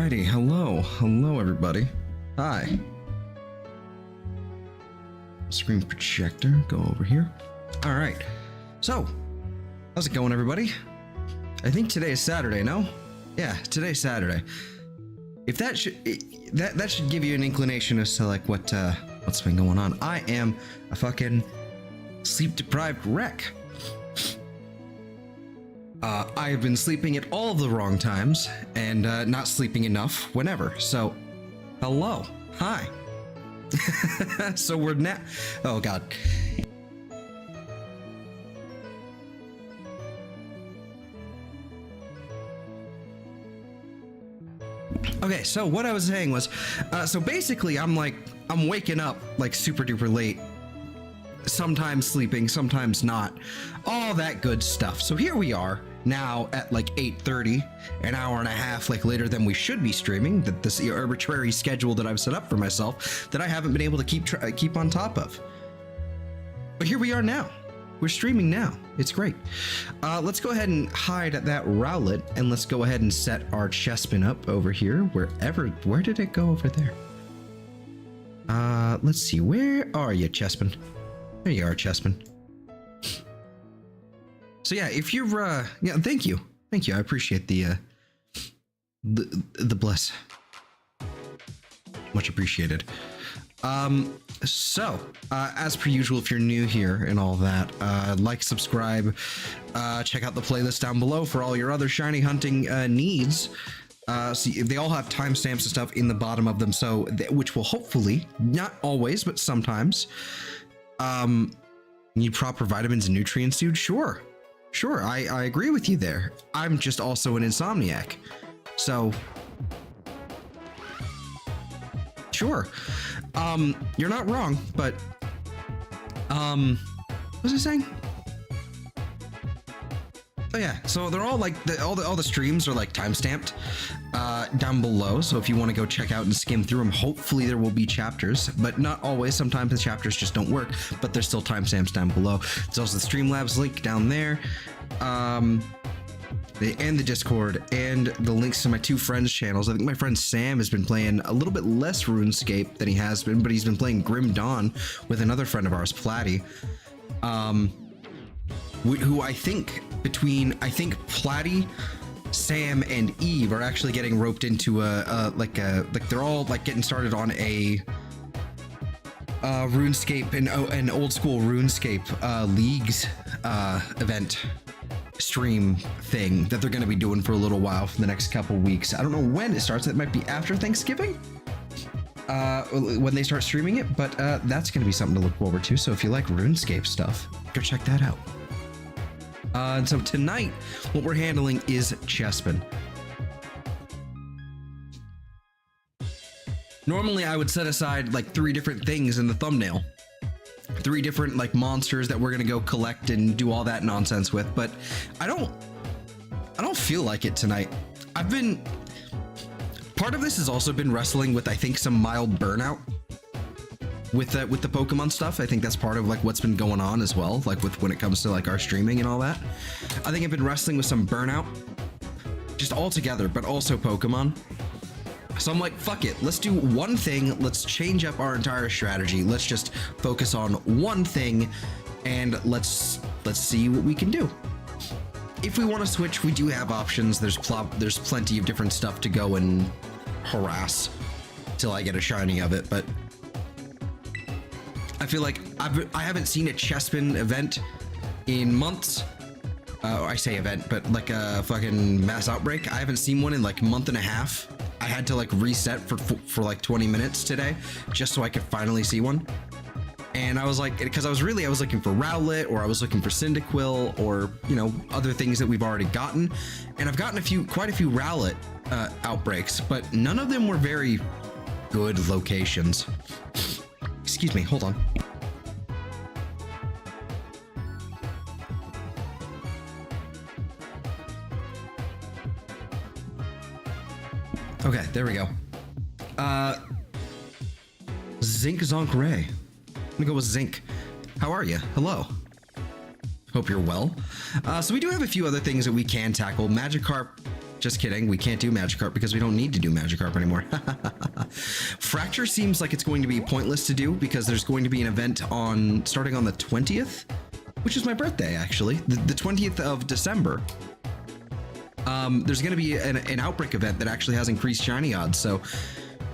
Alrighty, hello everybody. Hi. Screen projector, go over here. Alright, so, how's it going everybody? I think today is Saturday, no? Yeah, today's Saturday. If that should, that should give you an inclination as to like what's been going on. I am a fucking sleep-deprived wreck. I have been sleeping at all of the wrong times and not sleeping enough whenever. So, hello, hi. So we're now. Oh God. Okay, so what I was saying was, so basically I'm waking up like super duper late. Sometimes sleeping, sometimes not, all that good stuff. So here we are now at like 8:30, an hour and a half like later than we should be streaming. That this arbitrary schedule that I've set up for myself that I haven't been able to keep on top of. But here we are now. We're streaming now. It's great. Let's go ahead and hide that Rowlet, and let's go ahead and set our Chespin up over here. Where did it go over there? Let's see. Where are you, Chespin? There you are, Chespin. So yeah, if you're yeah, thank you. I appreciate the bless. Much appreciated. So as per usual, if you're new here and all that, like, subscribe, check out the playlist down below for all your other shiny hunting needs. See, they all have timestamps and stuff in the bottom of them, so which will hopefully, not always, but sometimes. Need proper vitamins and nutrients, dude? Sure, I agree with you there. I'm just also an insomniac, so sure. You're not wrong, but what was I saying? Oh yeah, so they're all like all the streams are like timestamped down below, so if you want to go check out and skim through them, hopefully there will be chapters, but not always. Sometimes the chapters just don't work, but there's still timestamps down below. There's also the Streamlabs link down there, and the Discord, and the links to my two friends' channels. I think my friend Sam has been playing a little bit less RuneScape than he has been, but he's been playing Grim Dawn with another friend of ours, Platty, who I think Platty, Sam, and Eve are actually getting roped into like they're all like getting started on a RuneScape and an old school RuneScape leagues event stream thing that they're going to be doing for a little while for the next couple weeks. I don't know when it starts. It might be after Thanksgiving when they start streaming it, but that's going to be something to look forward to. So if you like RuneScape stuff, go check that out. And so tonight, what we're handling is Chespin. Normally, I would set aside like 3 different things in the thumbnail. 3 different like monsters that we're gonna go collect and do all that nonsense with, but I don't feel like it tonight. Part of this has also been wrestling with, I think, some mild burnout with the Pokemon stuff. I think that's part of like what's been going on as well, like with when it comes to like our streaming and all that. I think I've been wrestling with some burnout just all together, but also Pokemon. So I'm like, fuck it, let's do one thing. Let's change up our entire strategy. Let's just focus on one thing, and let's see what we can do. If we want to switch, we do have options. There's plenty of different stuff to go and harass till I get a shiny of it, but I feel like I haven't seen a Chespin event in months. I say event, but like a fucking mass outbreak. I haven't seen one in like a month and a half. I had to like reset for like 20 minutes today just so I could finally see one. And I was like, because I was looking for Rowlet, or I was looking for Cyndaquil, or, you know, other things that we've already gotten. And I've gotten quite a few Rowlet outbreaks, but none of them were very good locations. Excuse me, hold on. Okay, there we go. Zinc Zonk Ray. I'm gonna go with Zinc. How are you? Hello. Hope you're well. So we do have a few other things that we can tackle. Magikarp Just kidding. We can't do Magikarp because we don't need to do Magikarp anymore. Fracture seems like it's going to be pointless to do because there's going to be an event starting on the 20th, which is my birthday, actually. The 20th of December. There's going to be an Outbreak event that actually has increased shiny odds. So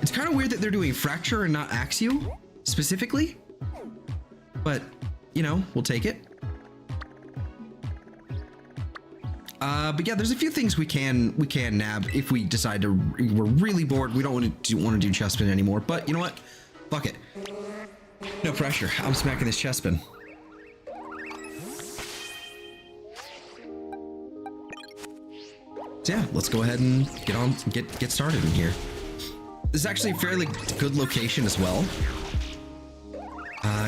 it's kind of weird that they're doing Fracture and not Axew specifically. But, you know, we'll take it. But yeah, there's a few things we can nab if we decide we're really bored. We don't want to do Chespin anymore. But you know what? Fuck it. No pressure. I'm smacking this Chespin. So yeah, let's go ahead and get started in here. This is actually a fairly good location as well.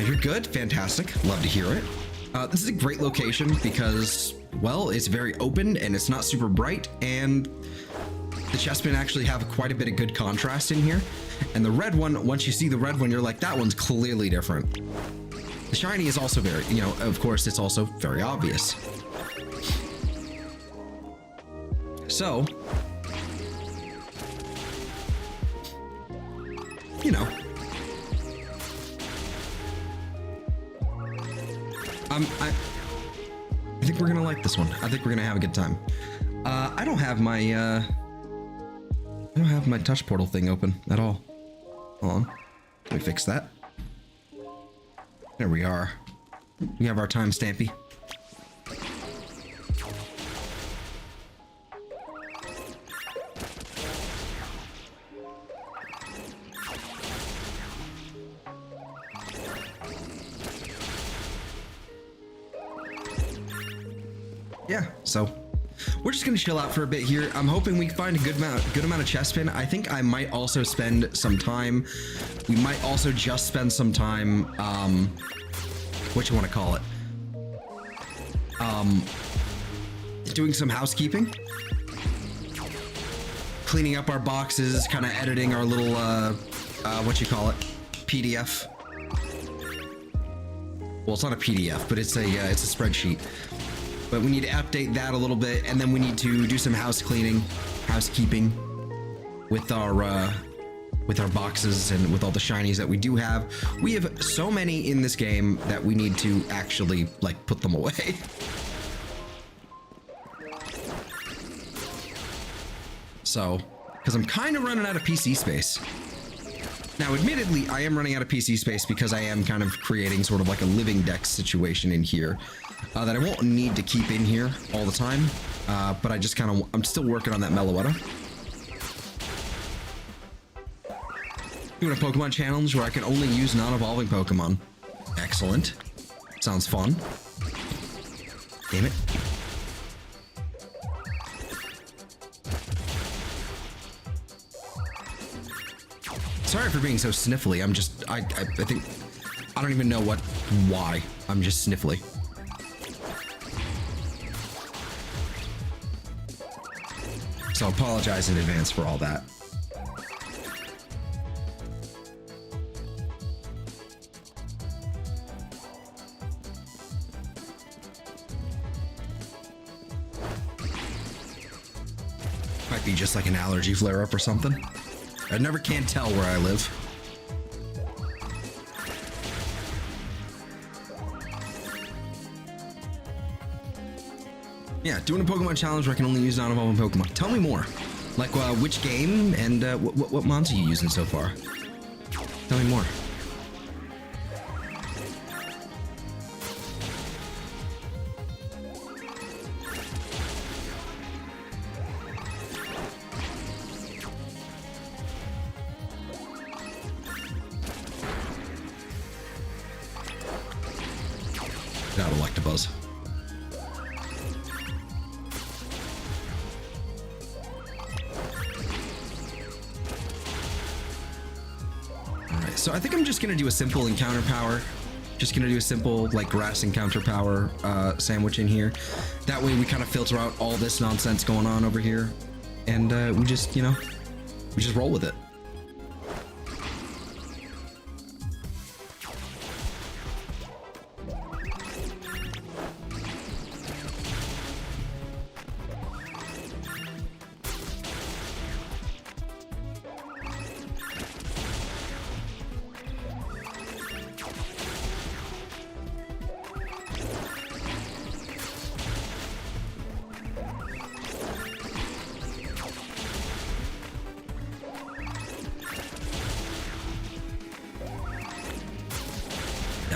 You're good. Fantastic. Love to hear it. This is a great location because, well, it's very open and it's not super bright, and the Chespin actually have quite a bit of good contrast in here. And the red one, once you see the red one, you're like, that one's clearly different. The shiny is also very, you know, of course, it's also very obvious. So, you know. I think we're gonna like this one. I think we're gonna have a good time. I don't have my touch portal thing open at all. Hold on. Let me fix that. There we are. We have our time stampy. Yeah, so we're just gonna chill out for a bit here. I'm hoping we find a good amount of Chespin. I think I might also spend some time. We might also just spend some time. What you want to call it? Doing some housekeeping, cleaning up our boxes, kind of editing our little what you call it, PDF. Well, it's not a PDF, but it's a spreadsheet. But we need to update that a little bit, and then we need to do some housekeeping with our boxes and with all the shinies that we do have. We have so many in this game that we need to actually like put them away. So, because I'm kind of running out of PC space. Now, admittedly, I am running out of PC space because I am kind of creating sort of like a living deck situation in here. That I won't need to keep in here all the time, but I just kind of, I'm still working on that Meloetta. Doing a Pokemon challenge where I can only use non-evolving Pokemon. Excellent. Sounds fun. Damn it. Sorry for being so sniffly. I'm just, I think, I don't even know why. I'm just sniffly. So I apologize in advance for all that. Might be just like an allergy flare-up or something. I never can tell where I live. Yeah, doing a Pokemon challenge where I can only use non-evolving Pokemon. Tell me more. Like, which game and what mons are you using so far? Tell me more. Got Electabuzz. So I think I'm just gonna do a simple encounter power. Just gonna do a simple like grass encounter power sandwich in here. That way we kind of filter out all this nonsense going on over here, and we just, you know, we just roll with it.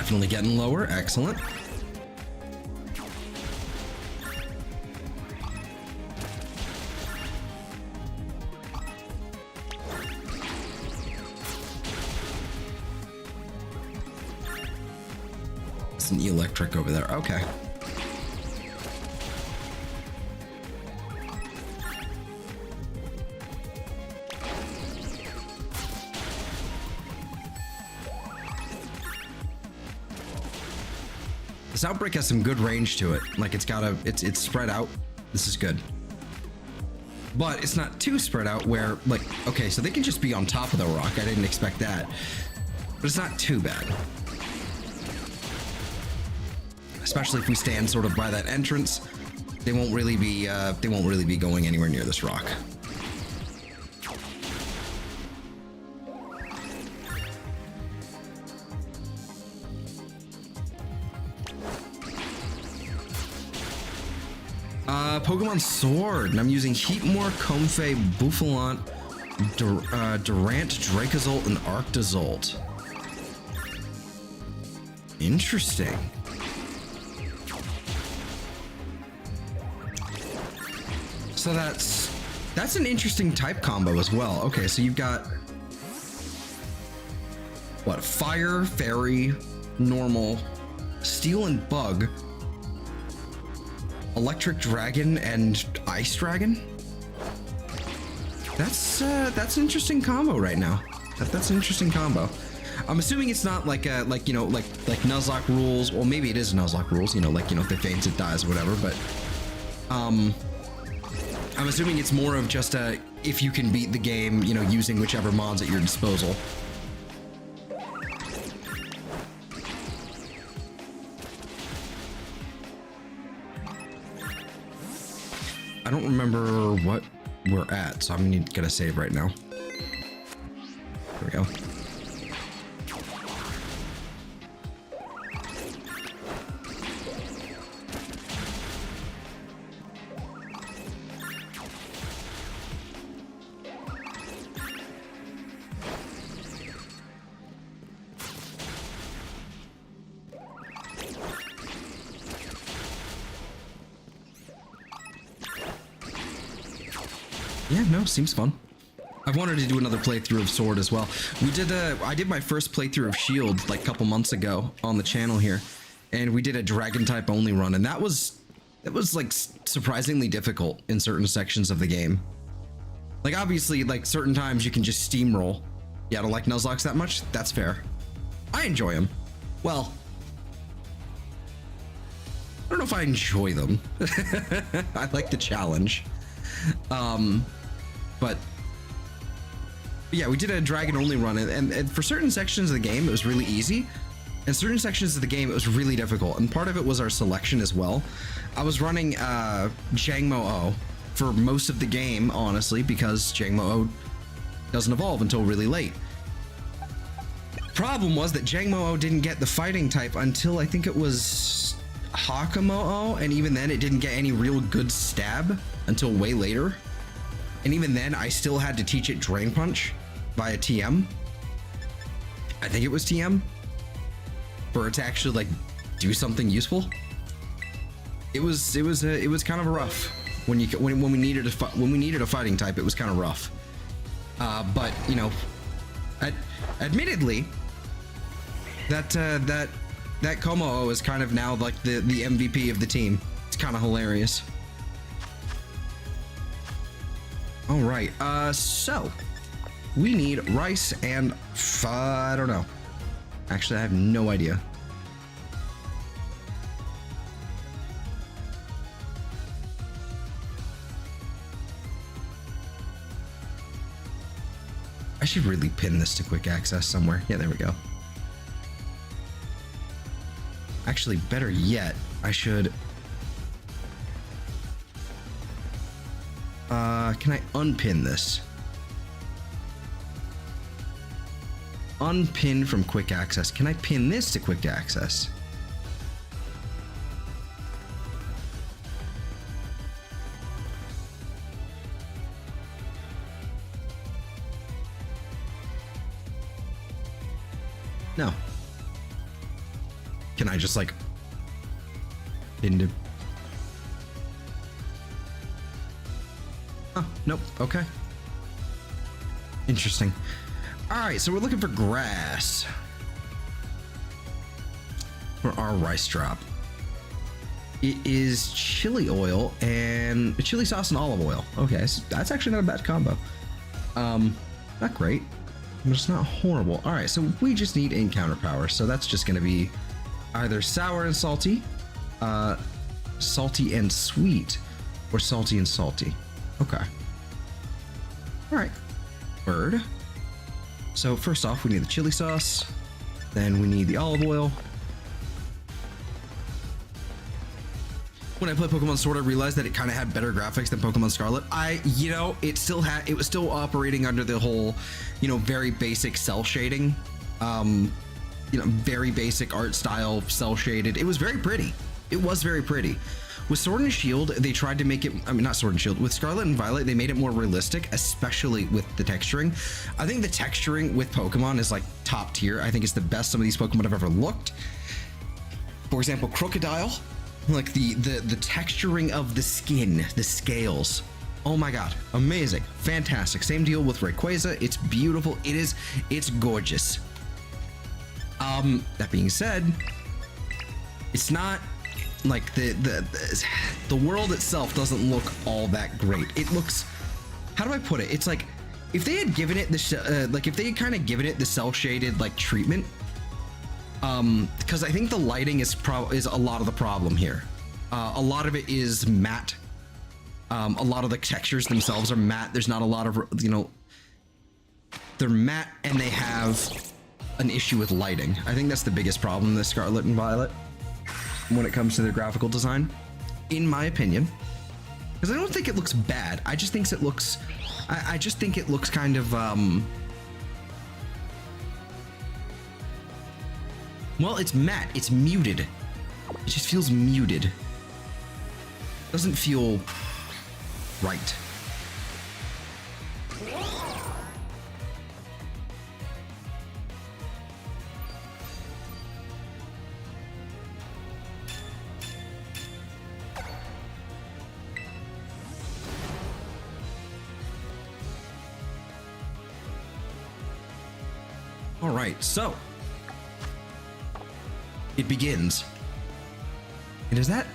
definitely getting lower. Excellent. It's an electric over there. Okay. This outbreak has some good range to it. Like it's spread out. This is good. But it's not too spread out where like, okay, so they can just be on top of the rock. I didn't expect that. But it's not too bad. Especially if we stand sort of by that entrance, they won't really be going anywhere near this rock. Pokemon Sword, and I'm using Heatmore, Comfey, Bouffalant, Durant, Dracozolt, and Arctozolt. Interesting. So that's an interesting type combo as well. Okay, so you've got what? Fire, Fairy, Normal, Steel and Bug, Electric Dragon, and Ice Dragon. That's an interesting combo right now. That's an interesting combo. I'm assuming it's not like like Nuzlocke rules. Well, maybe it is Nuzlocke rules. You know, like if it faints, it dies, or whatever. But I'm assuming it's more of just if you can beat the game, you know, using whichever mods at your disposal. I don't remember what we're at, so I'm gonna save right now. There we go. Yeah, no, seems fun. I've wanted to do another playthrough of Sword as well. I did my first playthrough of Shield like a couple months ago on the channel here, and we did a Dragon type only run, and that was like surprisingly difficult in certain sections of the game. Like obviously, like certain times you can just steamroll. Yeah, I don't like Nuzlocke that much. That's fair. I enjoy them. Well, I don't know if I enjoy them. I like the challenge. But yeah, we did a dragon only run, and for certain sections of the game it was really easy, and certain sections of the game it was really difficult, and part of it was our selection as well. I was running Jangmo-O for most of the game, honestly, because Jangmo-O doesn't evolve until really late. Problem was that Jangmo-O didn't get the fighting type until I think it was Hakamo-O, and even then it didn't get any real good stab until way later. And even then, I still had to teach it Drain Punch via TM. I think it was TM for it to actually like do something useful. It was kind of rough when we needed a fighting type. It was kind of rough. But you know, admittedly, that Como-O is kind of now like the MVP of the team. It's kind of hilarious. All right, so we need rice and I don't know. Actually, I have no idea. I should really pin this to quick access somewhere. Yeah, there we go. Actually, better yet, I should... can I unpin this? Unpin from quick access. Can I pin this to quick access? No. Can I just like into? Oh, nope. Okay. Interesting. All right, so we're looking for grass for our rice drop. It is chili oil and chili sauce and olive oil. Okay, so that's actually not a bad combo. Not great, but it's not horrible. All right, so we just need encounter power. So that's just going to be either sour and salty, salty and sweet, or salty and salty. Okay. All right. Bird. So first off, we need the chili sauce. Then we need the olive oil. When I played Pokemon Sword, I realized that it kind of had better graphics than Pokemon Scarlet. It was still operating under the whole, very basic cell shading, very basic art style, cell shaded. It was very pretty. It was very pretty. With Sword and Shield, they tried to make it, not Sword and Shield, with Scarlet and Violet, they made it more realistic, especially with the texturing. I think the texturing with Pokemon is like top tier. I think it's the best some of these Pokemon have ever looked. For example, Crocodile. Like the texturing of the skin, the scales. Oh my god, amazing, fantastic. Same deal with Rayquaza. It's beautiful. It's gorgeous. That being said, it's not like the world itself doesn't look all that great. It looks, how do I put it? It's like if they had given it the if they had kind of given it the cell shaded like treatment. Because I think the lighting is a lot of the problem here. A lot of it is matte. A lot of the textures themselves are matte. There's not a lot of, they're matte and they have an issue with lighting. I think that's the biggest problem with Scarlet and Violet when it comes to their graphical design, in my opinion. Because I don't think it looks bad. I just think it looks, I just think it looks kind of, well, it's matte. It's muted. It just feels muted. Doesn't feel right. All right, so it begins. And is that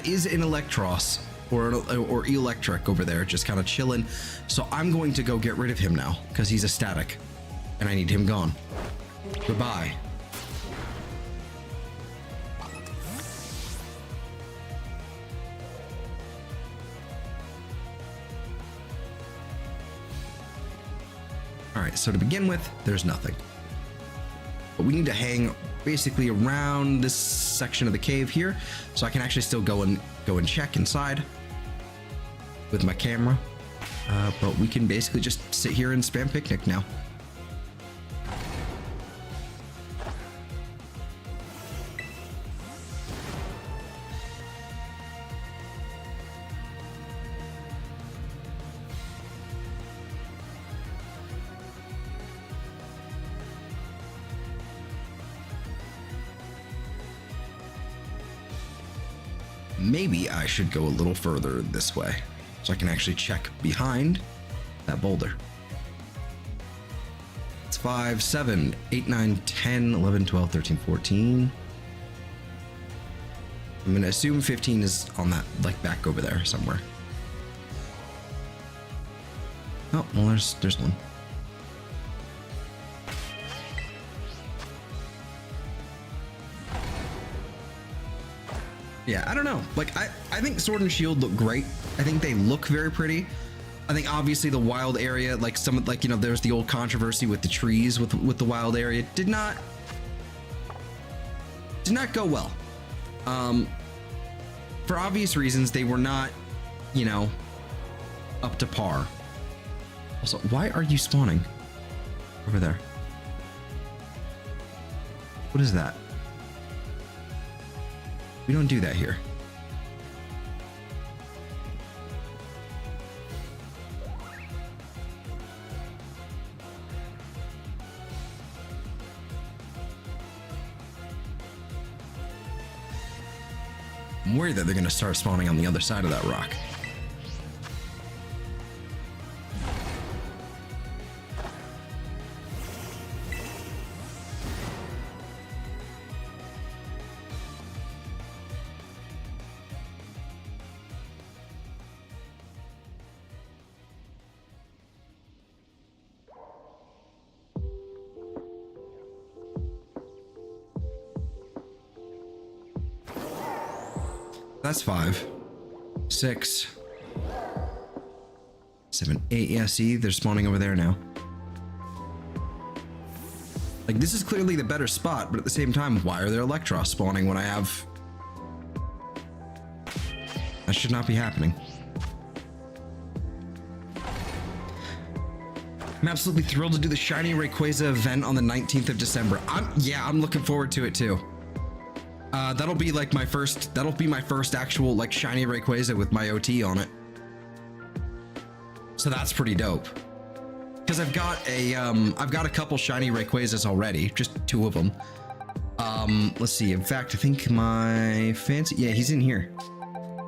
is an Electros or Electric over there, just kind of chilling. So I'm going to go get rid of him now because he's a static and I need him gone. Goodbye. All right, so to begin with, there's nothing. But we need to hang basically around this section of the cave here, so I can actually still go and check inside with my camera. But we can basically just sit here and spam picnic now. Maybe I should go a little further this way so I can actually check behind that boulder. It's 5, 7, 8, 9, 10, 11, 12, 13, 14. I'm gonna assume 15 is on that, like, back over there somewhere. Oh, well, there's one. Yeah, I don't know. Like, I think Sword and Shield look great. I think they look very pretty. I think obviously the wild area, like there's the old controversy with the trees with the wild area, did not go well. For obvious reasons, they were not, up to par. Also, why are you spawning over there? What is that? We don't do that here. I'm worried that they're going to start spawning on the other side of that rock. That's 5, 6, 7, 8. Yeah, see, they're spawning over there now. Like, this is clearly the better spot, but at the same time, why are there Electros spawning when I have... That should not be happening. I'm absolutely thrilled to do the Shiny Rayquaza event on the 19th of December. I'm looking forward to it too. That'll be like my first actual like shiny Rayquaza with my OT on it. So that's pretty dope. Because I've got a couple shiny Rayquazas already, just 2 of them. Let's see. In fact, I think my fancy, yeah, he's in here.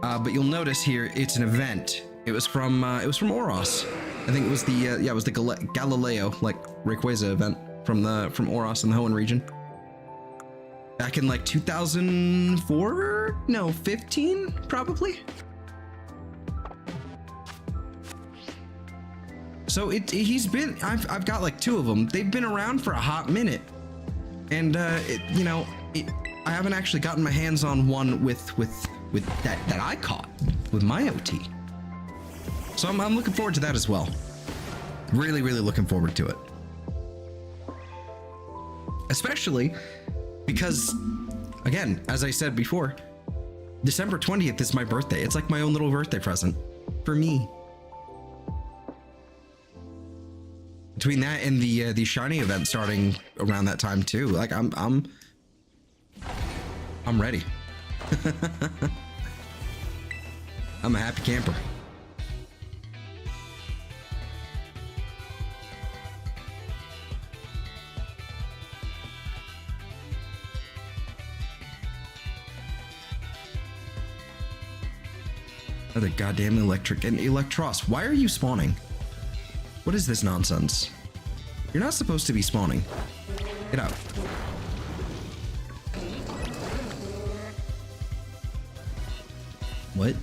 But you'll notice here it's an event. It was from Oros. I think it was the Galileo like Rayquaza event from Oros in the Hoenn region. Back in like 2004? No, 15 probably. So I've got like 2 of them. They've been around for a hot minute, and I haven't actually gotten my hands on one with that I caught with my OT. So I'm looking forward to that as well. Really, really looking forward to it. Especially because, again, as I said before, December 20th is my birthday. It's like my own little birthday present for me. Between that and the shiny event starting around that time too, like I'm ready. I'm a happy camper. Another goddamn electric and Electros. Why are you spawning? What is this nonsense? You're not supposed to be spawning. Get out. What?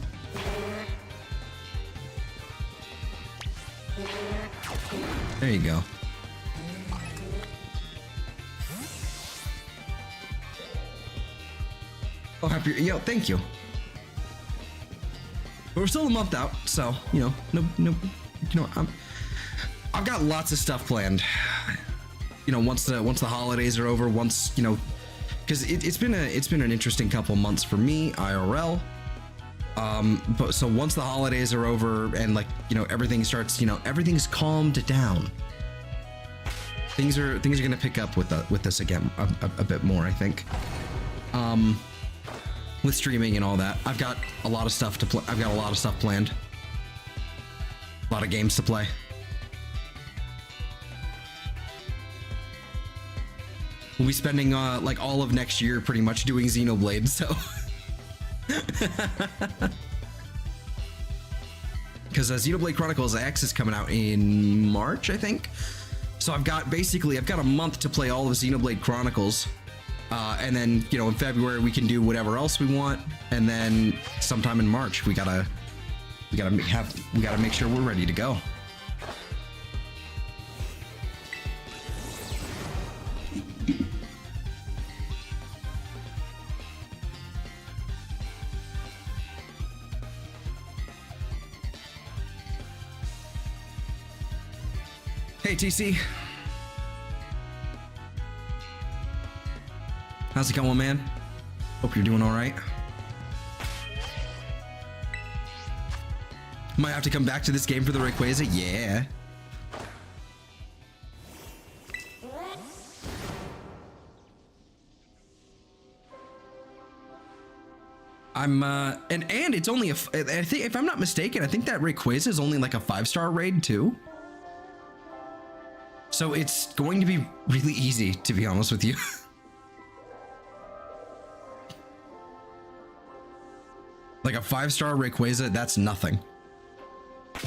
There you go. Oh, happy. Yo, thank you. But we're still a month out, so I've got lots of stuff planned. Once the holidays are over, because it's been an interesting couple months for me IRL. But so once the holidays are over and everything starts, everything's calmed down. Things are gonna pick up with this again a bit more, I think. With streaming and all that, I've got a lot of stuff to play. I've got a lot of stuff planned. A lot of games to play. We'll be spending like all of next year pretty much doing Xenoblade, so. Because Xenoblade Chronicles X is coming out in March, I think. So I've got a month to play all of Xenoblade Chronicles. And then, in February we can do whatever else we want, and then sometime in March we gotta make sure we're ready to go. Hey TC. How's it going, man? Hope you're doing all right. Might have to come back to this game for the Rayquaza. Yeah. And it's only I think, if I'm not mistaken, I think that Rayquaza is only like a 5-star raid too. So it's going to be really easy, to be honest with you. Like a 5-star Rayquaza, that's nothing. I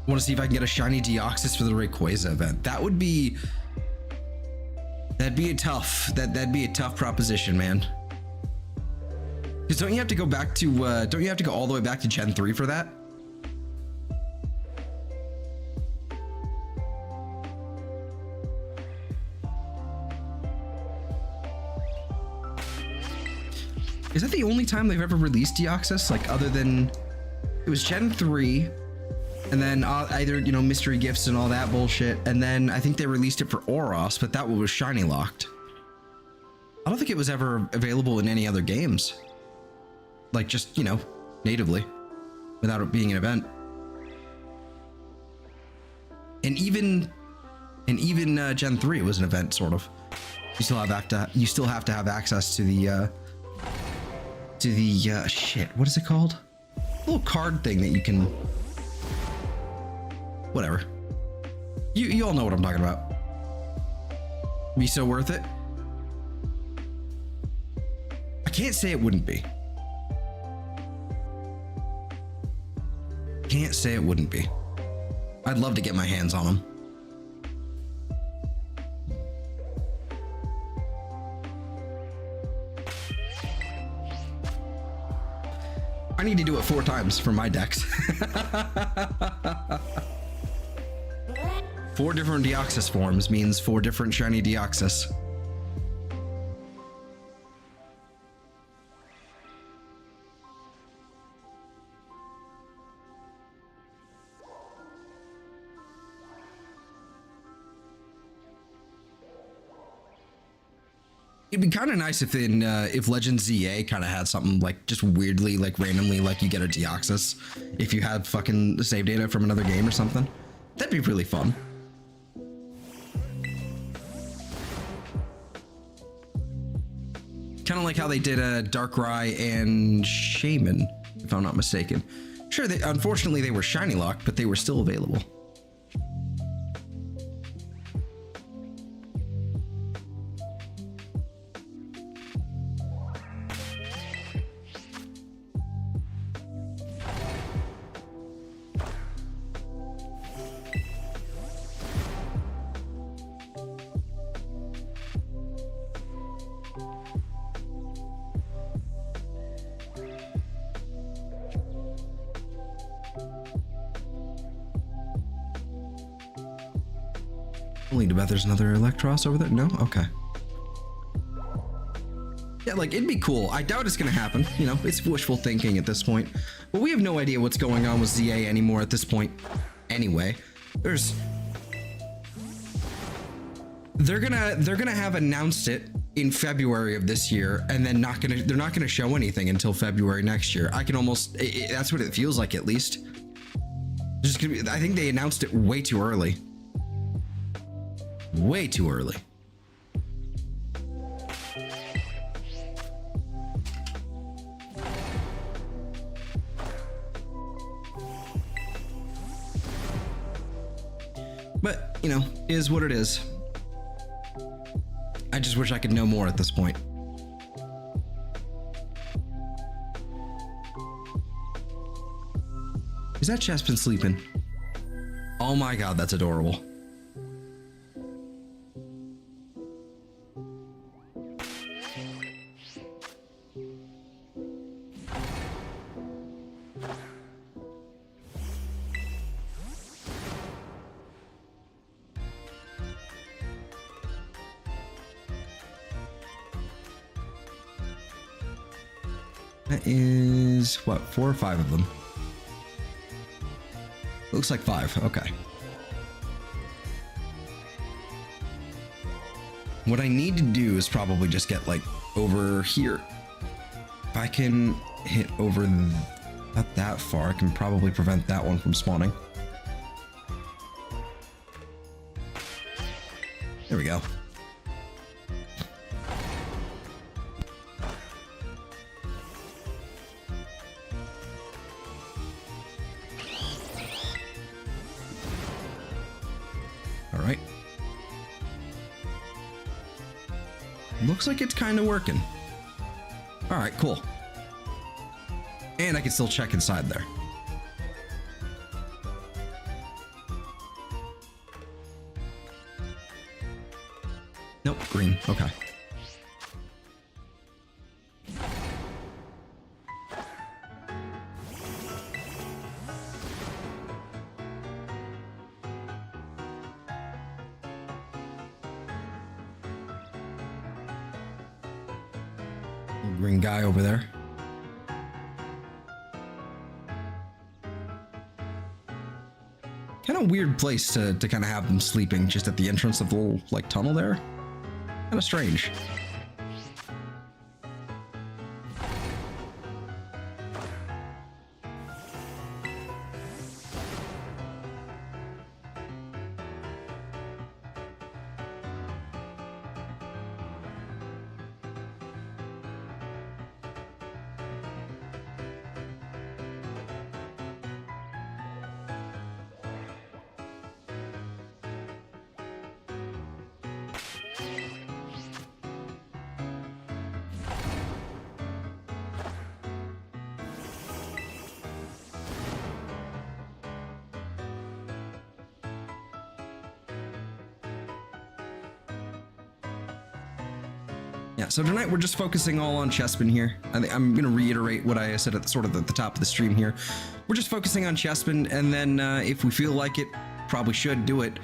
want to see if I can get a shiny Deoxys for the Rayquaza event. That'd be a tough proposition, man. Because don't you have to go back to don't you have to go all the way back to Gen 3 for that? Is that the only time they've ever released Deoxys? Like, other than it was Gen 3, and then either, you know, mystery gifts and all that bullshit, and then I think they released it for Oros, but that one was shiny locked. I don't think it was ever available in any other games. Like, just, you know, natively, without it being an event. And even Gen 3 was an event, sort of. You still have to have access to the shit, what is it called? A little card thing that you can, whatever. You all know what I'm talking about. Be so worth it? I can't say it wouldn't be. Can't say it wouldn't be. I'd love to get my hands on them. I need to do it 4 times for my decks. 4 different Deoxys forms means 4 different shiny Deoxys. It'd be kind of nice if Legends ZA kind of had something like just weirdly, like randomly, like you get a Deoxys if you had fucking save data from another game or something. That'd be really fun. Kind of like how they did a Darkrai and Shaman, if I'm not mistaken. Sure, unfortunately they were shiny locked, but they were still available. Holy, to bet there's another Electros over there? No? Okay. Yeah, like, it'd be cool. I doubt it's gonna happen. You know, it's wishful thinking at this point. But we have no idea what's going on with ZA anymore at this point. Anyway, they're gonna have announced it in February of this year, and then they're not gonna show anything until February next year. I can almost, that's what it feels like, at least. Just gonna be, I think they announced it way too early. Way too early. But, you know, is what it is. I just wish I could know more at this point. Is that Chespin sleeping? Oh my god, that's adorable. That is, what, 4 or 5 of them? Looks like 5, okay. What I need to do is probably just get, like, over here. If I can hit over not that far, I can probably prevent that one from spawning. There we go. looks like it's kind of working. All right, cool. And I can still check inside there. Nope, green. Okay. Green guy over there. Kind of weird place to kind of have them sleeping just at the entrance of the little like tunnel there. Kind of strange. Yeah, so tonight we're just focusing all on Chespin here. I'm gonna reiterate what I said at the top of the stream here. We're just focusing on Chespin, and then if we feel like it, probably should do it.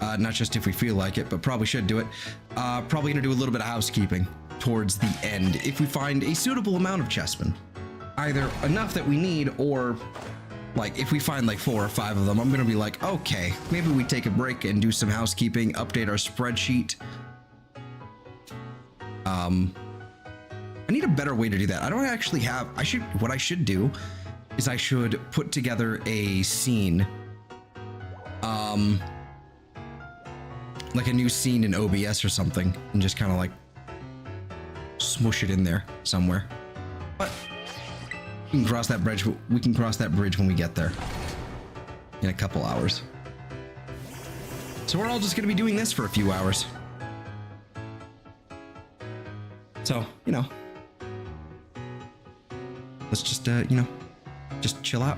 Not just if we feel like it, but probably should do it. Probably gonna do a little bit of housekeeping towards the end if we find a suitable amount of Chespin. Either enough that we need, or like if we find like 4 or 5 of them, I'm gonna be like, okay, maybe we take a break and do some housekeeping, update our spreadsheet. I need a better way to do that. I don't actually have, what I should do is I should put together a scene, like a new scene in OBS or something, and just kind of like smoosh it in there somewhere. But we can cross that bridge. We can cross that bridge when we get there in a couple hours. So we're all just gonna be doing this for a few hours. So, you know, let's just, you know, just chill out.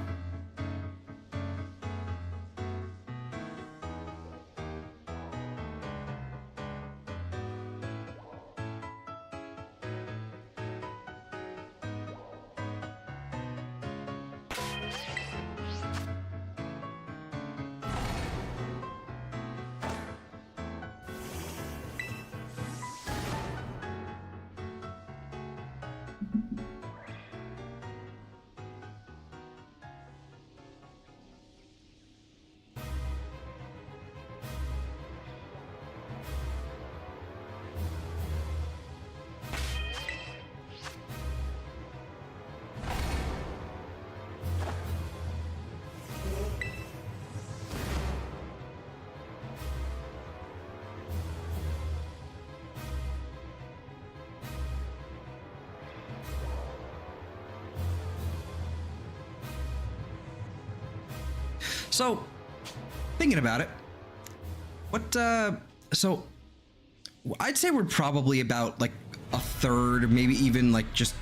So, thinking about it, so I'd say we're probably about like a third, maybe even like just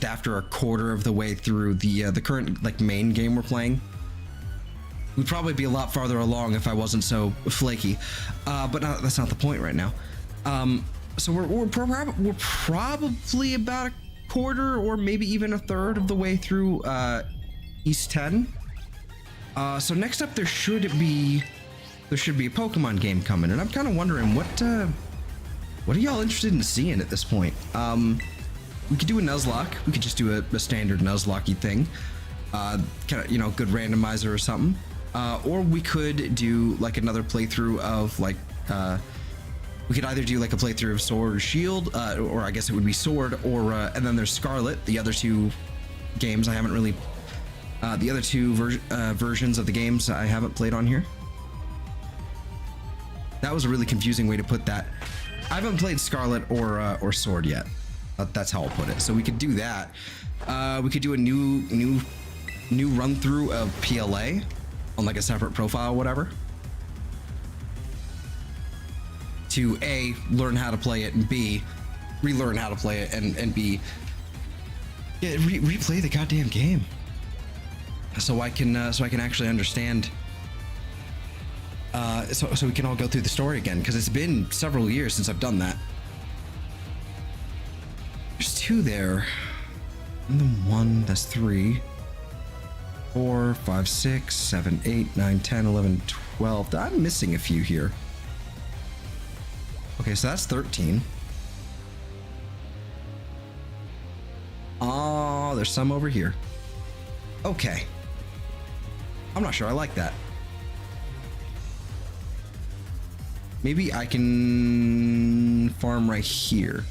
after a quarter of the way through the current like main game we're playing. We'd probably be a lot farther along if I wasn't so flaky, but that's not the point right now. So we're probably about a quarter or maybe even a third of the way through East 10. So next up, there should be a Pokemon game coming, and I'm kind of wondering what are y'all interested in seeing at this point? We could do a Nuzlocke. We could just do a standard Nuzlocke-y thing, kind of, you know, good randomizer or something. Or we could do like another playthrough of like we could either do like a playthrough of Sword or Shield, or I guess it would be Sword, or and then there's Scarlet. The other two games I haven't really. The other two versions of the games I haven't played on here. That was a really confusing way to put that. I haven't played Scarlet or Sword yet. That's how I'll put it. So we could do that. We could do a new run through of PLA on like a separate profile, or whatever. To A, learn how to play it, and B, relearn how to play it and be replay the goddamn game so I can actually understand so we can all go through the story again, because it's been several years since I've done that. There's 2 there and then 1, that's 3, 4, 5, 6, 7, 8, 9, 10, 11, 12. I'm missing a few here. Okay, so that's 13. Oh, there's some over here. Okay. I'm not sure I like that. Maybe I can farm right here.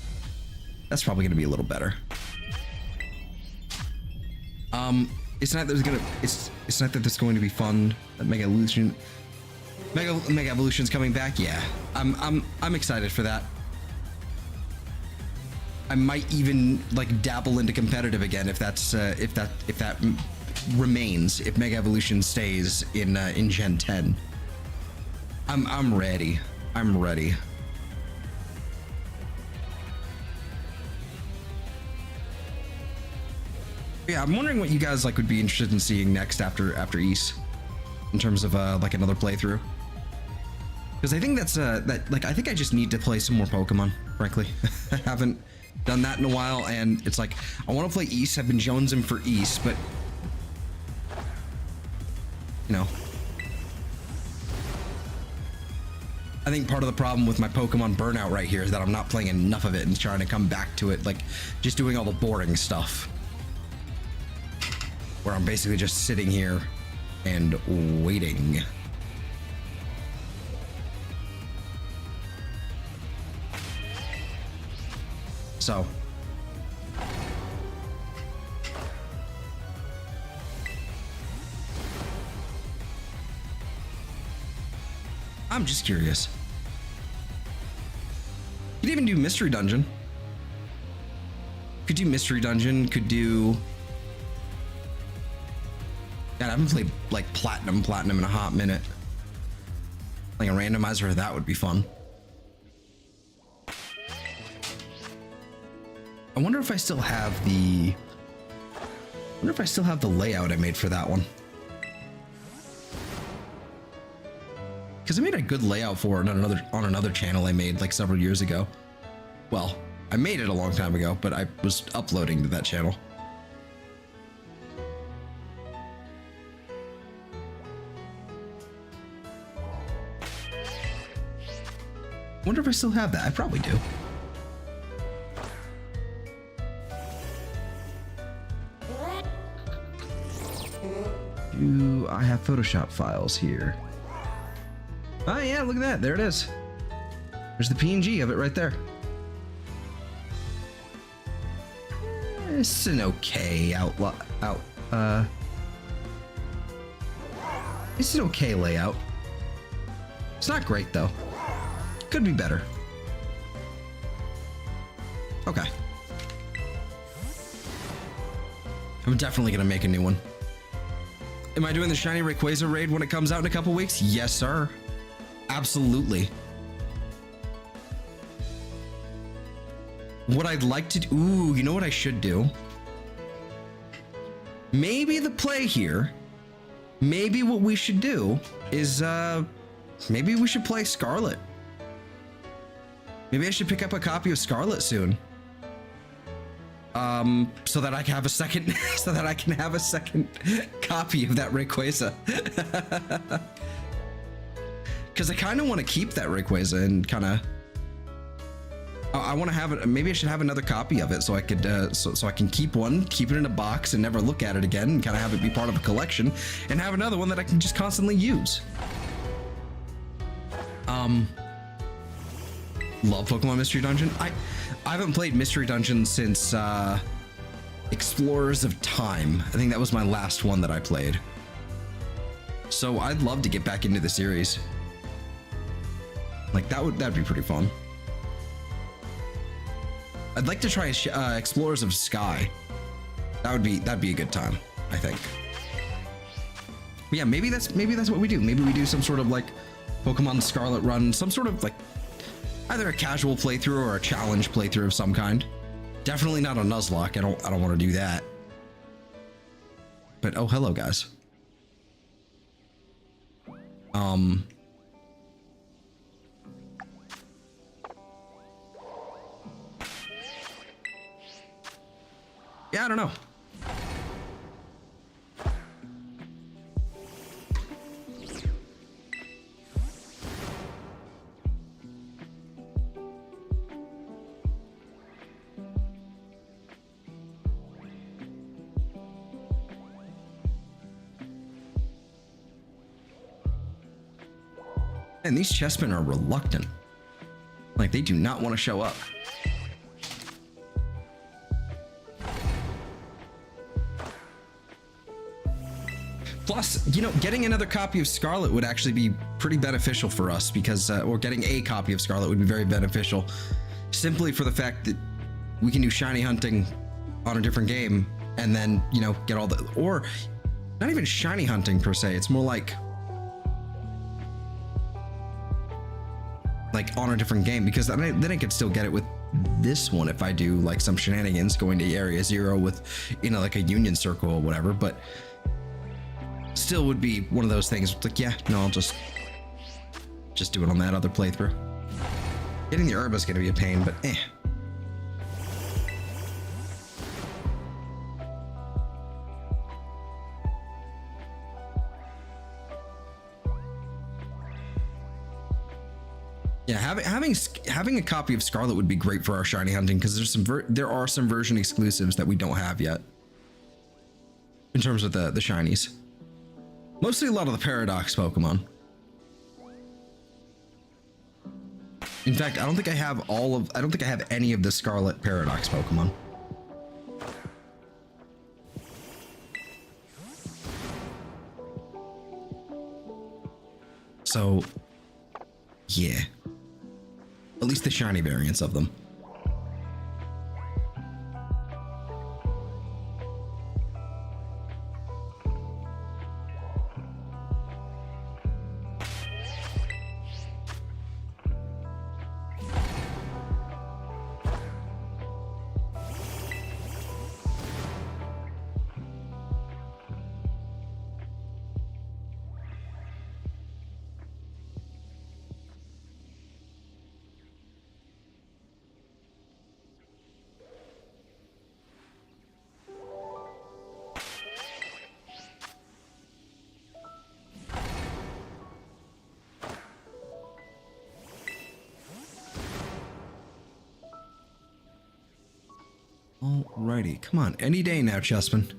That's probably going to be a little better. It's not that there's going to be fun. Mega Evolution's coming back. Yeah, I'm excited for that. I might even like dabble into competitive again if that's if that remains, if Mega Evolution stays in Gen 10. I'm ready. I'm ready. Yeah, I'm wondering what you guys like would be interested in seeing next after East, in terms of like another playthrough. Because I think that's I think I just need to play some more Pokemon, frankly. I haven't done that in a while, and it's like I want to play East. I've been jonesing for East, but you know, I think part of the problem with my Pokemon burnout right here is that I'm not playing enough of it and trying to come back to it, like just doing all the boring stuff, where I'm basically just sitting here and waiting. So I'm just curious. Could even do Mystery Dungeon. Could do Mystery Dungeon, could do... God, I haven't played like Platinum in a hot minute. Like a randomizer of that would be fun. I wonder if I still have the... layout I made for that one. Because I made a good layout for it on another channel I made like several years ago. Well, I made it a long time ago, but I was uploading to that channel. Wonder if I still have that. I probably do. Do I have Photoshop files here? Oh yeah, look at that. There it is. There's the PNG of it right there. It's an okay it's an okay layout. It's not great though. Could be better. Okay. I'm definitely gonna make a new one. Am I doing the Shiny Rayquaza raid when it comes out in a couple weeks? Yes, sir. Absolutely. What I'd like to do... Ooh, you know what I should do? Maybe the play here... Maybe what we should do is, maybe we should play Scarlet. Maybe I should pick up a copy of Scarlet soon. So that I can have a second... so that I can have a second copy of that Rayquaza. Because I kind of want to keep that Rayquaza and kind of... I want to have it. Maybe I should have another copy of it so I could, so I can keep one, keep it in a box, and never look at it again, and kind of have it be part of a collection, and have another one that I can just constantly use. Love Pokemon Mystery Dungeon. I haven't played Mystery Dungeon since Explorers of Time. I think that was my last one that I played. So I'd love to get back into the series. Like that'd be pretty fun. I'd like to try Explorers of Sky. That'd be a good time, I think. But yeah, maybe that's what we do. Maybe we do some sort of like Pokemon Scarlet run, some sort of like Either a casual playthrough or a challenge playthrough of some kind. Definitely not a Nuzlocke. I don't want to do that. But oh, hello guys. Yeah, I don't know. And these Chespin are reluctant. Like, they do not want to show up. Plus, you know, getting another copy of Scarlet would actually be pretty beneficial for us because, or getting a copy of Scarlet would be very beneficial. Simply for the fact that we can do shiny hunting on a different game and then, you know, get all the, or not even shiny hunting per se. It's more like on a different game, because then I could still get it with this one if I do like some shenanigans going to area 0 with, you know, like a union circle or whatever, but still would be one of those things like, yeah, no, I'll just do it on that other playthrough. Getting the herb is going to be a pain, but eh. Yeah, having a copy of Scarlet would be great for our shiny hunting, because there are some version exclusives that we don't have yet in terms of the shinies. Mostly a lot of the Paradox Pokemon. In fact, I don't think I have any of the Scarlet Paradox Pokemon. So, yeah. At least the shiny variants of them. Alrighty, come on, any day now, Chespin.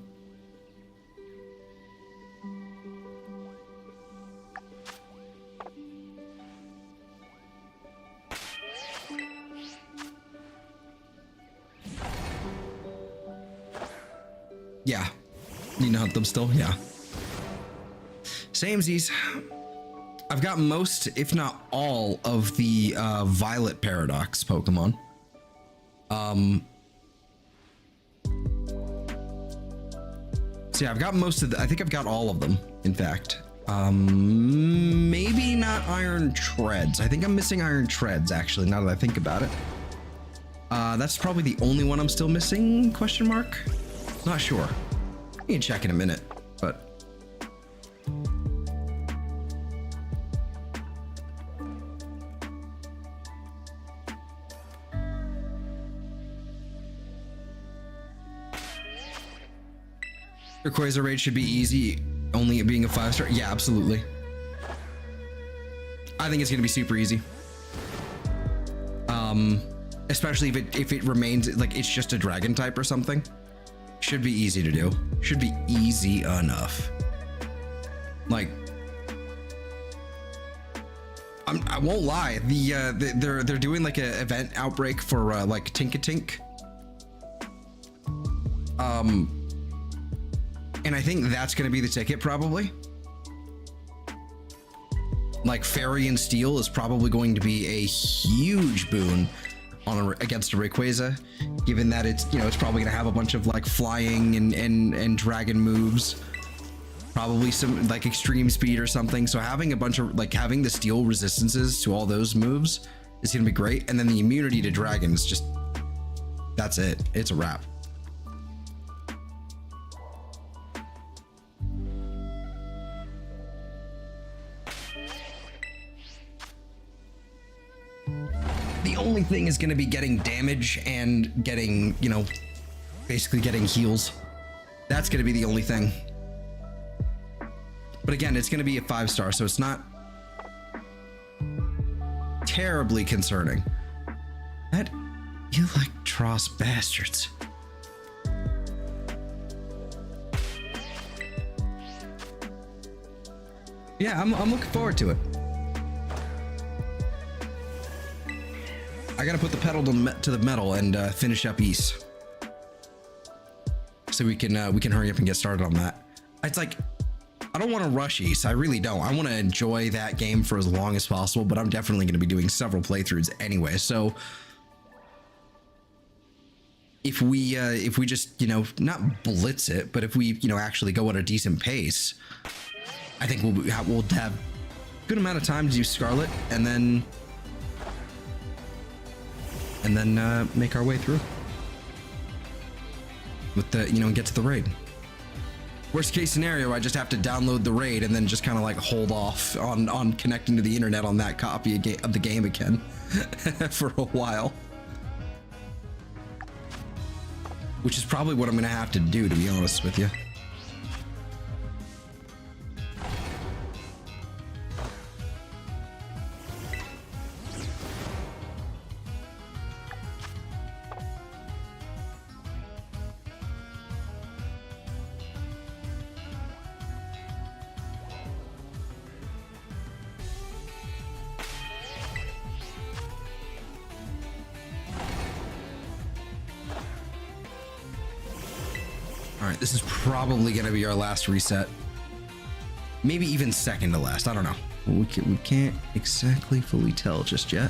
Yeah, you know them still, yeah. Samesies. I've got most, if not all, of the Violet Paradox Pokemon. So yeah, I've got most of I think I've got all of them, in fact. Maybe not Iron Treads. I think I'm missing Iron Treads, actually, now that I think about it. That's probably the only one I'm still missing, question mark? Not sure. We can check in a minute, but... Rayquaza raid should be easy, only it being a 5-star. Yeah, absolutely. I think it's gonna be super easy. Especially if it remains like it's just a dragon type or something. Should be easy to do. Should be easy enough. Like, I won't lie. They're doing like a event outbreak for like Tinkatink. And I think that's going to be the ticket, probably. Like, Fairy and Steel is probably going to be a huge boon on against a Rayquaza, given that it's, you know, it's probably going to have a bunch of like flying and dragon moves, probably some like extreme speed or something. So having a bunch of like having the Steel resistances to all those moves is going to be great. And then the immunity to dragon is just, that's it. It's a wrap. The only thing is going to be getting damage and getting, you know, basically getting heals. That's going to be the only thing. But again, it's going to be a 5-star, so it's not terribly concerning. That Electros bastards. Yeah, I'm looking forward to it. I gotta put the pedal to the metal and finish up East, so we can hurry up and get started on that. It's like, I don't want to rush East. I really don't. I want to enjoy that game for as long as possible, but I'm definitely going to be doing several playthroughs anyway. So if we just, you know, not blitz it, but if we, you know, actually go at a decent pace, I think we'll have a good amount of time to do Scarlet and then make our way through with the, you know, get to the raid. Worst case scenario, I just have to download the raid and then just kind of like hold off on connecting to the internet on that copy of the game again for a while. Which is probably what I'm going to have to do, to be honest with you. This is probably going to be our last reset. Maybe even second to last. I don't know. We can't exactly fully tell just yet.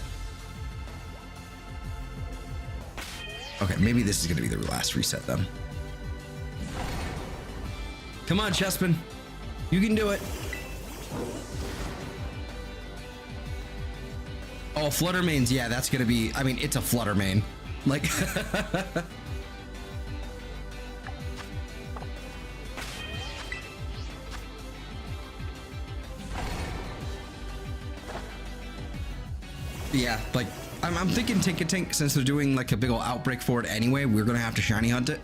Okay, maybe this is going to be the last reset then. Come on, Chespin. You can do it. Oh, Flutter mains. Yeah, that's going to be... I mean, it's a Flutter main. Like... Yeah, like, I'm thinking Tinkatink, since they're doing like a big ol' outbreak for it anyway, we're gonna have to shiny hunt it.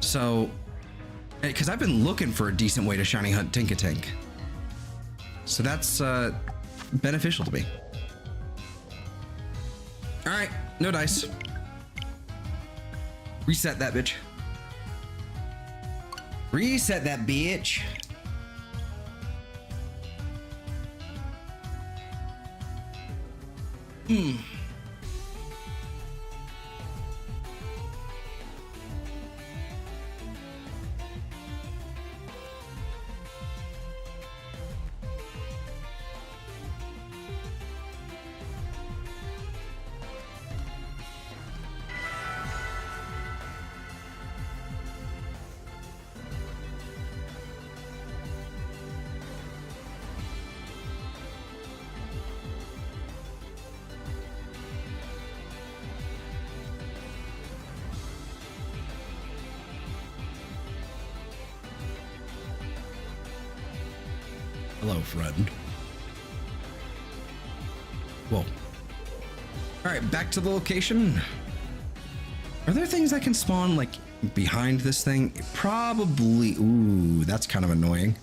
So, because I've been looking for a decent way to shiny hunt Tinkatink. So that's beneficial to me. All right, no dice. Reset that bitch. Reset that bitch. Hello, friend. Whoa. All right, back to the location. Are there things I can spawn like behind this thing? Probably. Ooh, that's kind of annoying.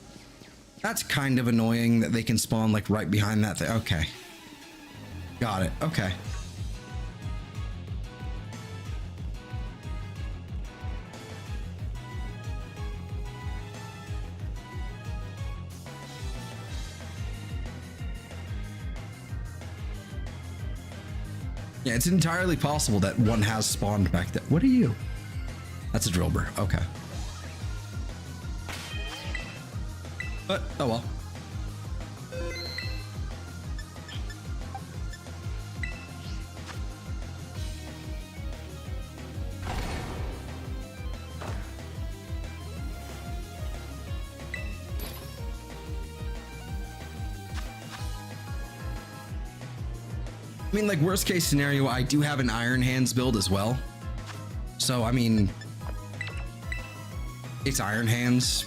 That's kind of annoying that they can spawn like right behind that thing. Okay. Got it. Okay. Yeah, it's entirely possible that one has spawned back there. What are you? That's a Drillbur. Okay. But, oh well. I mean, like, worst case scenario, I do have an Iron Hands build as well. So, I mean, it's Iron Hands.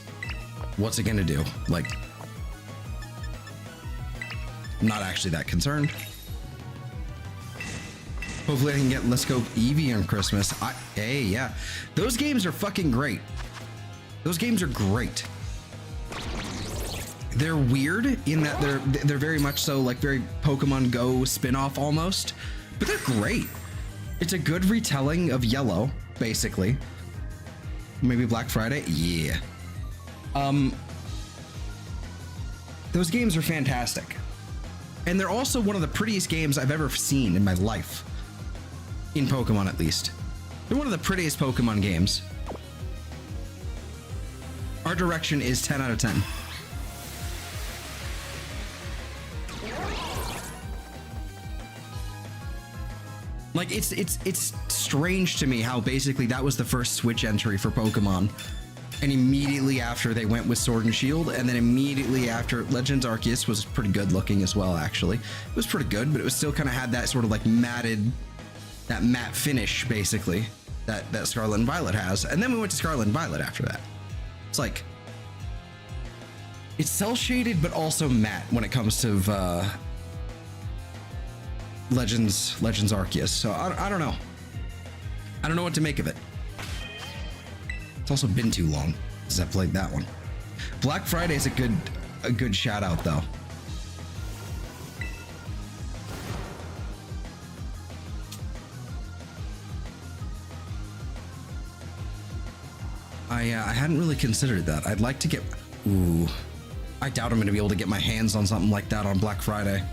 What's it gonna do? Like, I'm not actually that concerned. Hopefully I can get Let's Go Eevee on Christmas. Hey, yeah. Those games are fucking great. Those games are great. They're weird in that they're very much so like very Pokemon Go spin-off almost, but they're great. It's a good retelling of Yellow, basically. Maybe Black Friday? Yeah. Those games are fantastic. And they're also one of the prettiest games I've ever seen in my life. In Pokemon, at least. They're one of the prettiest Pokemon games. Art direction is 10 out of 10. Like, it's strange to me how basically that was the first Switch entry for Pokemon. And immediately after they went with Sword and Shield, and then immediately after Legends Arceus was pretty good looking as well, actually. It was pretty good, but it was still kind of had that sort of like matted, that matte finish, basically, that Scarlet and Violet has. And then we went to Scarlet and Violet after that. It's like, it's cell shaded, but also matte when it comes to Legends Arceus. So I don't know. I don't know what to make of it. It's also been too long since I played that one. Black Friday is a good shout out though. I hadn't really considered that. I'd like to get. Ooh, I doubt I'm going to be able to get my hands on something like that on Black Friday.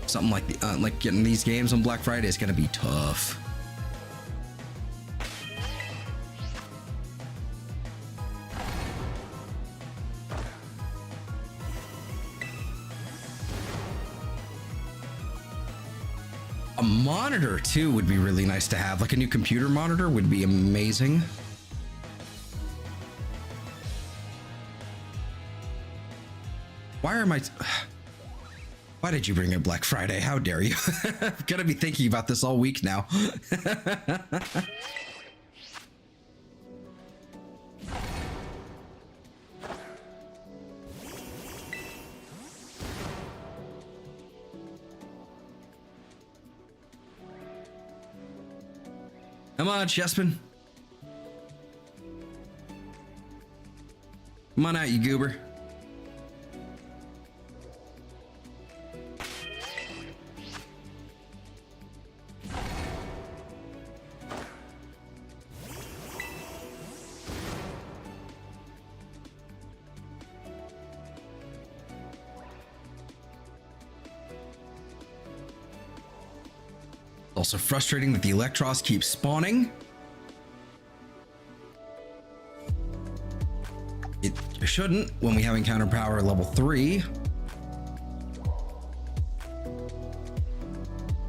Something like getting these games on Black Friday is going to be tough. A monitor too would be really nice to have. Like a new computer monitor would be amazing. Why did you bring up Black Friday? How dare you? I'm gonna be thinking about this all week now. Come on, Chespin. Come on out, you goober. Also frustrating that the Electros keep spawning. It shouldn't when we have encounter power level 3.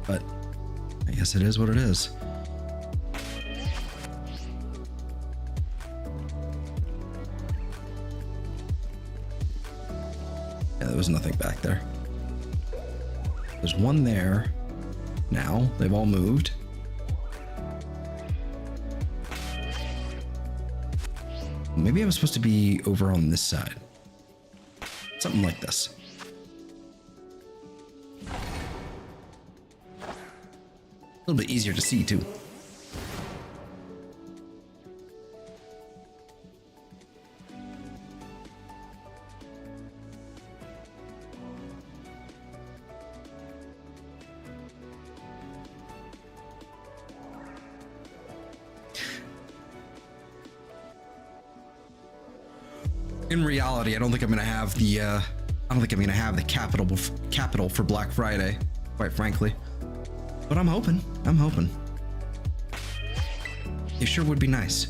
But I guess it is what it is. Yeah, there was nothing back there. There's one there. Now they've all moved. Maybe I'm supposed to be over on this side. Something like this. A little bit easier to see too. In reality, I don't think I'm gonna have the capital for Black Friday, quite frankly. But I'm hoping. It sure would be nice.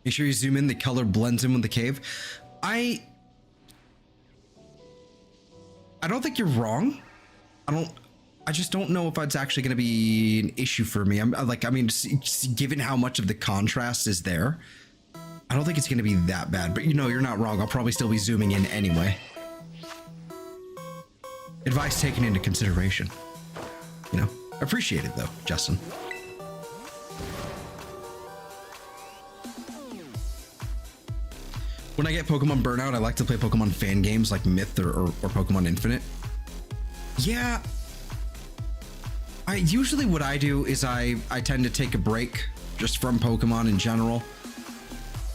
Make sure you zoom in, the color blends in with the cave. I don't think you're wrong. I just don't know if it's actually going to be an issue for me. I mean, given how much of the contrast is there, I don't think it's going to be that bad. But you know, you're not wrong. I'll probably still be zooming in anyway. Advice taken into consideration. You know, appreciate it though, Justin. When I get Pokemon Burnout, I like to play Pokemon fan games like Myth or Pokemon Infinite. Yeah. Usually what I do is I tend to take a break just from Pokemon in general.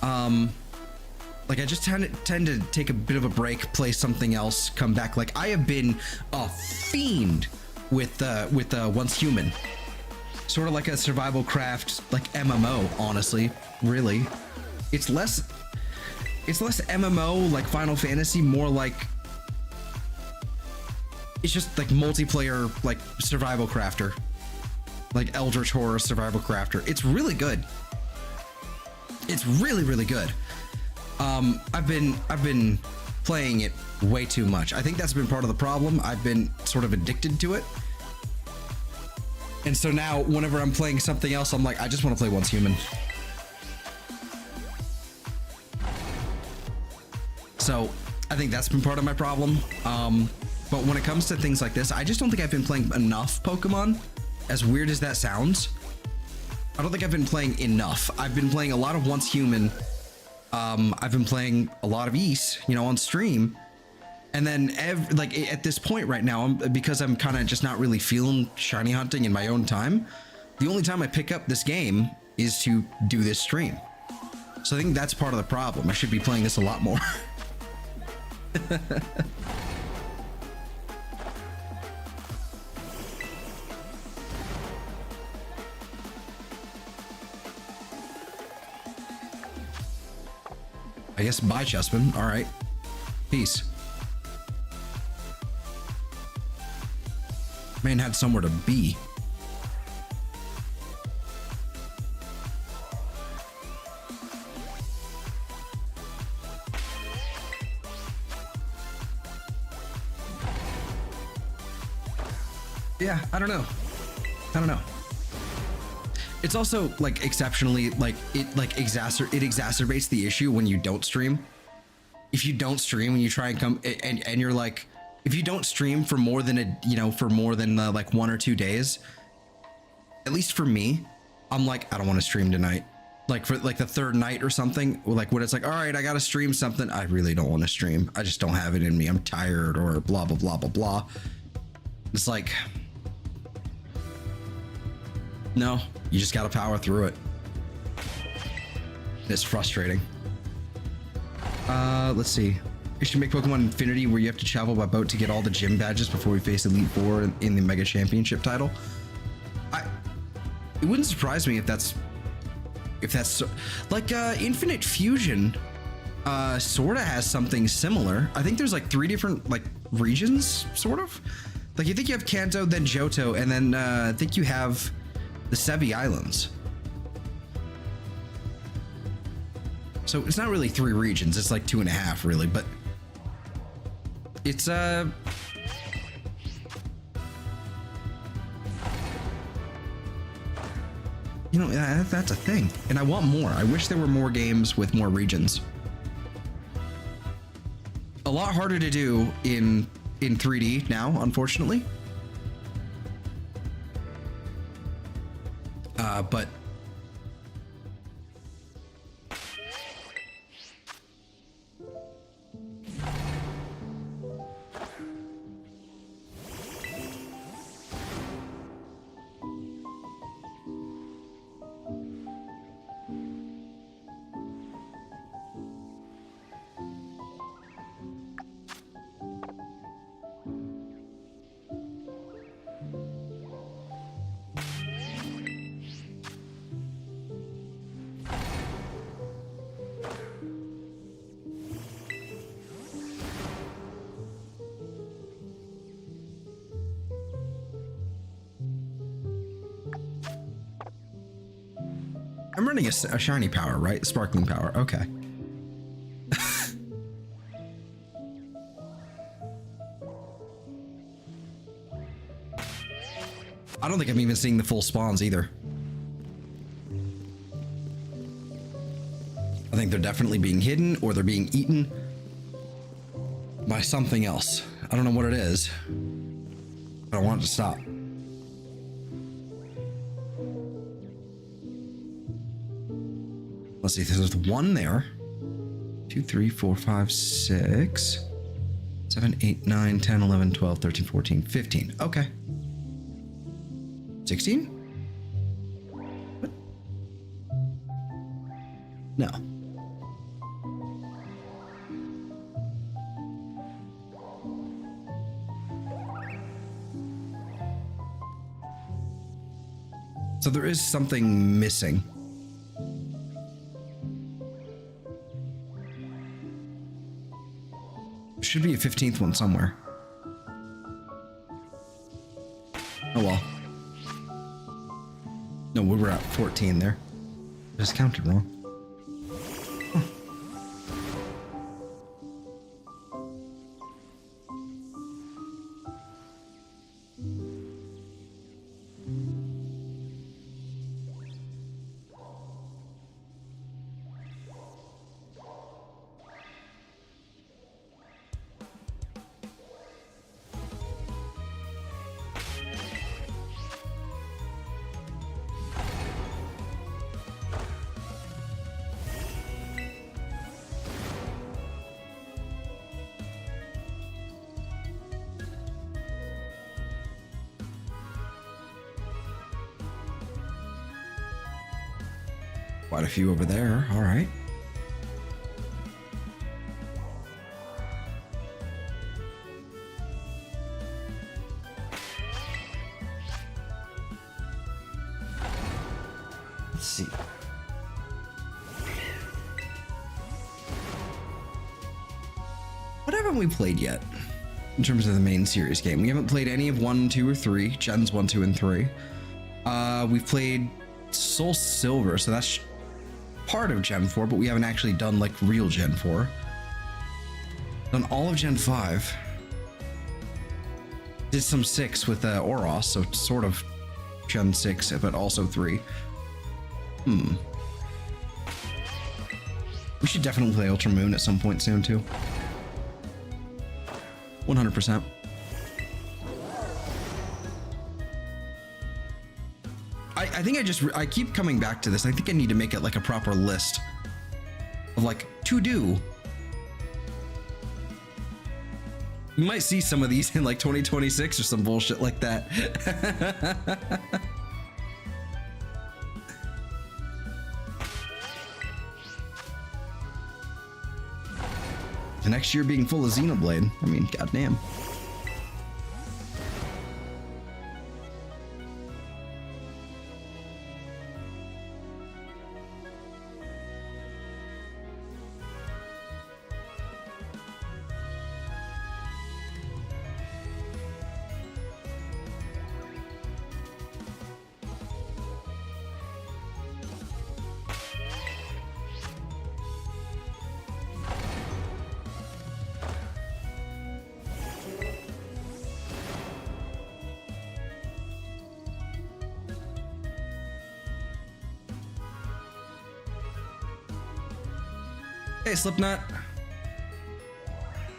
Like I just tend to take a bit of a break, play something else, come back. Like I have been a fiend with Once Human. Sort of like a survival craft, like MMO, honestly, really. It's less MMO like Final Fantasy, more like it's just like multiplayer, like survival crafter, like Eldritch Horror survival crafter. It's really good. It's really, really good. I've been playing it way too much. I think that's been part of the problem. I've been sort of addicted to it. And so now whenever I'm playing something else, I'm like, I just want to play Once Human. So I think that's been part of my problem. But when it comes to things like this, I just don't think I've been playing enough Pokemon. As weird as that sounds, I don't think I've been playing enough. I've been playing a lot of Once Human. I've been playing a lot of East, you know, on stream. And then at this point right now, because I'm kind of just not really feeling shiny hunting in my own time. The only time I pick up this game is to do this stream. So I think that's part of the problem. I should be playing this a lot more. I guess bye, Chespin. All right. Peace. Man had somewhere to be. Yeah, I don't know. It's also like exceptionally like it exacerbates the issue when you don't stream. If you don't stream and you try and come and you're like, if you don't stream for more than like 1 or 2 days, at least for me, I'm like, I don't want to stream tonight. Like for like the third night or something, like when it's like, all right, I got to stream something. I really don't want to stream. I just don't have it in me. I'm tired or blah, blah, blah, blah, blah. It's like, no, you just got to power through it. It's frustrating. Let's see. We should make Pokemon Infinity where you have to travel by boat to get all the gym badges before we face Elite Four in the Mega Championship title. It wouldn't surprise me if that's like Infinite Fusion sort of has something similar. I think there's like 3 different like regions, sort of. Like you think you have Kanto, then Johto, and then I think you have the Sevi Islands. So it's not really 3 regions, it's like 2.5 really, but it's you know, that's a thing. And I want more. I wish there were more games with more regions. A lot harder to do in 3D now, unfortunately. But I'm running a shiny power, right? Sparkling power. Okay. I don't think I'm even seeing the full spawns either. I think they're definitely being hidden or they're being eaten by something else. I don't know what it is, but I want it to stop. Let's see, there's one there. 2, 3, 4, 5, 6, 7, 8, 9, 10, 11, 12, 13, 14, 15. Okay. 16? What? No. So there is something missing. There should be a 15th one somewhere. Oh well. No, we were at 14 there. I just counted wrong. Huh. Quite a few over there. All right. Let's see. What haven't we played yet in terms of the main series game? We haven't played any of 1, 2, or 3. Gens 1, 2, and 3. We've played Soul Silver, so that's part of Gen 4, but we haven't actually done like real Gen 4. Done all of Gen 5. Did some 6 with Oros, so sort of Gen 6, but also 3. We should definitely play Ultra Moon at some point soon too. 100%. I think I keep coming back to this. I think I need to make it like a proper list of like to do. You might see some of these in like 2026 or some bullshit like that. The next year being full of Xenoblade. I mean, goddamn. Hey, Slipknot.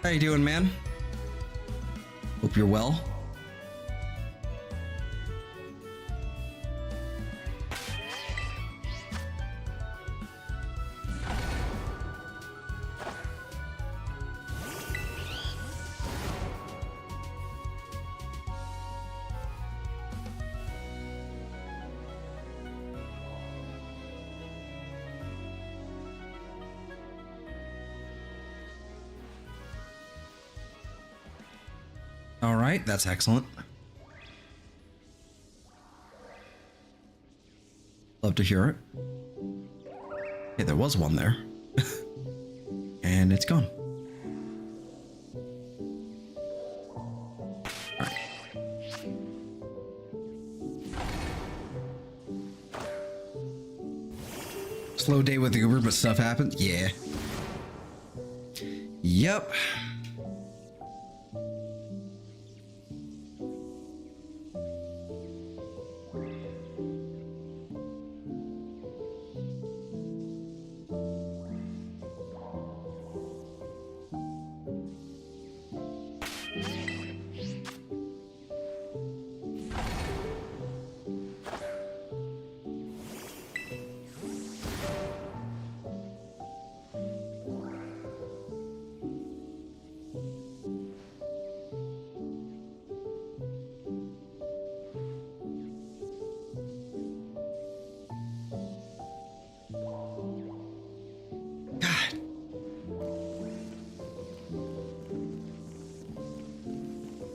How you doing, man? Hope you're well. All right, that's excellent. Love to hear it. Okay, there was one there. And it's gone. All right. Slow day with Uber, but stuff happens. Yeah. Yep.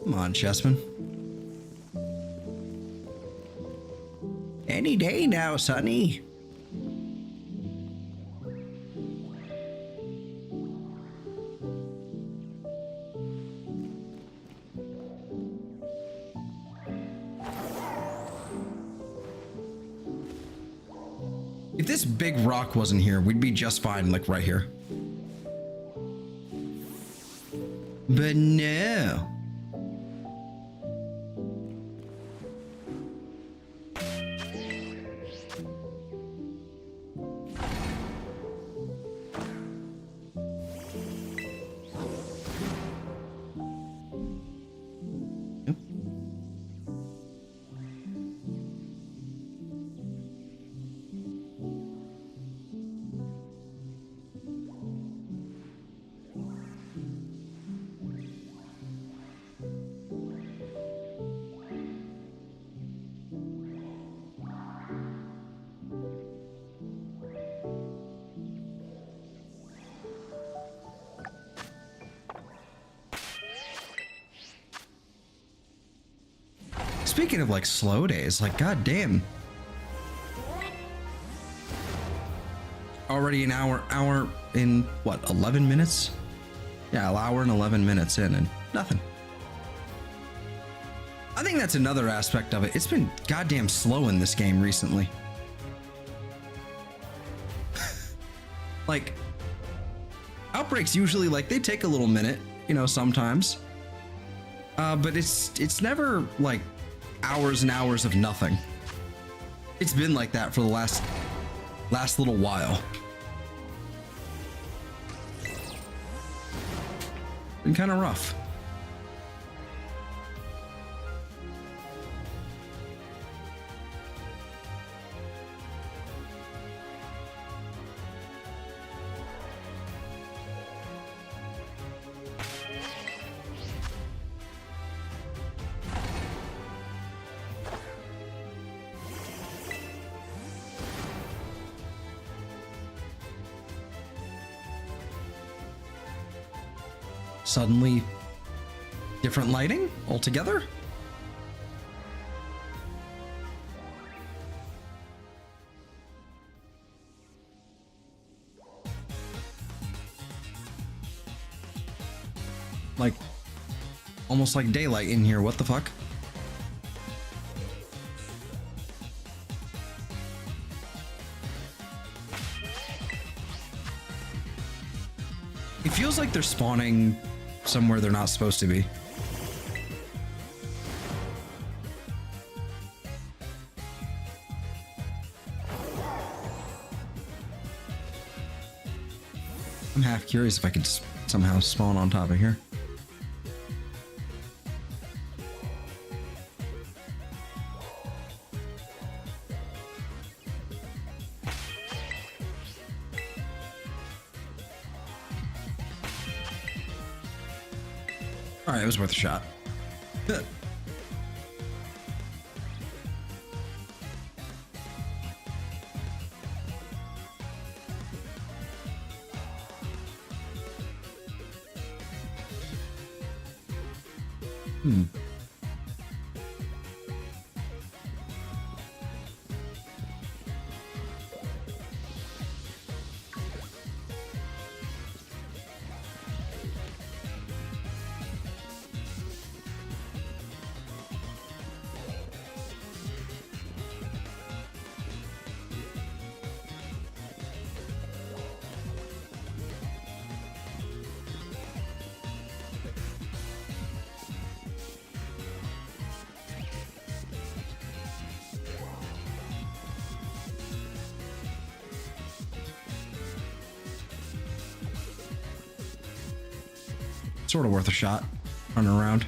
Come on, Chespin. Any day now, Sonny. If this big rock wasn't here, we'd be just fine, like right here. But no. Speaking of like slow days, like goddamn. Already an hour in what, 11 minutes? Yeah, an hour and 11 minutes in and nothing. I think that's another aspect of it. It's been goddamn slow in this game recently. Like, outbreaks usually, like, they take a little minute, you know, sometimes. But it's never like hours and hours of nothing. It's been like that for the last little while. Been kind of rough. Suddenly different lighting altogether? Like almost like daylight in here. What the fuck? It feels like they're spawning somewhere they're not supposed to be. I'm half curious if I could somehow spawn on top of here. All right, it was worth a shot. sort of worth a shot. Running around.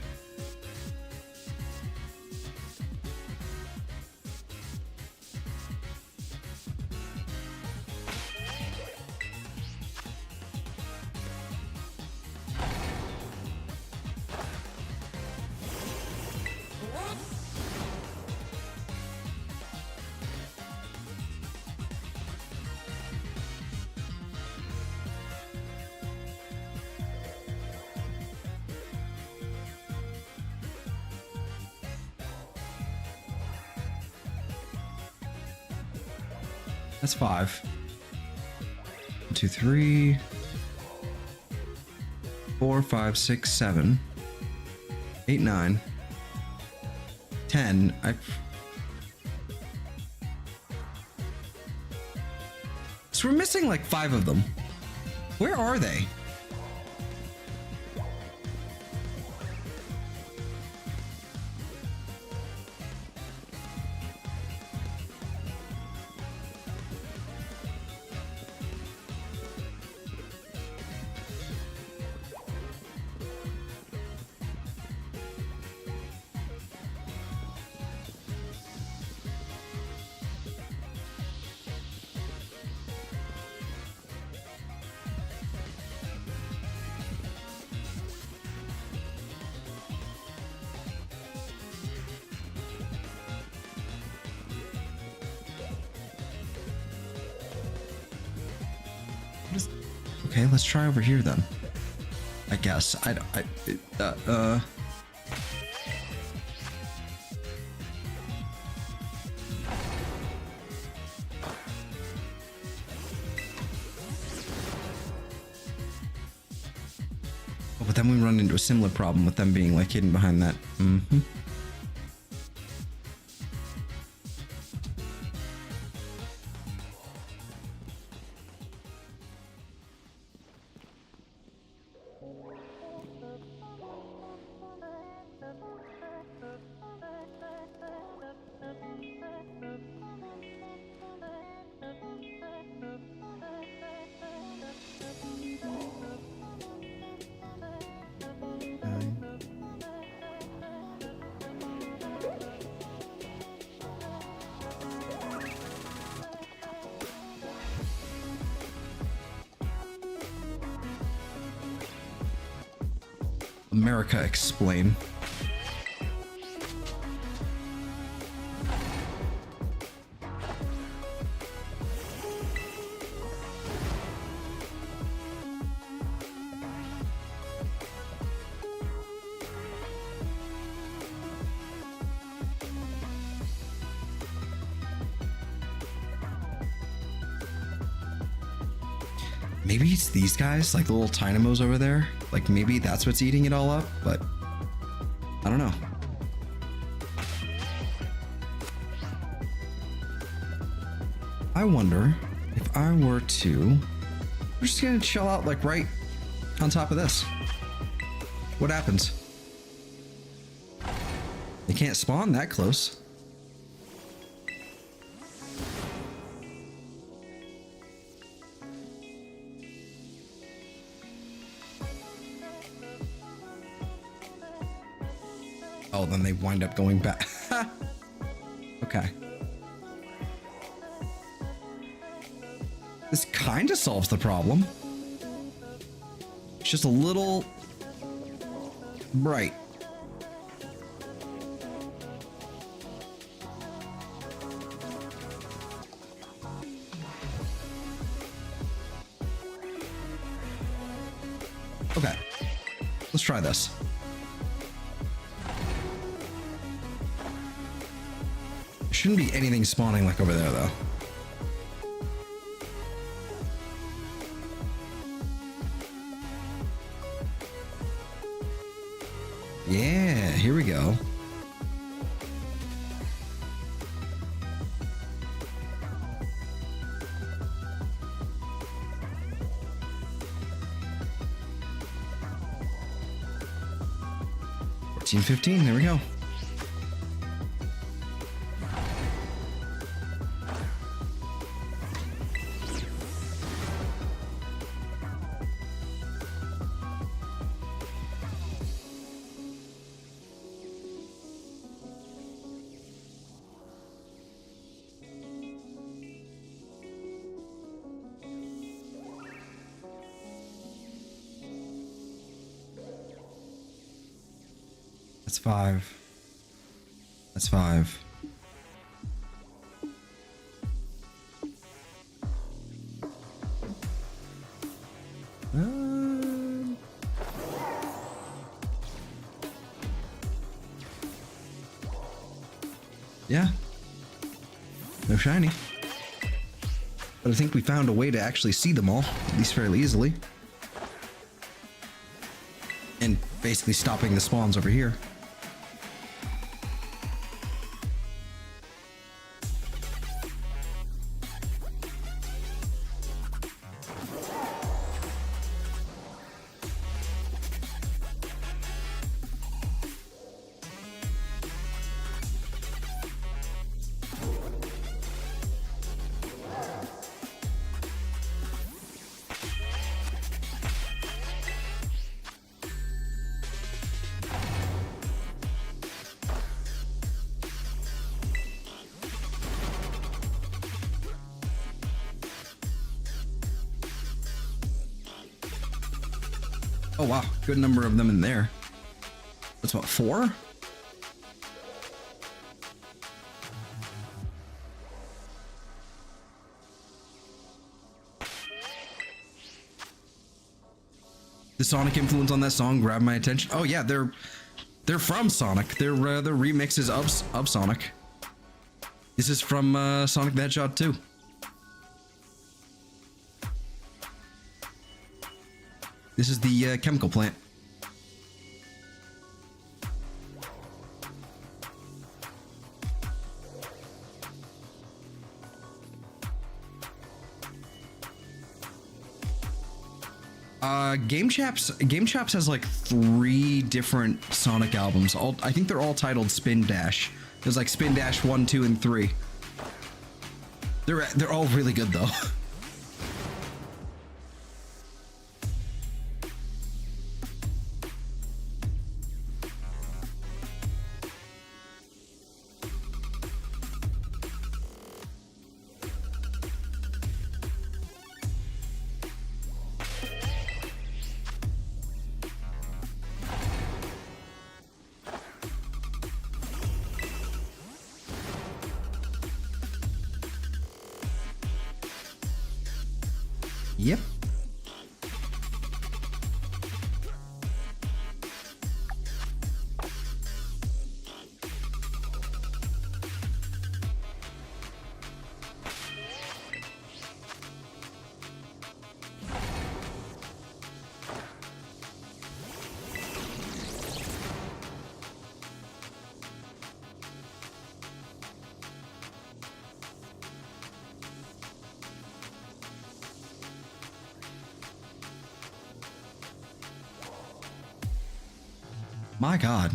That's 5. 1, 2, 3, 4, 5, 6, 7, 8, 9, 10. So we're missing like 5 of them. Where are they? Okay, let's try over here then. I guess. Oh, but then we run into a similar problem with them being like hidden behind that. Mm-hmm. America explain. Maybe it's these guys, like the little Tynamos over there. Like maybe that's what's eating it all up, but I don't know. I wonder if I were to... We're just gonna chill out like right on top of this. What happens? They can't spawn that close. Oh, then they wind up going back. Okay. This kind of solves the problem. It's just a little bright. Okay. Let's try this. Shouldn't be anything spawning like over there though. Yeah, here we go. $14.15, there we go. That's 5. That's 5. Yeah. No shiny. But I think we found a way to actually see them all, at least fairly easily. And basically stopping the spawns over here. Oh wow, good number of them in there. That's what, 4? The Sonic influence on that song grabbed my attention. Oh yeah, they're from Sonic. They're remixes of Sonic. This is from Sonic the Hedgehog 2. This is the chemical plant. Game Chaps has like 3 different Sonic albums. I think they're all titled Spin Dash. There's like Spin Dash 1, 2, and 3. They're all really good though. Yep. My God.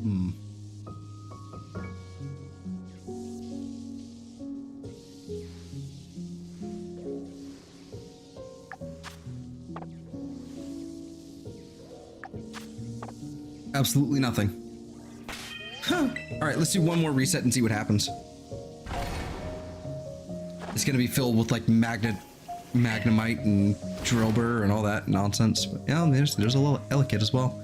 Hmm. Absolutely nothing. Huh. All right, let's do one more reset and see what happens. It's gonna be filled with like magnemite and drill burr and all that nonsense. But yeah, there's a little Elekid as well.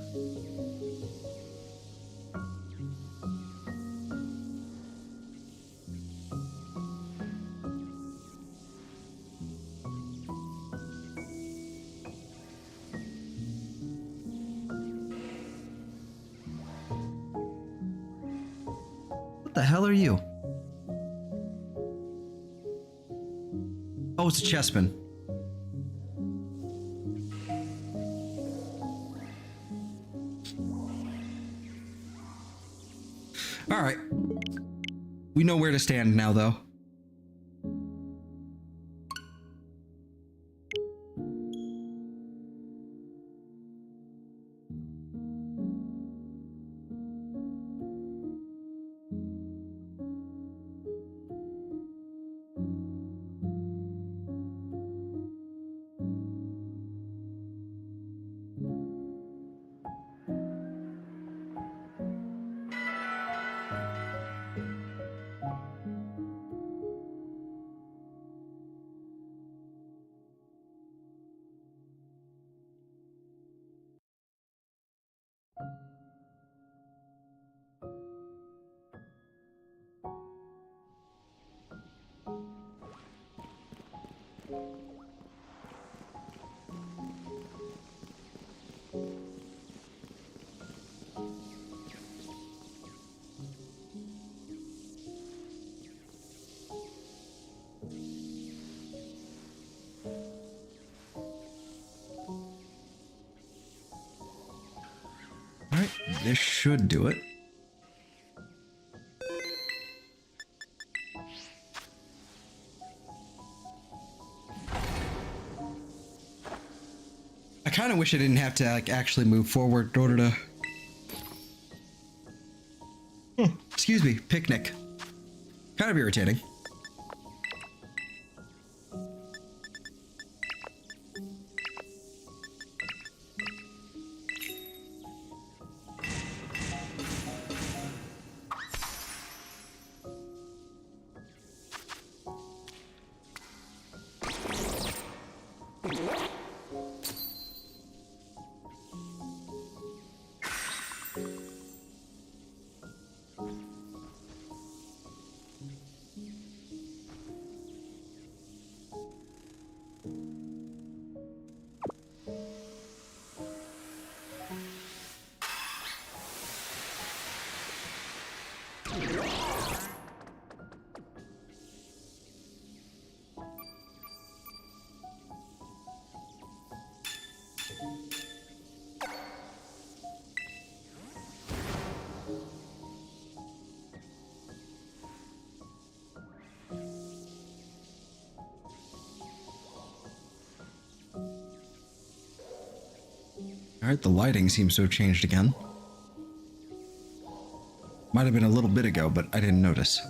What the hell are you? Oh, it's a Chespin. All right. We know where to stand now, though. All right, this should do it. I kind of wish I didn't have to like actually move forward in order to. Excuse me, picnic. Kind of irritating. All right, the lighting seems to have changed again. Might have been a little bit ago, but I didn't notice.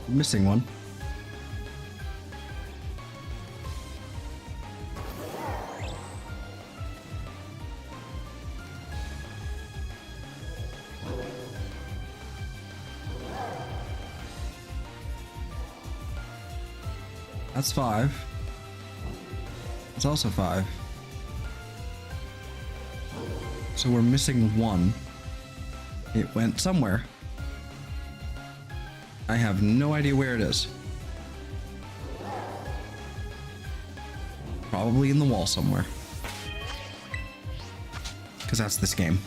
Missing one. That's 5. It's also 5. So we're missing 1. It went somewhere. I have no idea where it is. Probably in the wall somewhere. Because that's this game.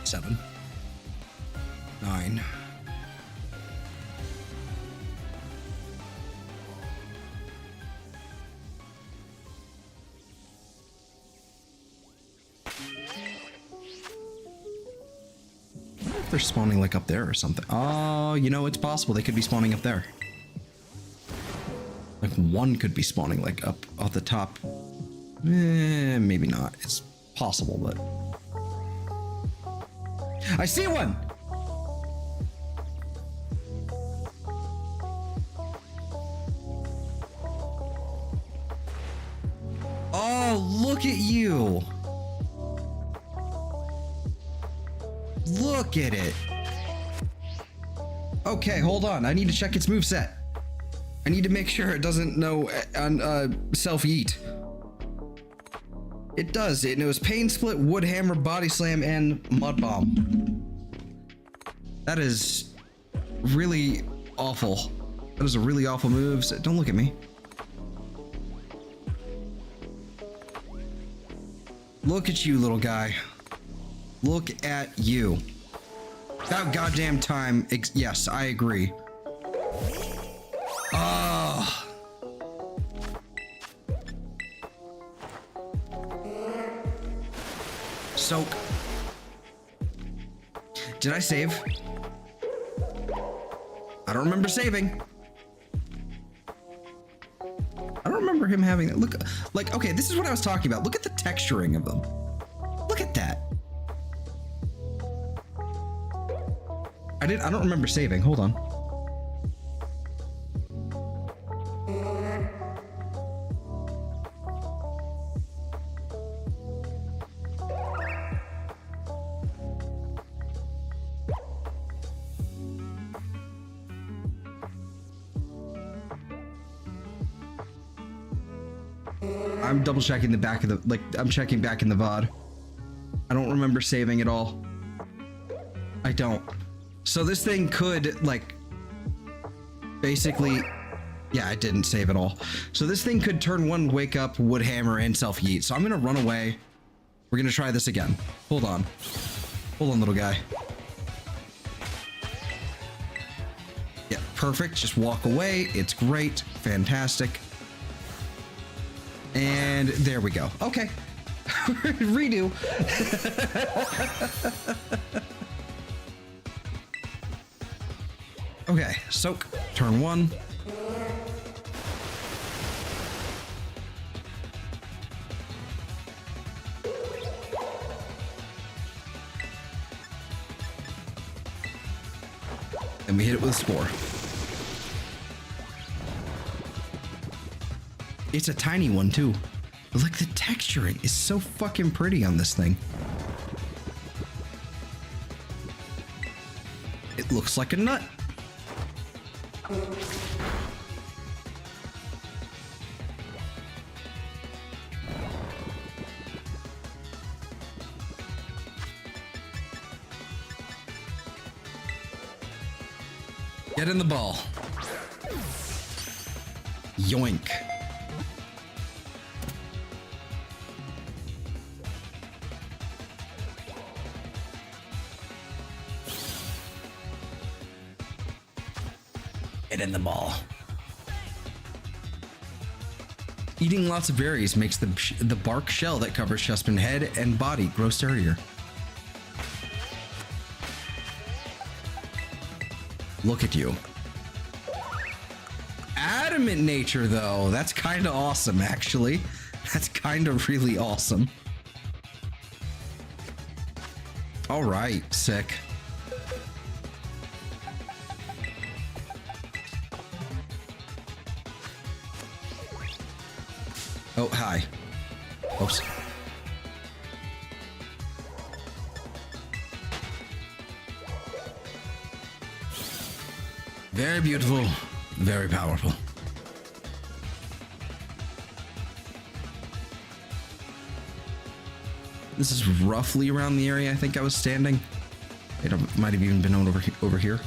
Seven. 9. I wonder if they're spawning like up there or something. Oh, you know, it's possible they could be spawning up there. Like one could be spawning like up at the top. Maybe not. It's possible, but I see one. Oh, look at you. Look at it. Okay, hold on. I need to check its moveset. I need to make sure it doesn't know self-yeet. It does. It knows Pain Split, Wood Hammer, Body Slam, and Mud Bomb. That is really awful. That is a really awful move. Don't look at me. Look at you, little guy. Look at you. About goddamn time. Yes, I agree. Ah. Soak. Did I save? I don't remember saving. I don't remember him having that. Look, like, okay, this is what I was talking about. Look at the texturing of them. Look at that. I don't remember saving. Hold on. I'm double checking the back of the, like, I'm checking back in the VOD. I don't remember saving at all. I don't. So this thing could, like, basically, yeah, I didn't save at all. So this thing could turn 1, wake up, Wood Hammer, and self-yeet. So I'm gonna run away. We're gonna try this again. Hold on. Hold on, little guy. Yeah, perfect. Just walk away. It's great. Fantastic. And there we go. Okay. Redo. Okay, soak. Turn 1. And we hit it with a spore. It's a tiny one too. But like the texturing is so fucking pretty on this thing. It looks like a nut. Get in the ball. Yoink. Get in the ball. Eating lots of berries makes the bark shell that covers Chespin head and body grow sturdier. Look at you. Adamant nature, though. That's kind of awesome, actually. That's kind of really awesome. All right, sick. Oh, hi. Oops. Very beautiful, very powerful. This is roughly around the area I think I was standing. It might have even been over here.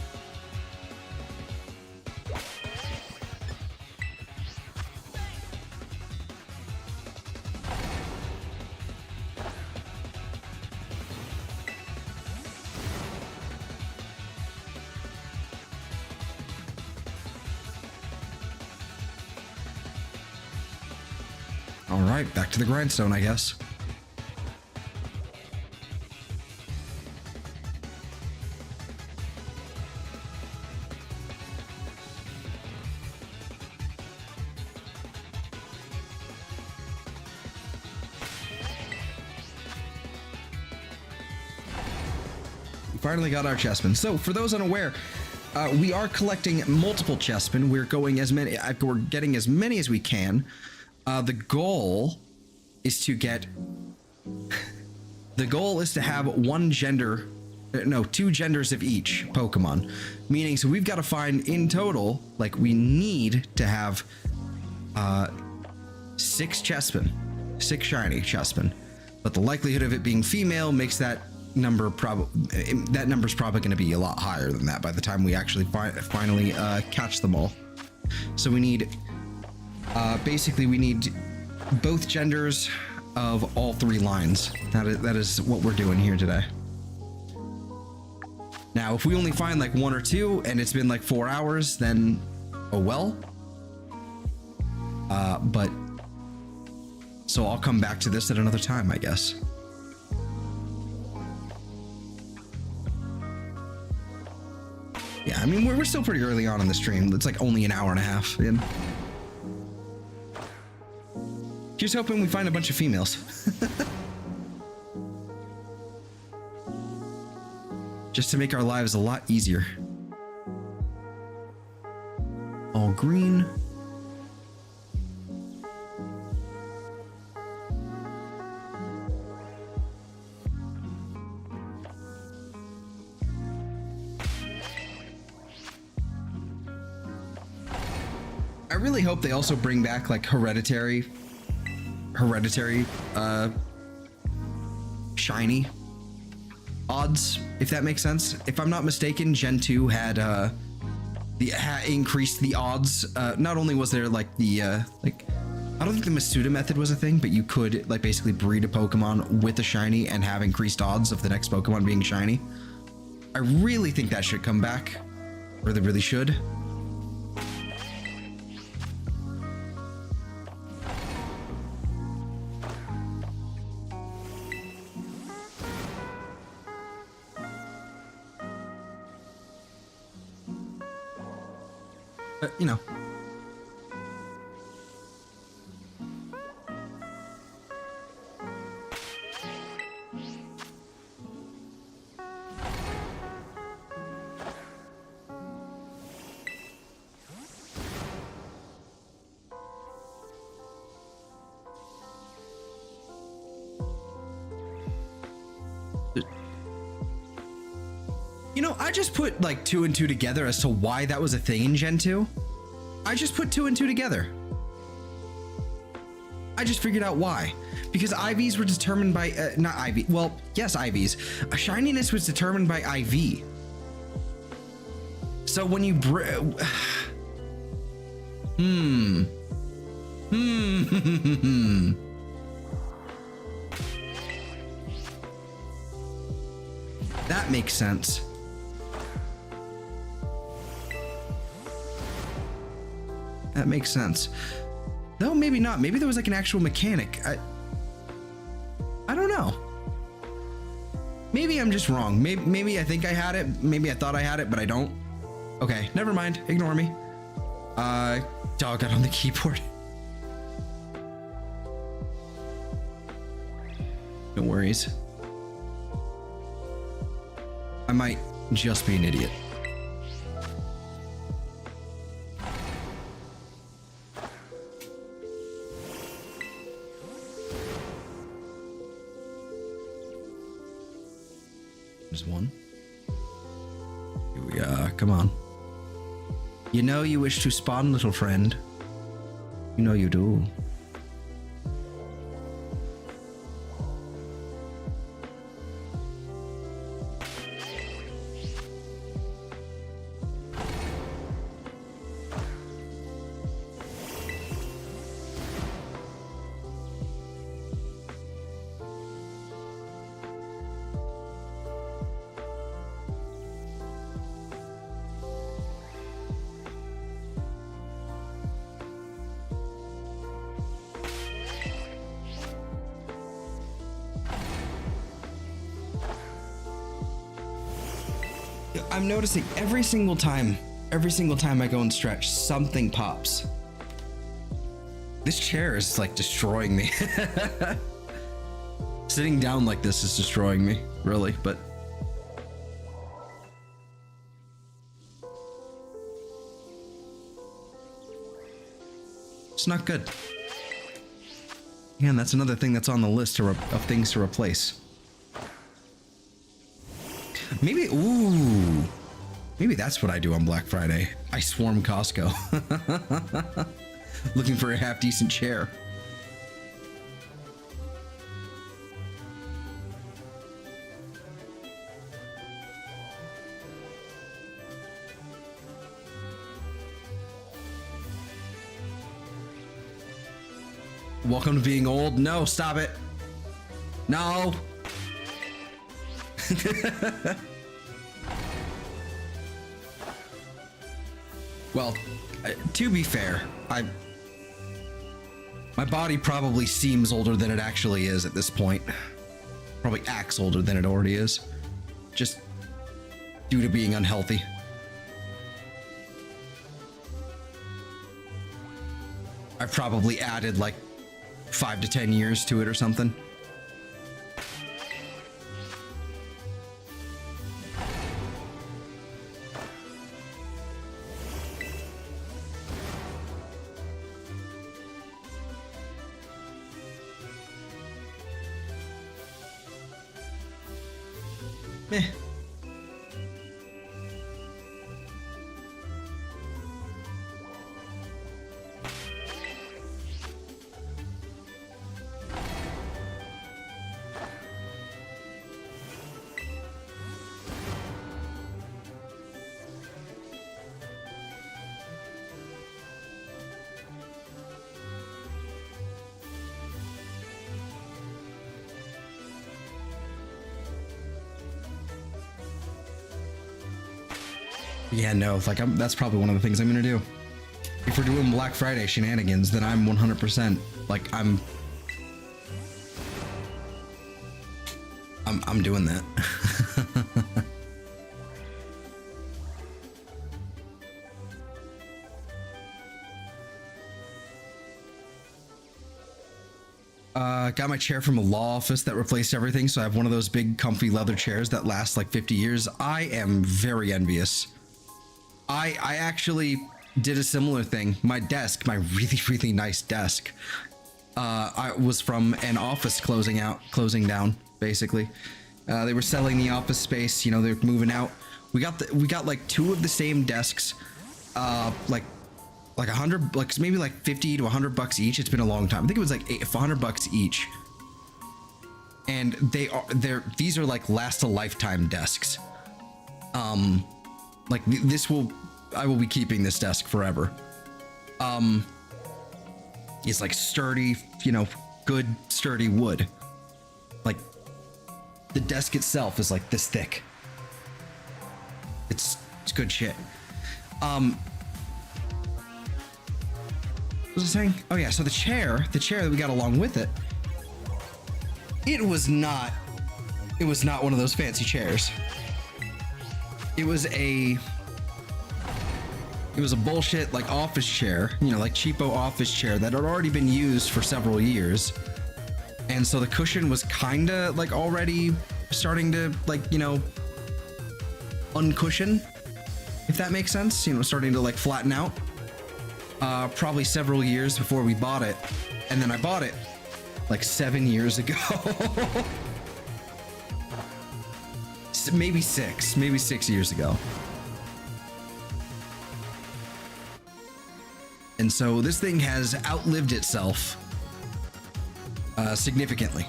All right, back to the grindstone, I guess. Finally got our Chespin. So for those unaware, we are collecting multiple Chespin. We're getting as many as we can. The goal is to get. The goal is to have two genders of each Pokemon. Meaning, so we've got to find in total, like we need to have 6 Chespin, 6 shiny Chespin. But the likelihood of it being female makes that number's probably going to be a lot higher than that by the time we actually finally catch them all. So we need basically we need both genders of all 3 lines. That is what we're doing here today. Now if we only find like 1 or 2 and it's been like 4 hours, then oh well. But so I'll come back to this at another time, I guess. Yeah, I mean, we're still pretty early on in the stream. It's like only an hour and a half in. Just hoping we find a bunch of females. Just to make our lives a lot easier. All green. I really hope they also bring back like hereditary shiny odds, if that makes sense. If I'm not mistaken, Gen 2 had increased the odds. Not only was there like the like, I don't think the Masuda method was a thing, but you could like basically breed a Pokemon with a shiny and have increased odds of the next Pokemon being shiny. I really think that should come back, or they really should. You know. You know, I just put like 2 and 2 together as to why that was a thing in Gen 2. I just put 2 and 2 together. I just figured out why. Because IVs were determined by, not IV, well, yes, IVs. A shininess was determined by IV. So when you That makes sense. That makes sense. No, maybe not. Maybe there was like an actual mechanic. I don't know. Maybe I'm just wrong. Maybe I think I had it. Maybe I thought I had it, but I don't. Okay, never mind. Ignore me. Dog got on the keyboard. No worries. I might just be an idiot. There's one. Here we are. Come on. You know you wish to spawn, little friend. You know you do. I'm noticing every single time I go and stretch, something pops. This chair is like destroying me. Sitting down like this is destroying me, really, but it's not good. Again, that's another thing that's on the list of things to replace. Maybe, ooh, maybe that's what I do on Black Friday. I swarm Costco. Looking for a half decent chair. Welcome to being old. No, stop it. No. Well, to be fair, my body probably seems older than it actually is at this point. Probably acts older than it already is, just due to being unhealthy. I've probably added like 5 to 10 years to it or something. Eh. Yeah, no, like that's probably one of the things I'm gonna do. If we're doing Black Friday shenanigans, then I'm 100% like I'm doing that. Got my chair from a law office that replaced everything, so I have one of those big comfy leather chairs that last like 50 years. I am very envious. I actually did a similar thing. My desk, my really nice desk, I was from an office closing down, basically. They were selling the office space, you know, they're moving out. We got like 2 of the same desks, like 100, like maybe like 50 to 100 bucks each. It's been a long time. I think it was like 100 bucks each. And these are like last a lifetime desks. Like I will be keeping this desk forever. It's like sturdy, you know, good sturdy wood. Like the desk itself is like this thick. It's good shit. What was I saying? Oh yeah, so the chair that we got along with it, it was not one of those fancy chairs. It was a bullshit like office chair, you know, like cheapo office chair that had already been used for several years. And so the cushion was kinda like already starting to like, you know, uncushion, if that makes sense, you know, starting to like flatten out. Probably several years before we bought it. And then I bought it like 7 years ago. maybe 6 years ago. And so this thing has outlived itself significantly.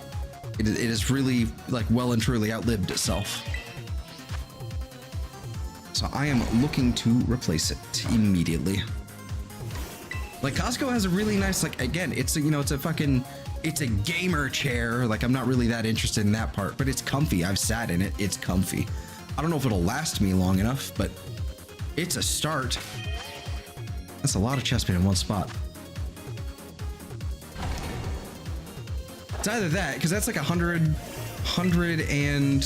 It has really, like, well and truly outlived itself. So I am looking to replace it immediately. Like, Costco has a really nice, like, again, it's a, you know, it's a gamer chair. Like, I'm not really that interested in that part, but it's comfy. I've sat in it. It's comfy. I don't know if it'll last me long enough, but it's a start. That's a lot of Chespin in one spot. It's either that, because that's like 100 and...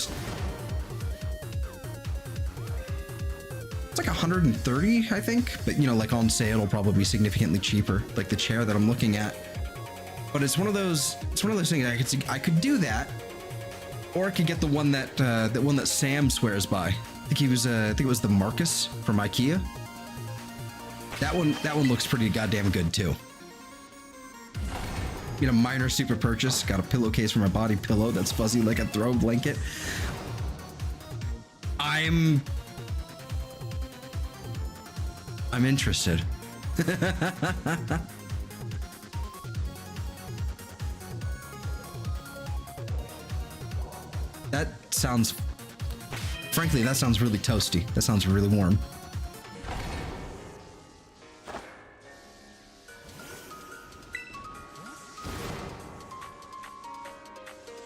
It's like 130, I think. But, you know, like on sale, it'll probably be significantly cheaper. Like the chair that I'm looking at. But it's one of those things I could do that. Or I could get the one that Sam swears by. I think it was the Marcus from IKEA. That one looks pretty goddamn good too. You know, minor super purchase. Got a pillowcase for my body pillow that's fuzzy like a throw blanket. I'm interested. Frankly, that sounds really toasty. That sounds really warm.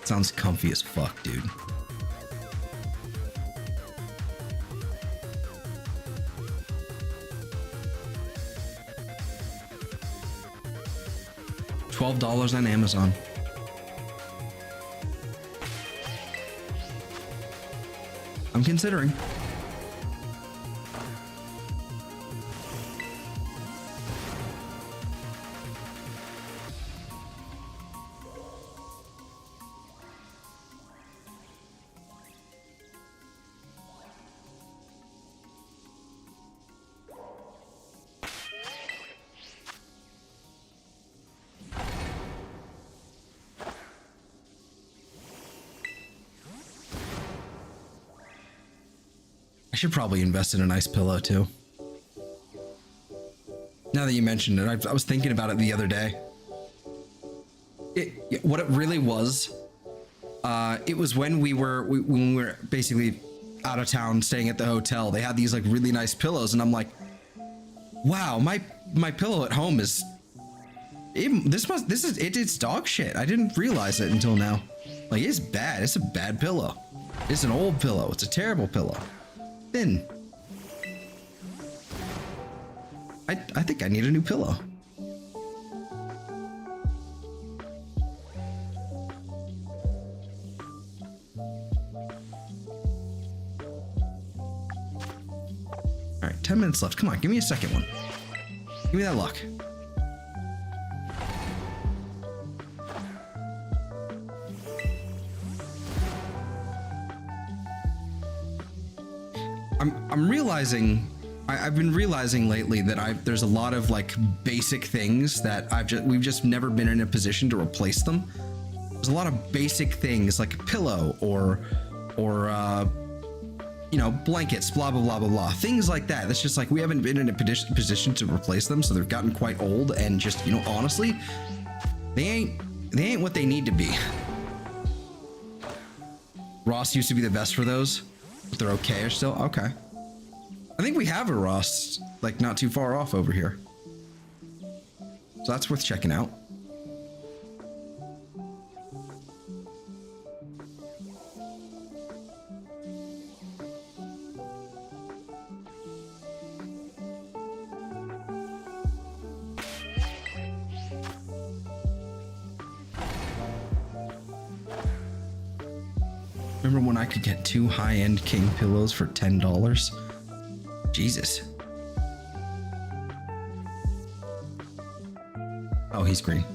Sounds comfy as fuck, dude. $12 on Amazon. I'm considering. I should probably invest in a nice pillow too. Now that you mentioned it, I was thinking about it the other day. What it really was, it was when we were basically out of town staying at the hotel. They had these like really nice pillows, and I'm like, wow, my pillow at home is it's dog shit. I didn't realize it until now. Like, it's bad. It's a bad pillow. It's an old pillow. It's a terrible pillow. Thin. I think I need a new pillow. All right, 10 minutes left. Come on, give me a second one. Give me that luck. I'm realizing, I've been realizing lately that there's a lot of like basic things that we've just never been in a position to replace them. There's a lot of basic things like a pillow or you know, blankets, blah blah blah blah blah, things like that. That's just like we haven't been in a position to replace them, so they've gotten quite old, and just, you know, honestly, they ain't what they need to be. Ross used to be the best for those, but they're okay or still okay. I think we have a Ross, like, not too far off over here. So that's worth checking out. Remember when I could get 2 high-end king pillows for $10? Jesus. Oh, he's green.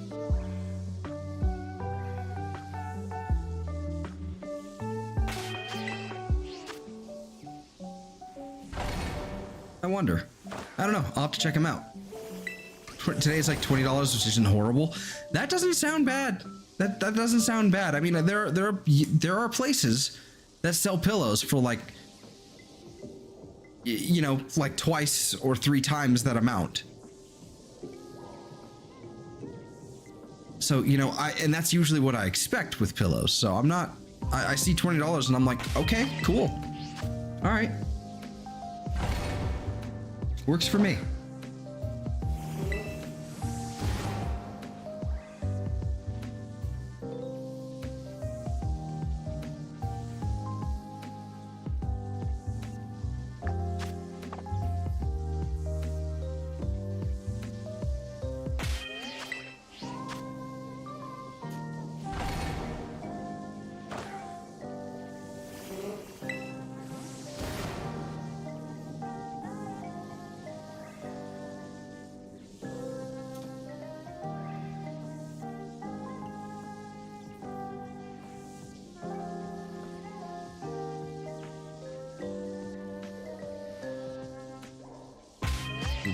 I wonder. I don't know. I'll have to check him out. Today's like $20, which isn't horrible. That doesn't sound bad. That doesn't sound bad. I mean, there are places that sell pillows for like, you know, like twice or 3 times that amount. So, you know, and that's usually what I expect with pillows. So I'm not, I see $20 and I'm like, okay, cool. All right. Works for me.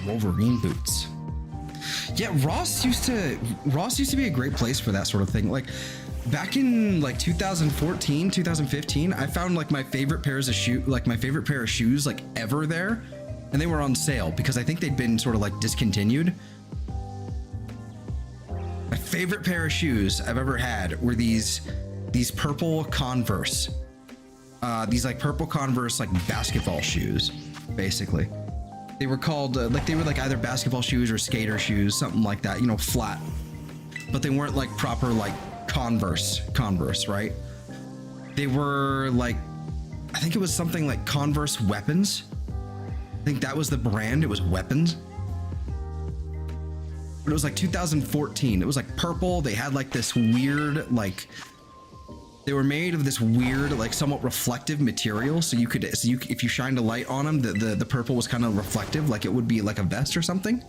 Wolverine boots. Yeah, Ross used to be a great place for that sort of thing. Like back in like 2014, 2015, I found like my favorite pair of shoes like ever there, and they were on sale because I think they'd been sort of like discontinued. My favorite pair of shoes I've ever had were these purple Converse. These like purple Converse like basketball shoes, basically. They were called they were like either basketball shoes or skater shoes, something like that, you know, flat. But they weren't like proper like Converse, right? They were like, I think it was something like Converse Weapons. I think that was the brand. It was Weapons. But it was like 2014. It was like purple. They had like this weird like, they were made of this weird, like somewhat reflective material. So if you shined a light on them, the purple was kind of reflective, like it would be like a vest or something.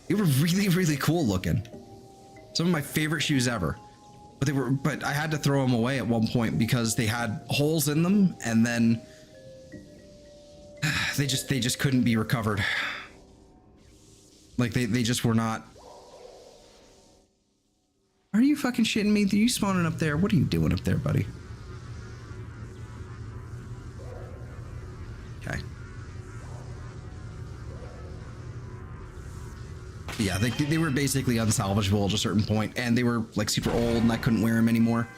They were really, really cool looking. Some of my favorite shoes ever. But I had to throw them away at one point because they had holes in them, and then they just couldn't be recovered. Like they just were not. Are you fucking shitting me? Are you spawning up there? What are you doing up there, buddy? Okay. Yeah, they were basically unsalvageable at a certain point, and they were like super old, and I couldn't wear them anymore.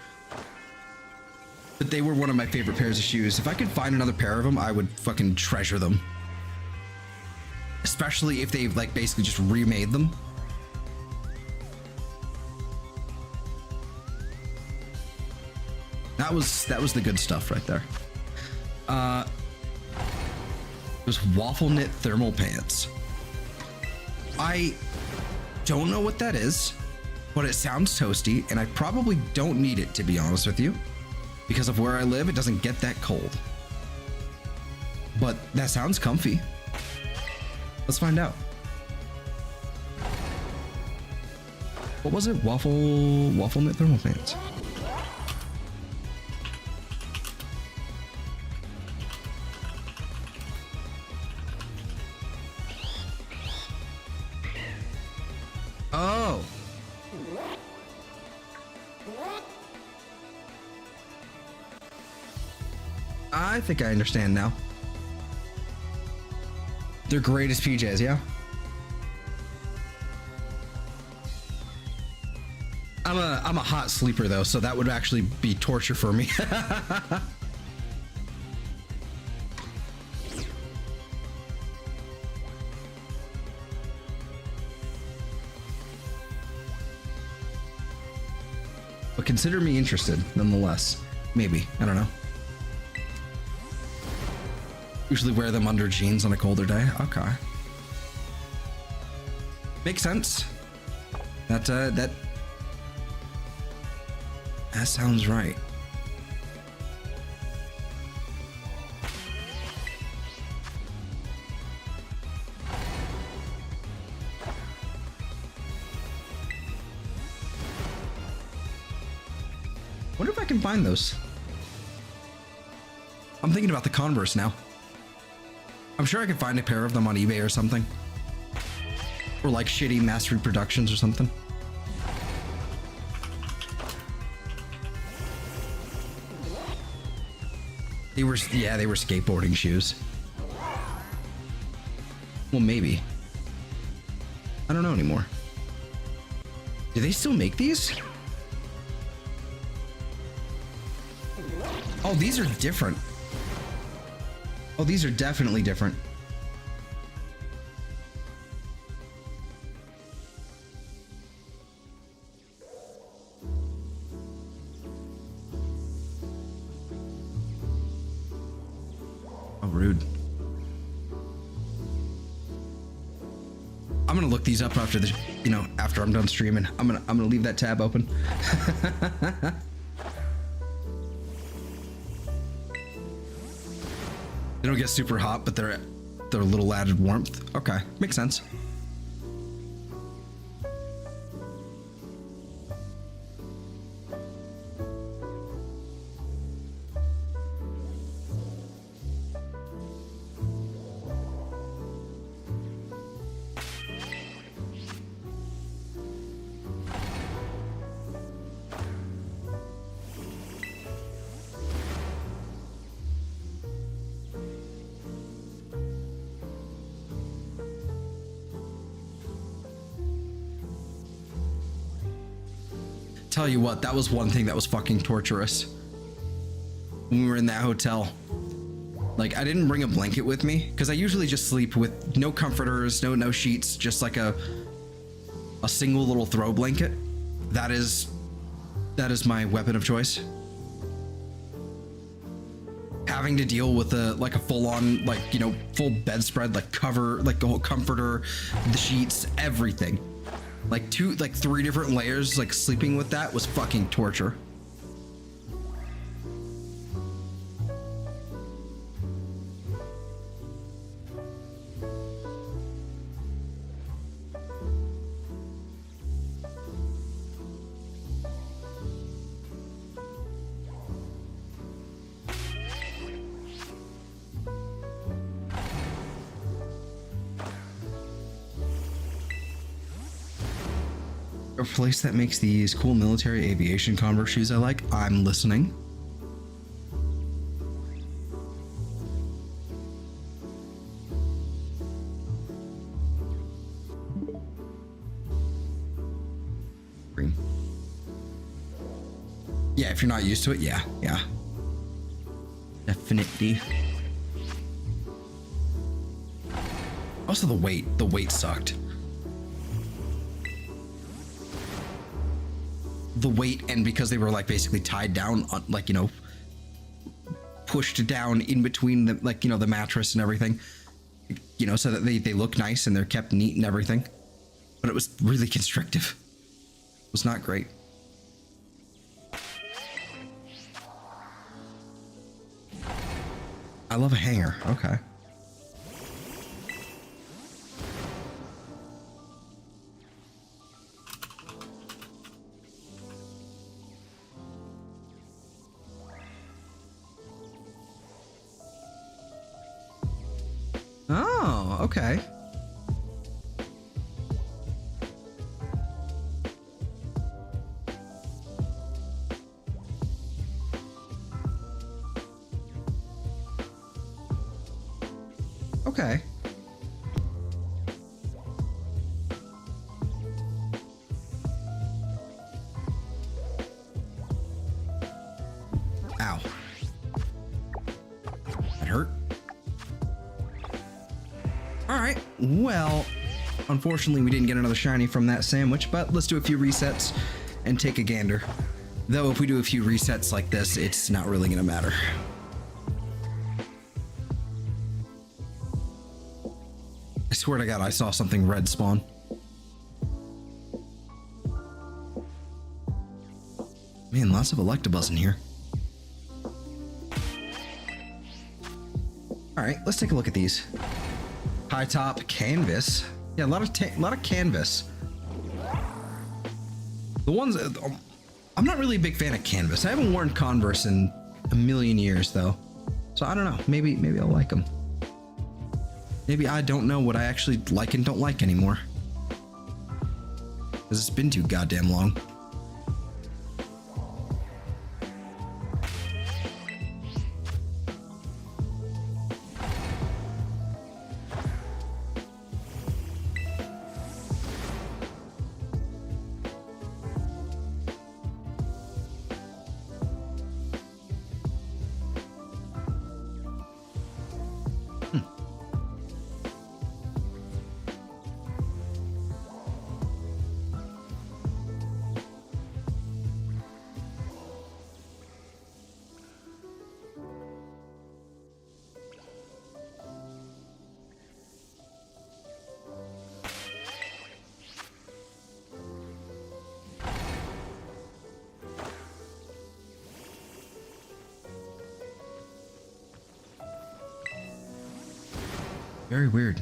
But they were one of my favorite pairs of shoes. If I could find another pair of them, I would fucking treasure them. Especially if they've like basically just remade them. That was the good stuff right there. It was waffle knit thermal pants. I don't know what that is, but it sounds toasty, and I probably don't need it, to be honest with you, because of where I live. It doesn't get that cold, but that sounds comfy. Let's find out. What was it? Waffle knit thermal pants. Oh. I think I understand now. They're great as PJs, yeah? I'm a hot sleeper though, so that would actually be torture for me. But consider me interested, nonetheless. Maybe, I don't know. Usually wear them under jeans on a colder day. Okay. Makes sense. That sounds right. Wonder if I can find those. I'm thinking about the Converse now. I'm sure I could find a pair of them on eBay or something. Or like shitty mass reproductions or something. Yeah, they were skateboarding shoes. Well, maybe. I don't know anymore. Do they still make these? Oh, these are different. Oh, these are definitely different. Oh, rude. I'm gonna look these up after the, after I'm done streaming. I'm gonna leave that tab open. They don't get super hot, but they're a little added warmth. Okay, makes sense. Tell you what, that was one thing that was fucking torturous when we were in that hotel. Like, I didn't bring a blanket with me because I usually just sleep with no comforters, no sheets, just like a single little throw blanket. That is my weapon of choice. Having to deal with a full-on, full bedspread, cover, the whole comforter, the sheets, everything. Three different layers, sleeping with that was fucking torture. A place that makes these cool military aviation Converse shoes I like. I'm listening. Green. Yeah, if you're not used to it, yeah. Definitely. Also the weight sucked. The weight, and because they were basically tied down on pushed down in between the the mattress and everything, so that they look nice and they're kept neat and everything, but it was really constrictive. It was not great. I love a hanger. Okay. Oh, okay. Okay. Ow. That hurt. Alright, well, unfortunately we didn't get another shiny from that sandwich, but let's do a few resets and take a gander. Though if we do a few resets like this, it's not really gonna matter. I swear to God, I saw something red spawn. Man, lots of Electabuzz in here. Alright, let's take a look at these. High top canvas. Yeah, a lot of canvas. The ones I'm not really a big fan of canvas. I haven't worn Converse in a million years though, so I don't know. Maybe I'll like them. Maybe I don't know what I actually like and don't like anymore, because it's been too goddamn long. Very weird.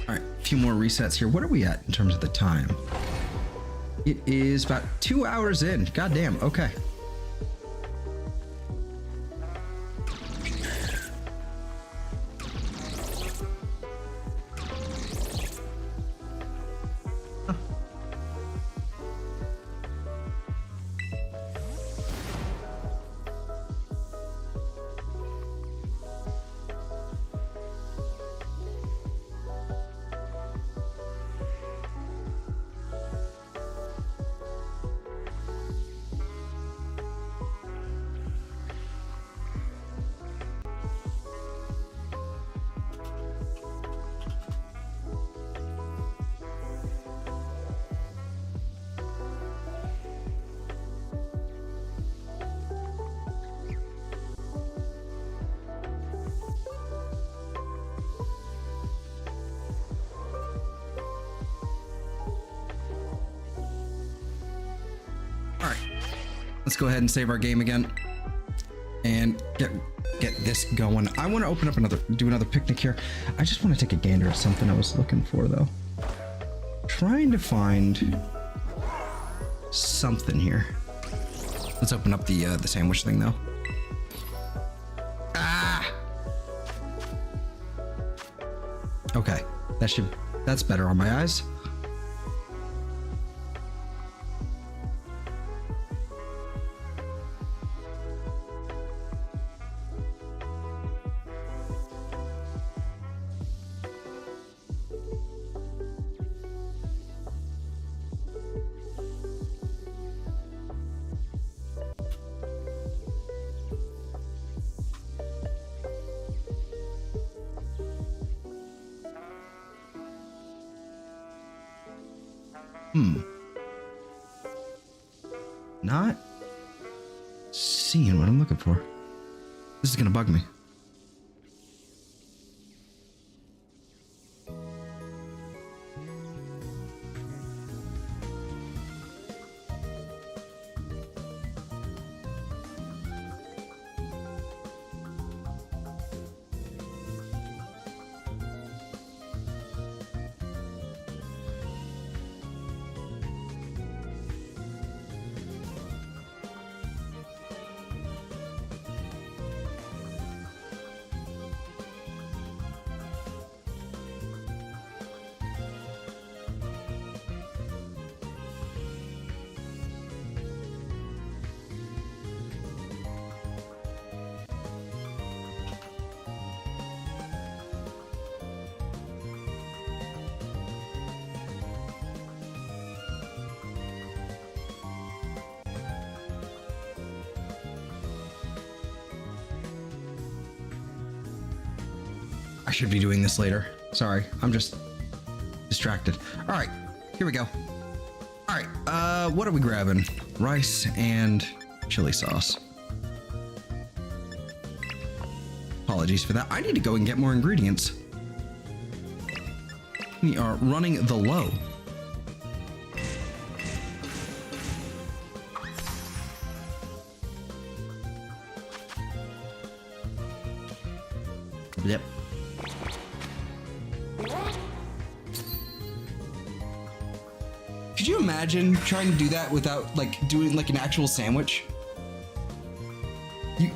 All right, a few more resets here. What are we at in terms of the time? It is about 2 hours in. God damn. Okay. Let's go ahead and save our game again and get this going. I want to open up do another picnic here. I just want to take a gander at something I was looking for though. Trying to find something here. Let's open up the sandwich thing though. Ah. Okay, that's better on my eyes. Not seeing what I'm looking for. This is gonna bug me. I should be doing this later. Sorry, I'm just distracted. All right, here we go. All right, what are we grabbing? Rice and chili sauce. Apologies for that. I need to go and get more ingredients. We are running the low. Yep. Could you imagine trying to do that without like doing like an actual sandwich?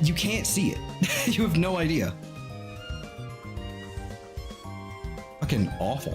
You can't see it. You have no idea. Fucking awful.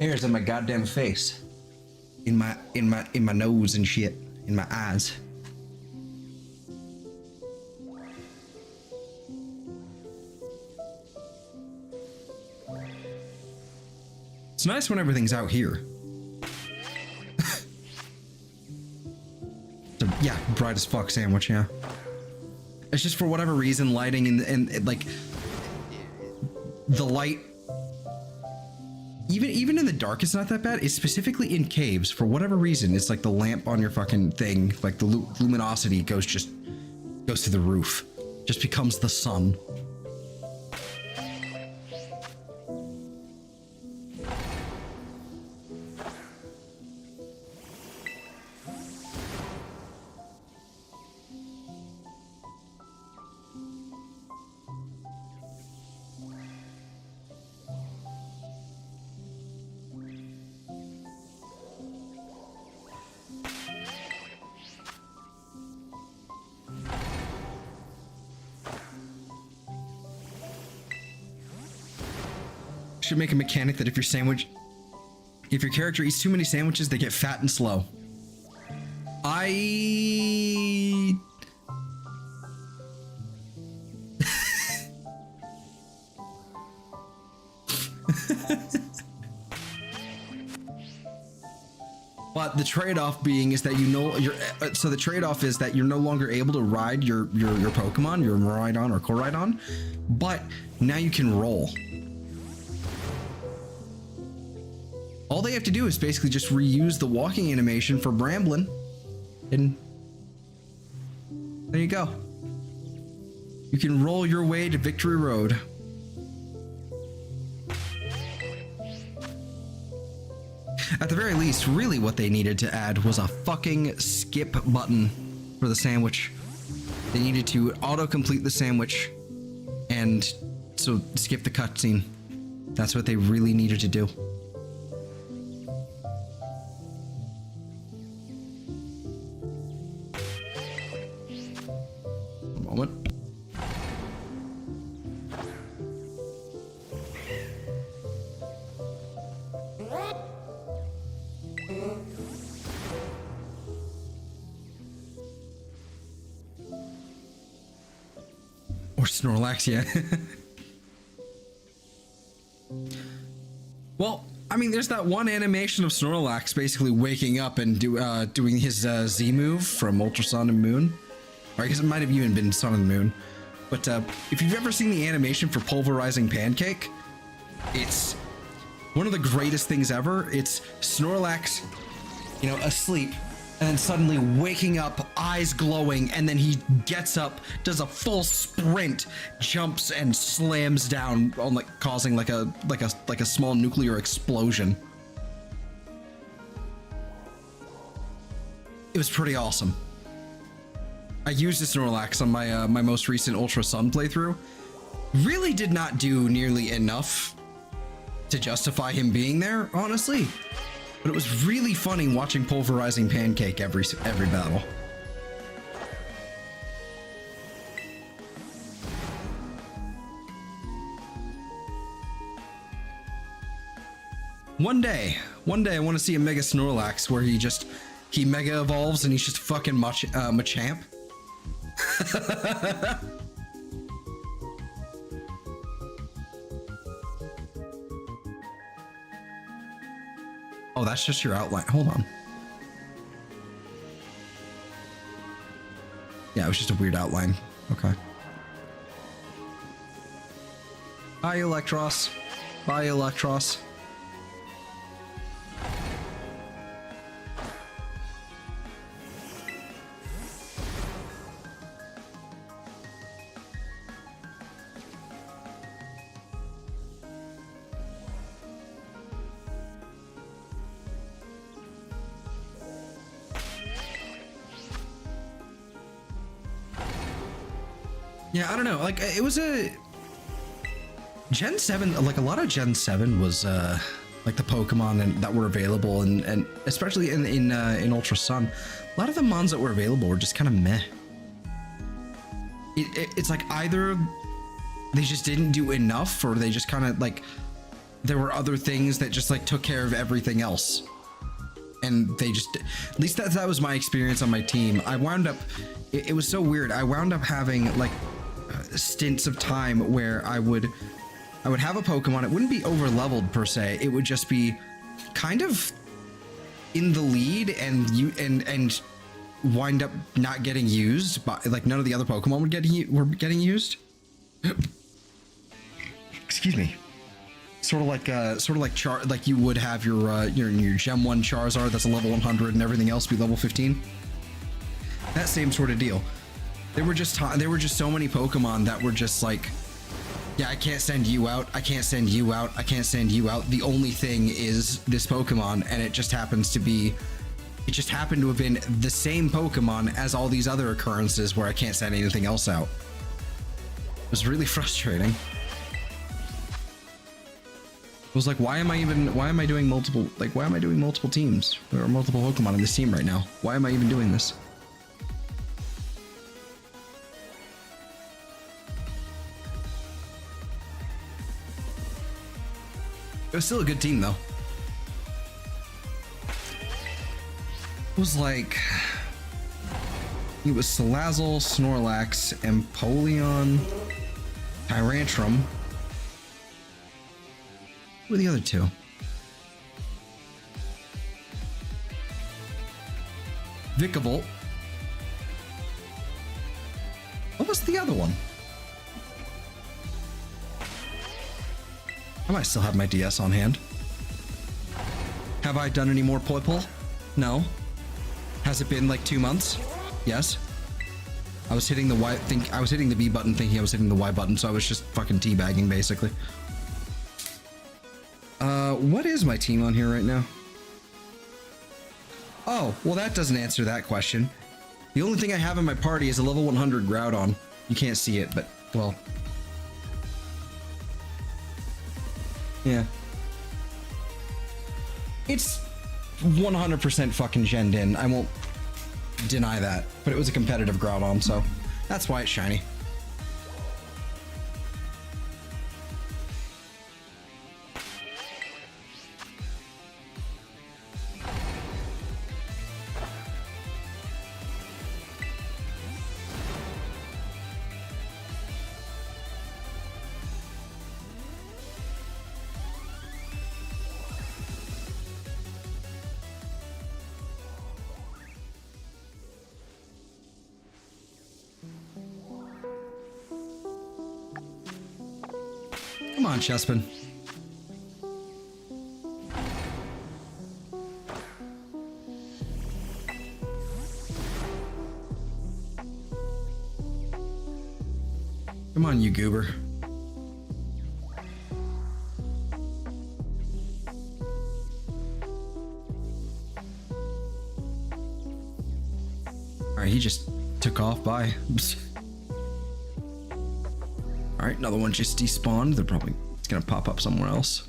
Hairs in my goddamn face. In my nose and shit. In my eyes. It's nice when everything's out here. So, yeah, bright as fuck sandwich, yeah. It's just for whatever reason, lighting and like the light, even in the dark, it's not that bad. It's specifically in caves for whatever reason. It's like the lamp on your fucking thing, like the luminosity goes to the roof, just becomes the sun. Should make a mechanic that if your character eats too many sandwiches, they get fat and slow. But the trade-off being is that the trade-off is that you're no longer able to ride your Pokemon, your Miraidon or Koraidon, but now you can roll. All they have to do is basically just reuse the walking animation for Bramblin, and there you go. You can roll your way to Victory Road. At the very least, really what they needed to add was a fucking skip button for the sandwich. They needed to auto-complete the sandwich and so skip the cutscene. That's what they really needed to do. Moment. Or Snorlax, yeah. Well, I mean, there's that one animation of Snorlax basically waking up and doing his Z move from Ultra Sun and Moon. Or I guess it might have even been Sun and Moon. But if you've ever seen the animation for Pulverizing Pancake, it's one of the greatest things ever. It's Snorlax, you know, asleep, and then suddenly waking up, eyes glowing, and then he gets up, does a full sprint, jumps, and slams down on causing like a small nuclear explosion. It was pretty awesome. I used a Snorlax on my my most recent Ultra Sun playthrough. Really did not do nearly enough to justify him being there, honestly. But it was really funny watching Pulverizing Pancake every battle. One day I want to see a Mega Snorlax where he Mega Evolves and he's just fucking Machamp. Oh, that's just your outline. Hold on. Yeah, it was just a weird outline. Okay. Bye, Electros. Bye, Electros. Yeah, I don't know. Like, it was a Gen 7. Like, a lot of Gen 7 was like the Pokemon that were available, and especially in Ultra Sun, a lot of the mons that were available were just kind of meh. It's like either they just didn't do enough, or they just kind of like there were other things that just like took care of everything else. And they just, at least that was my experience on my team. I wound up, it was so weird. I wound up having like stints of time where I would have a Pokemon. It wouldn't be over leveled per se. It would just be kind of in the lead and wind up not getting used, but like none of the other Pokemon were getting used. Excuse me. Sort of like you would have your Gem 1 Charizard that's a level 100 and everything else be level 15. That same sort of deal. There were just so many Pokemon that were just like, yeah, I can't send you out. I can't send you out. I can't send you out. The only thing is this Pokemon, and it just happened to have been the same Pokemon as all these other occurrences where I can't send anything else out. It was really frustrating. It was like, why am I doing multiple teams? There are multiple Pokemon in this team right now. Why am I even doing this? It was still a good team though. It was like, it was Salazzle, Snorlax, Empoleon, Tyrantrum. Who were the other two? Vikavolt. What was the other one? I might still have my DS on hand. Have I done any more Poipole? No. Has it been like 2 months? Yes. I was hitting the Y, I was hitting the B button thinking I was hitting the Y button, so I was just fucking teabagging basically. What is my team on here right now? Oh, well that doesn't answer that question. The only thing I have in my party is a level 100 Groudon. You can't see it, but, well. Yeah. It's 100% fucking genned in. I won't deny that, but it was a competitive Groudon, so that's why it's shiny. Come on, Chespin. Come on, you goober. Alright, he just took off. Bye. Alright, another one just despawned. It's gonna pop up somewhere else.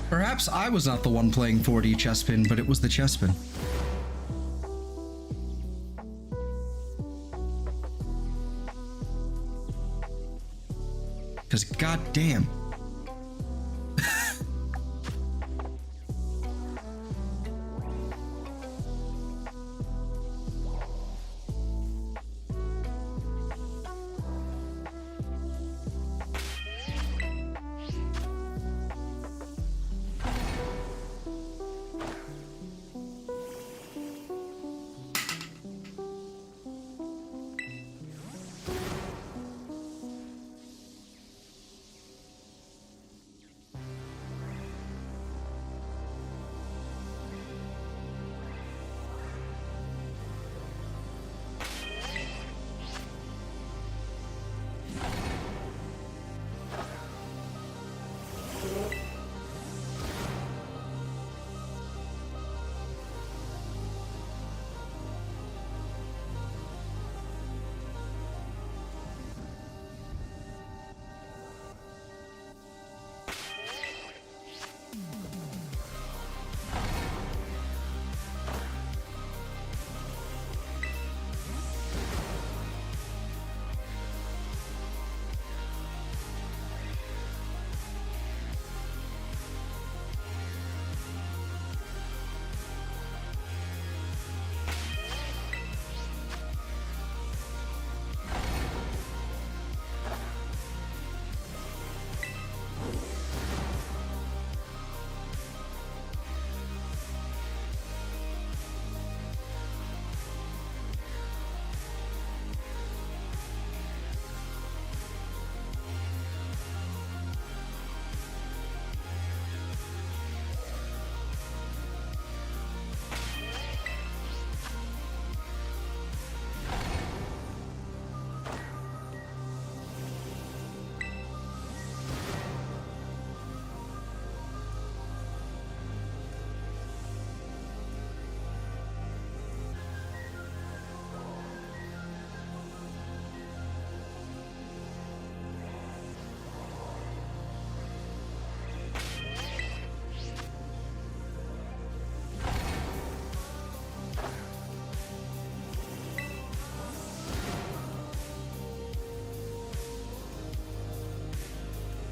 Perhaps I was not the one playing 4D Chespin, but it was the Chespin. Because goddamn.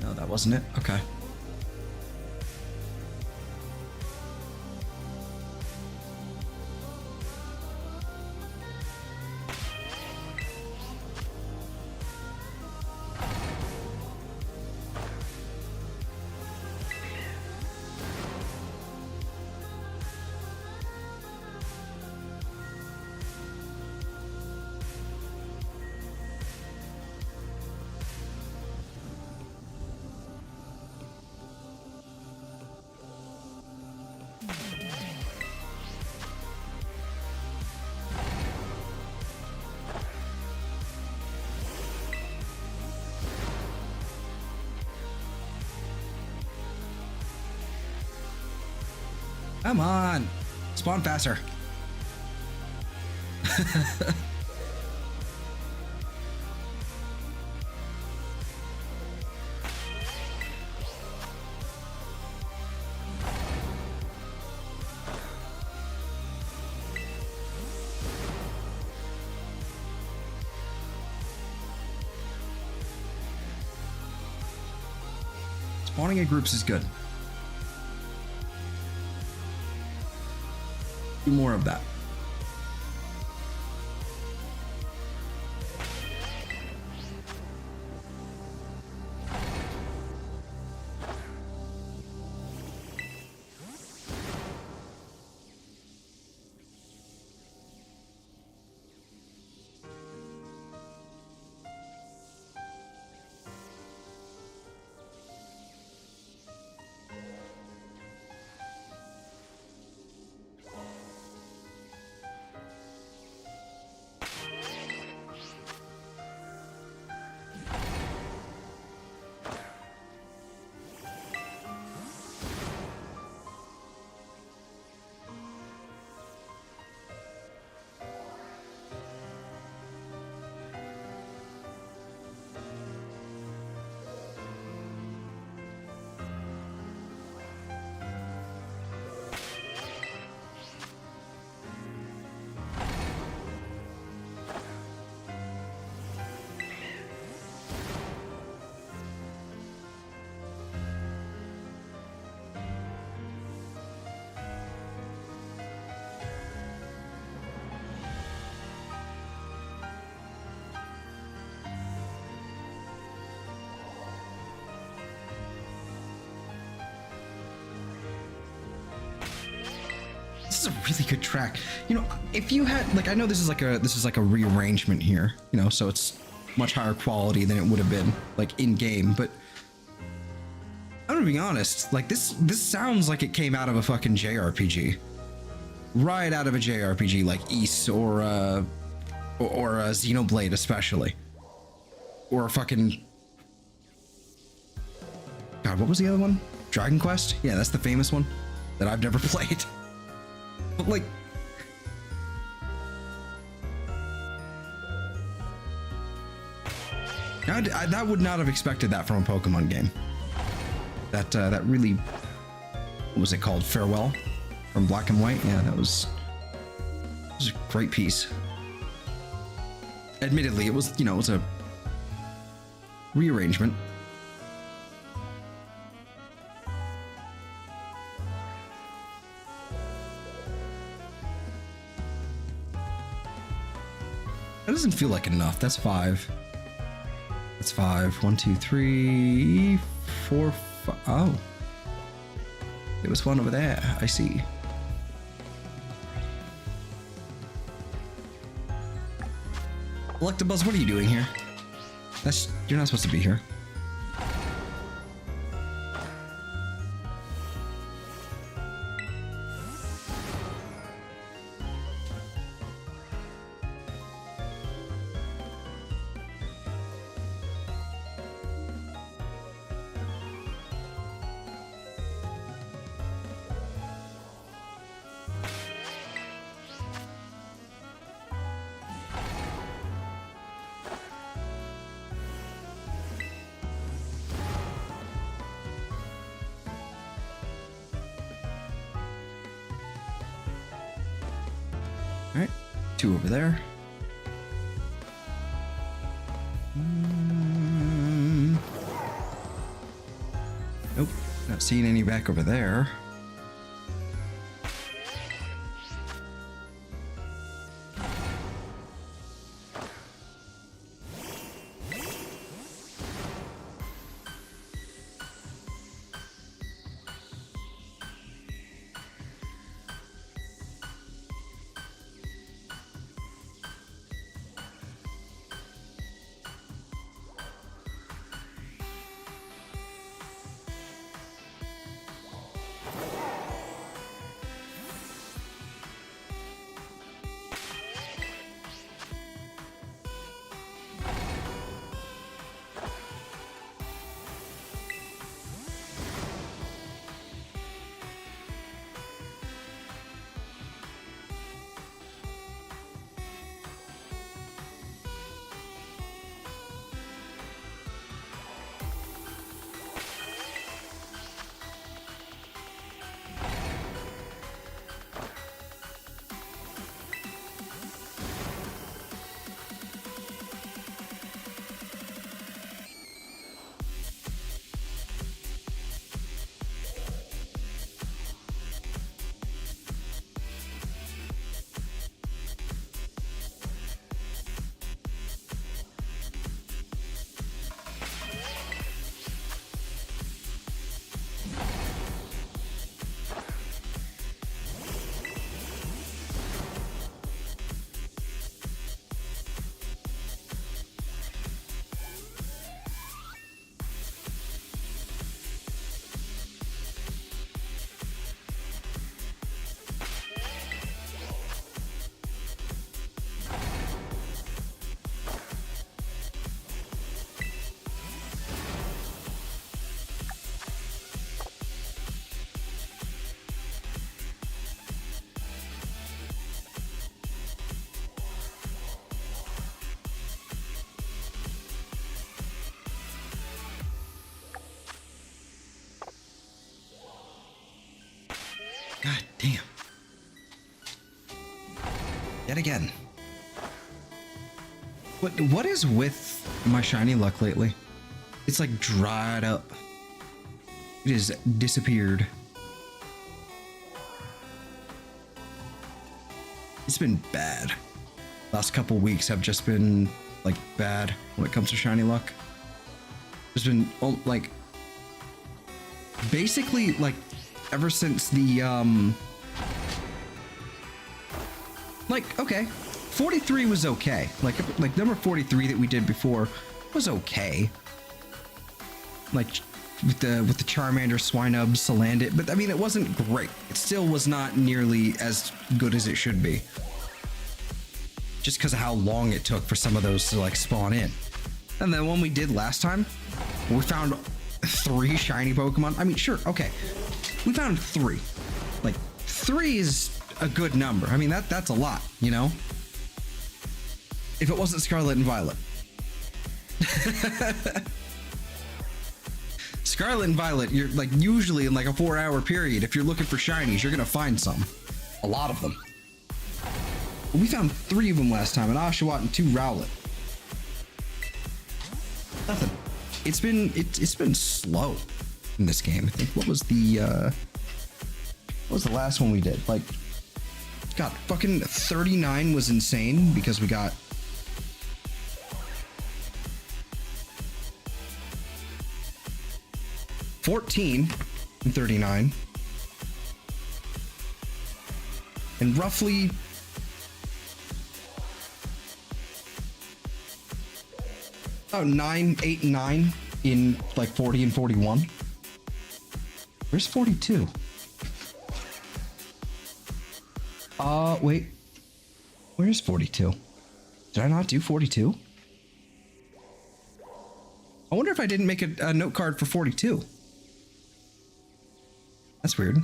No, that wasn't it. Okay. Come on, spawn faster. Spawning in groups is good. Do more of that. This is a really good track. You know, if you had like, I know this is like a rearrangement here, you know, so it's much higher quality than it would have been like in game, but I'm gonna be honest, like this sounds like it came out of a fucking JRPG. Right out of a JRPG like Ys or Xenoblade especially. Or a fucking God, what was the other one? Dragon Quest? Yeah, that's the famous one that I've never played. But like, that would not have expected that from a Pokemon game. That really, what was it called? Farewell from Black and White. Yeah, that was a great piece. Admittedly, it was, you know, it was a rearrangement. That doesn't feel like enough. That's 5. That's 5. 1, 2, 3, 4, 5. Oh. There was one over there. I see. Electabuzz, what are you doing here? You're not supposed to be here. All right, 2 over there. Nope, not seeing any back over there. God damn. Yet again. What is with my shiny luck lately? It's like dried up. It has disappeared. It's been bad. Last couple weeks have just been like bad when it comes to shiny luck. There's been like basically like ever since the like, okay, 43 was okay. Like number 43 that we did before was okay. Like with the Charmander, Swinub, Salandit, but I mean it wasn't great. It still was not nearly as good as it should be. Just because of how long it took for some of those to like spawn in. And then when we did last time, we found 3 shiny Pokemon. I mean, sure, okay. We found 3. Like 3 is a good number. I mean, that's a lot, you know? If it wasn't Scarlet and Violet. Scarlet and Violet, you're like usually in like a 4-hour period. If you're looking for shinies, you're gonna find some. A lot of them. We found 3 of them last time, an Oshawott and 2 Rowlet. Nothing. It's been slow in this game. I think what was the last one we did? Like, God, fucking 39 was insane because we got $14 and 39, and roughly about 9, 8, and 9 in like 40 and 41. Where's 42? Wait. Where's 42? Did I not do 42? I wonder if I didn't make a note card for 42. That's weird.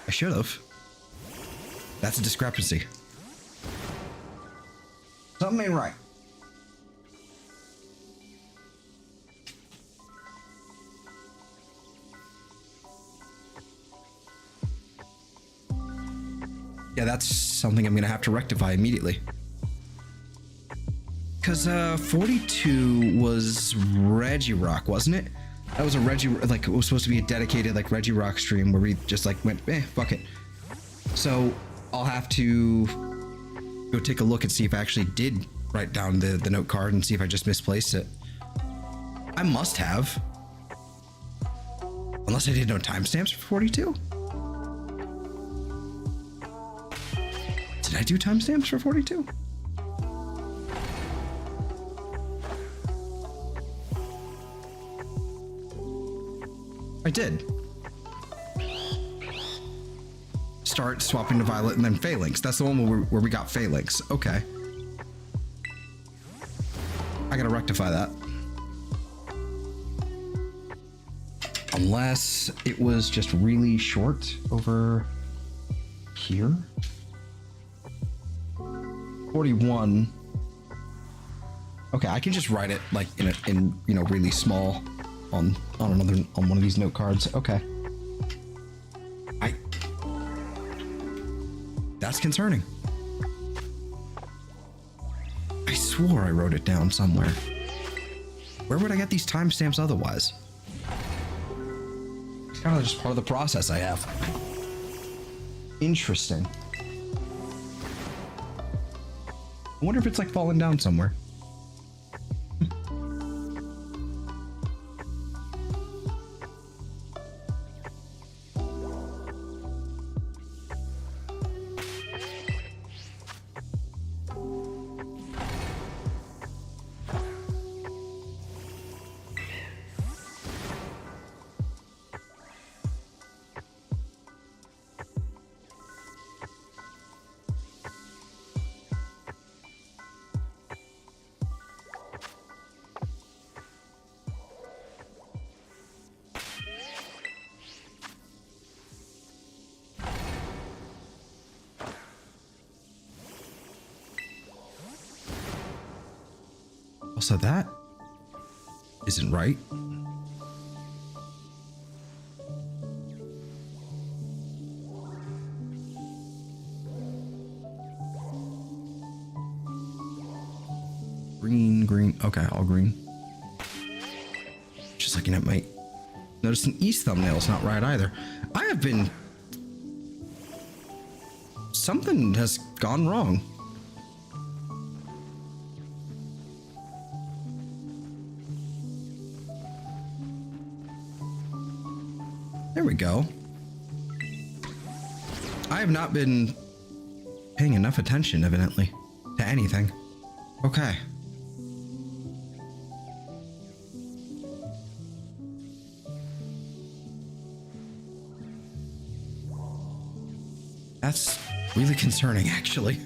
I should have. That's a discrepancy. Something ain't right. Yeah, that's something I'm gonna have to rectify immediately. Cause 42 was Reggie Rock, wasn't it? That was a Reggie, like it was supposed to be a dedicated like Reggie Rock stream where we just like went, fuck it. So I'll have to go take a look and see if I actually did write down the note card and see if I just misplaced it. I must have. Unless I did no timestamps for 42. Did I do timestamps for 42? I did. Start swapping to Violet and then Phalanx. That's the one where we got Phalanx. Okay. I gotta rectify that. Unless it was just really short over here. 41. Okay, I can just write it like in you know really small on one of these note cards. Okay. That's concerning. I swore I wrote it down somewhere. Where would I get these timestamps otherwise? It's kind of just part of the process I have. Interesting. I wonder if it's like falling down somewhere. Also, that isn't right. Green. Okay, all green. Just looking at my... Notice an East thumbnail is not right either. I have been... Something has gone wrong. There we go. I have not been paying enough attention, evidently, to anything. Okay. That's really concerning, actually.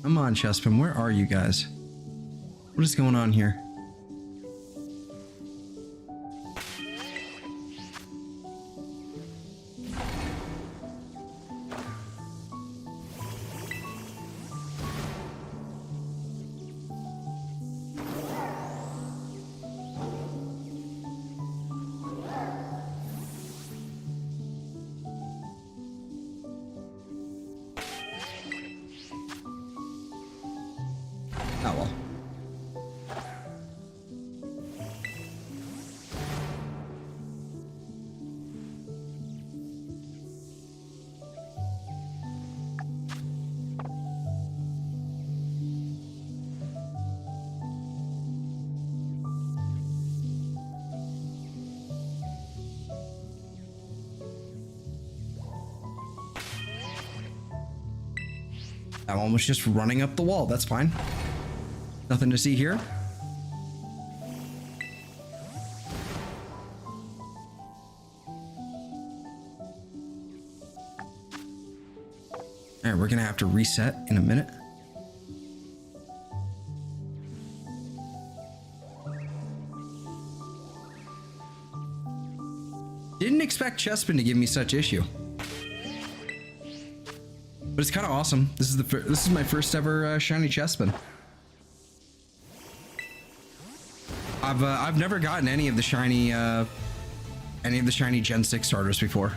Come on, Chespin, where are you guys? What is going on here? Oh well. I'm almost just running up the wall. That's fine. Nothing to see here. All right, we're gonna have to reset in a minute. Didn't expect Chespin to give me such issue, but it's kind of awesome. This is my first ever shiny Chespin. I've never gotten any of the shiny Gen 6 starters before.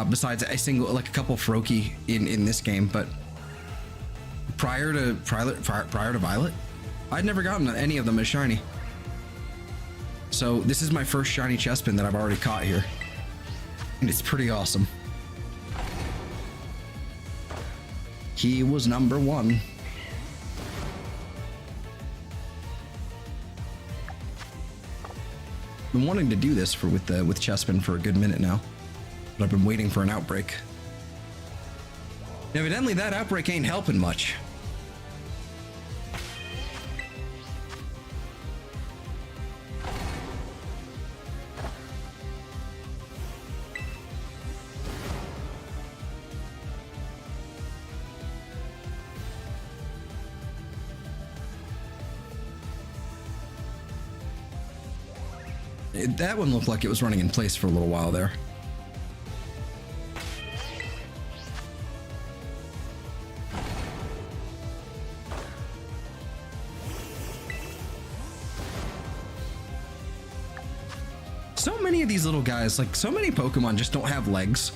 Besides a couple Froakie in this game, but prior to Violet, I'd never gotten any of them as shiny. So this is my first shiny Chespin that I've already caught here, and it's pretty awesome. He was number 1. Been wanting to do this with Chespin for a good minute now, but I've been waiting for an outbreak. And evidently that outbreak ain't helping much. That one looked like it was running in place for a little while there. So many of these little guys, like so many Pokemon just don't have legs.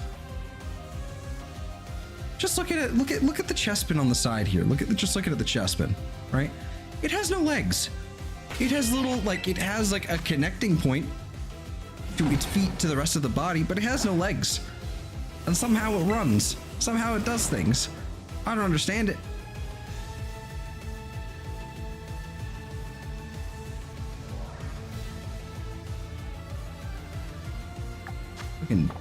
Just look at it. Look at the Chespin on the side here. Just look at the Chespin, right? It has no legs. It has it has like a connecting point to its feet to the rest of the body, but it has no legs. And somehow it runs. Somehow it does things. I don't understand it. Fucking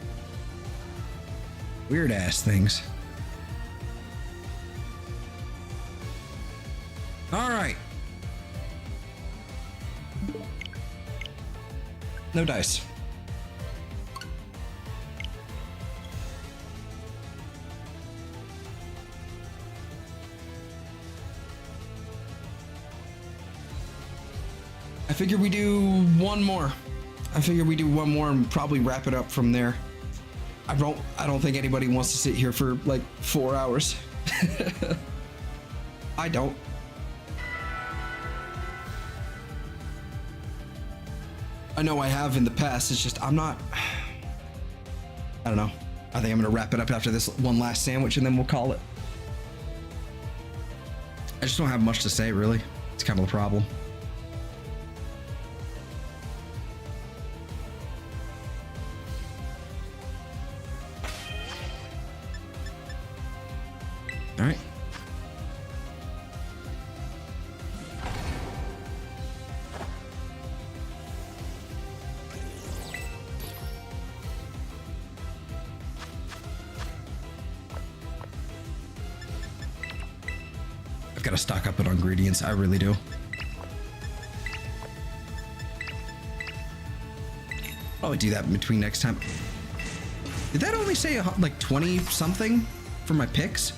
weird ass things. All right. No dice. I figure we do one more. And probably wrap it up from there. I don't think anybody wants to sit here for like 4 hours. I don't. I know I have in the past. It's just I don't know. I think I'm gonna wrap it up after this one last sandwich and then we'll call it. I just don't have much to say, really. It's kind of a problem. All right. I've got to stock up on ingredients. I really do. I'll do that in between next time. Did that only say like 20 something for my picks?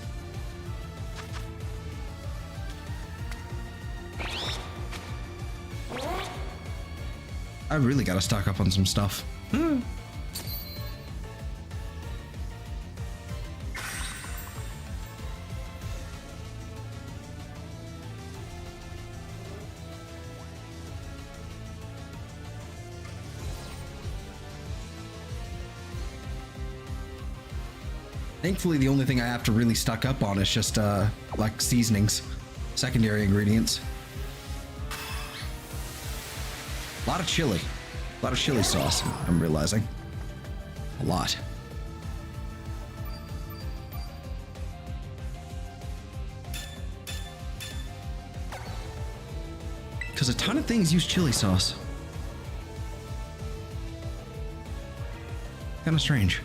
I really got to stock up on some stuff. Thankfully, the only thing I have to really stock up on is just like seasonings, secondary ingredients. A lot of chili sauce, I'm realizing. A lot. Because a ton of things use chili sauce. Kind of strange.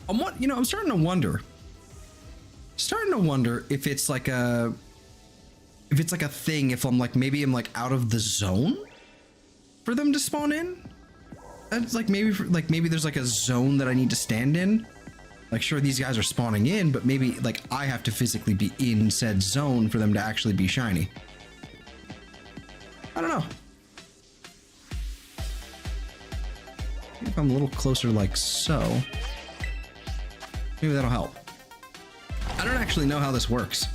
I'm starting to wonder. If it's like a thing, if I'm like, maybe I'm like out of the zone for them to spawn in. It's like maybe there's like a zone that I need to stand in. Like, sure, these guys are spawning in, but maybe like I have to physically be in said zone for them to actually be shiny. I don't know. Maybe if I'm a little closer like so, maybe that'll help. I don't actually know how this works.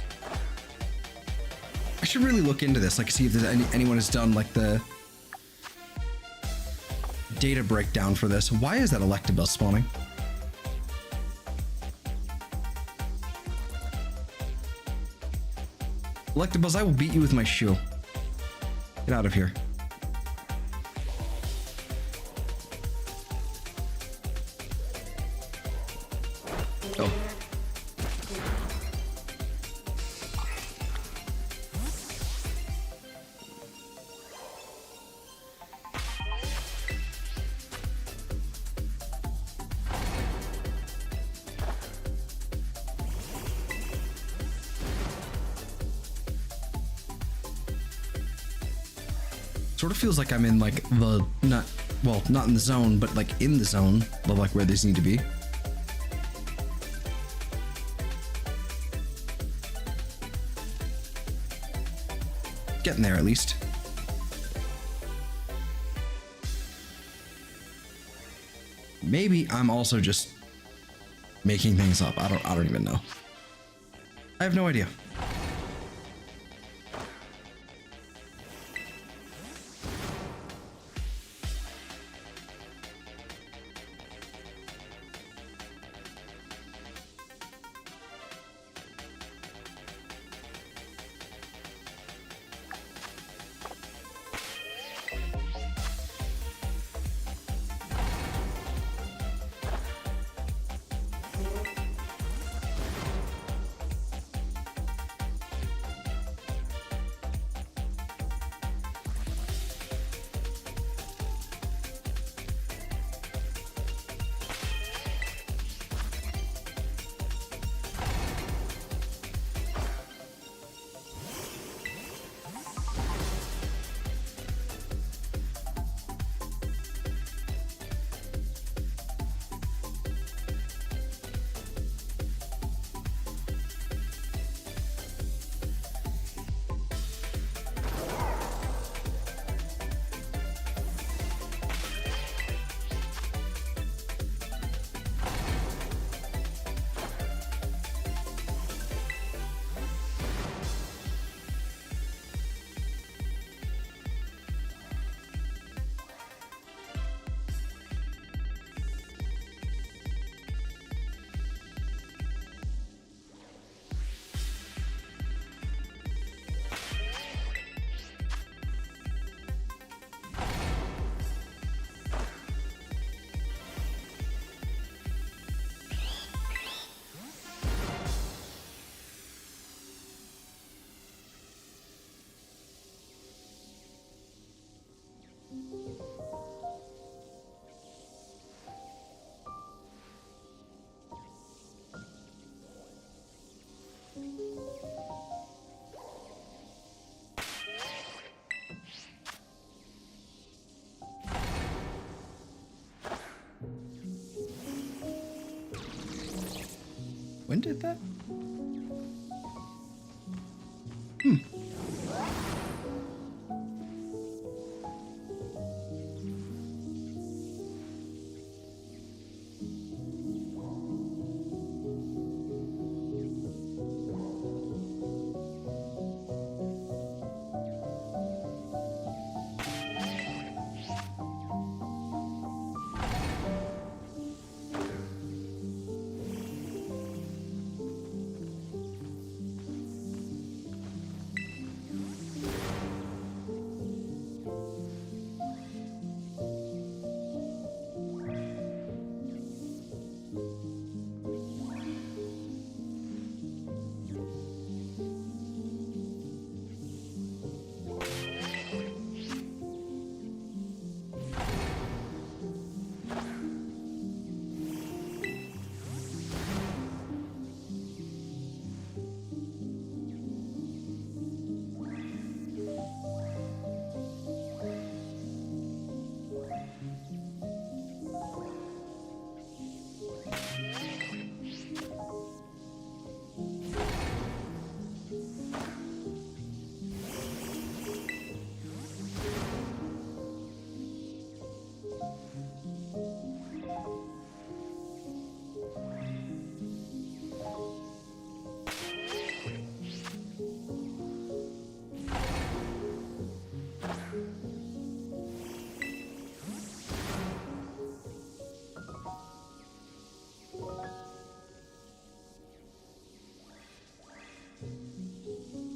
I should really look into this, like see if there's anyone has done like the data breakdown for this. Why is that Electabuzz spawning? Electabuzz, I will beat you with my shoe. Get out of here. Oh. Sort of feels like I'm in like the not in the zone, but like in the zone of like where these need to be. Getting there at least. Maybe I'm also just making things up. I don't even know. I have no idea. When did that?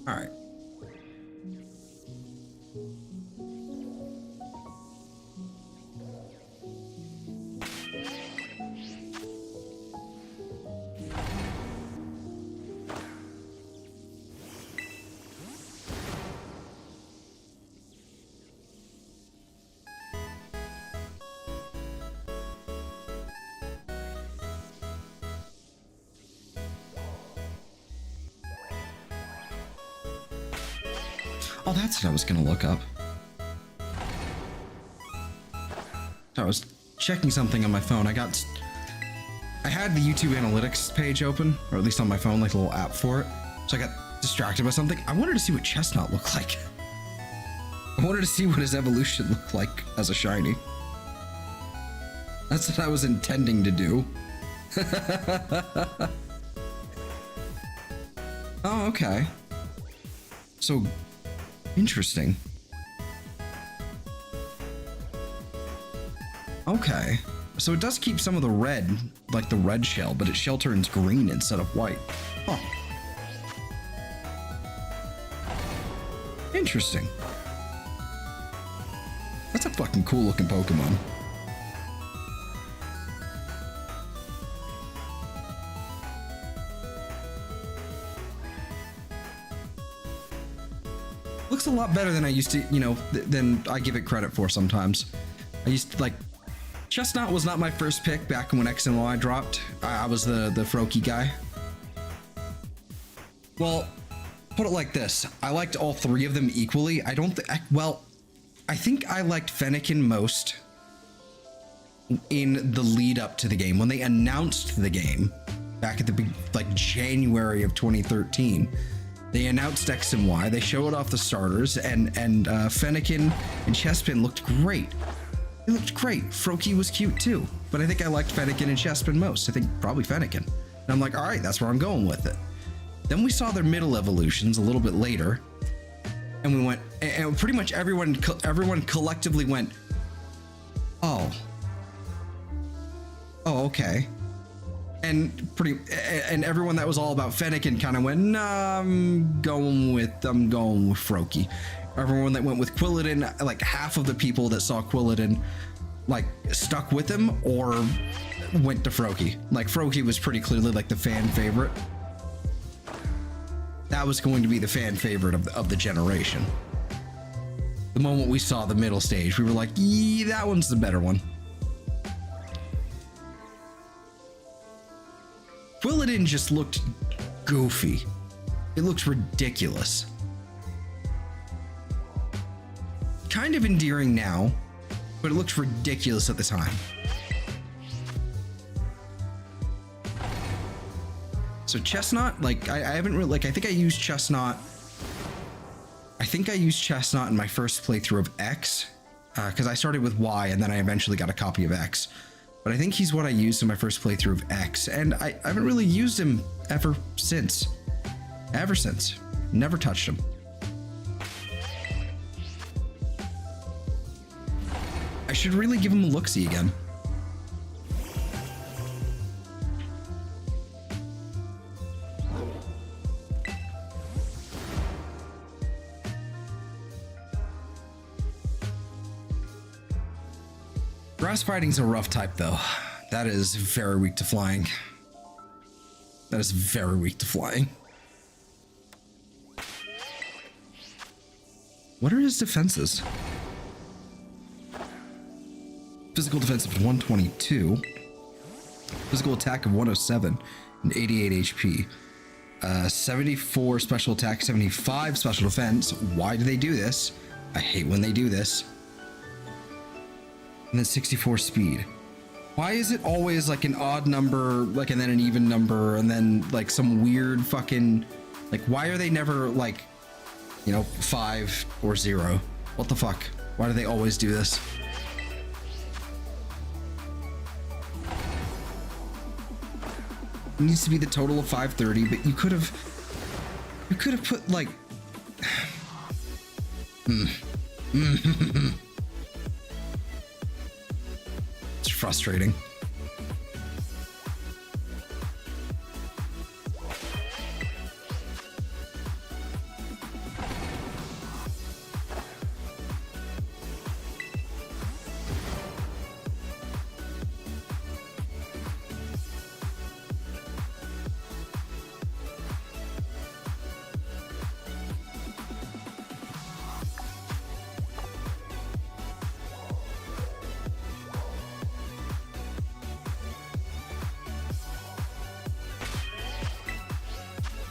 All right. Oh, that's what I was gonna look up. I was checking something on my phone. I had the YouTube analytics page open, or at least on my phone, like a little app for it. So I got distracted by something. I wanted to see what Chestnut looked like. I wanted to see what his evolution looked like as a shiny. That's what I was intending to do. Oh, okay. So, interesting. Okay. So it does keep some of the red, like the red shell, but its shell turns green instead of white. Huh. Interesting. That's a fucking cool looking Pokemon. Looks a lot better than I used to, you know, than I give it credit for sometimes. I used to, like, Chestnut was not my first pick back when X and Y dropped. I was the Froakie guy. Well, put it like this. I liked all three of them equally. I don't think, well, I think I liked Fennekin most in the lead up to the game. When they announced the game back at the big, like January of 2013, they announced X and Y. They showed off the starters, and Fennekin and Chespin looked great. It looked great. Froakie was cute too, but I think I liked Fennekin and Chespin most. I think probably Fennekin. And I'm like, all right, that's where I'm going with it. Then we saw their middle evolutions a little bit later, and we went, and pretty much everyone collectively went, oh, okay. And everyone that was all about Fennekin kind of went, nah, I'm going with Froakie. Everyone that went with Quilladin, like half of the people that saw Quilladin, like stuck with him or went to Froakie. Like Froakie was pretty clearly like the fan favorite. That was going to be the fan favorite of the generation. The moment we saw the middle stage, we were like, yeah, that one's the better one. Quilladin just looked goofy. It looks ridiculous. Kind of endearing now, but it looks ridiculous at the time. So Chestnut, like I haven't really, like I think I used Chestnut. I think I used Chestnut in my first playthrough of X, because I started with Y and then I eventually got a copy of X. But I think he's what I used in my first playthrough of X, and I haven't really used him ever since. Never touched him. I should really give him a look-see again. Grass fighting's a rough type though. That is very weak to flying. That is very weak to flying. What are his defenses? Physical defense of 122. Physical attack of 107 and 88 HP. 74 special attack, 75 special defense. Why do they do this? I hate when they do this. And then 64 speed. Why is it always like an odd number, like, and then an even number, and then like some weird fucking, like, why are they never like, you know, 5 or 0? What the fuck? Why do they always do this? It needs to be the total of 530, but you could have put like It's frustrating.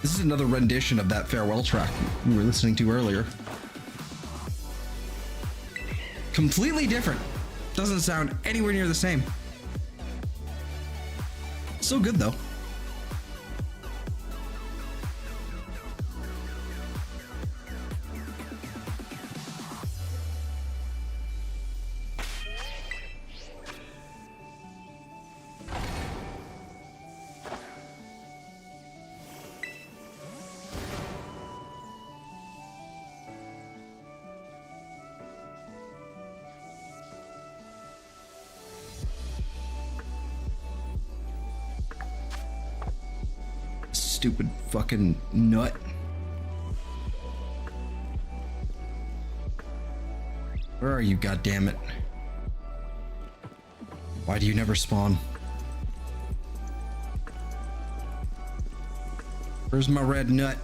This is another rendition of that farewell track we were listening to earlier. Completely different. Doesn't sound anywhere near the same. So good though. Stupid fucking nut. Where are you, goddammit? Why do you never spawn? Where's my red nut?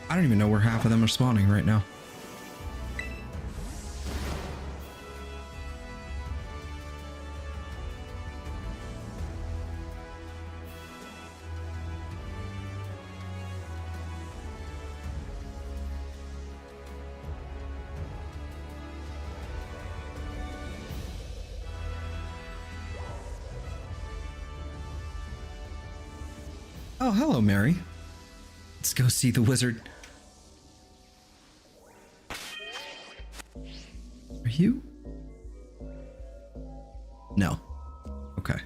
I don't even know where half of them are spawning right now. Oh, hello, Mary. Let's go see the wizard. Are you? No. Okay.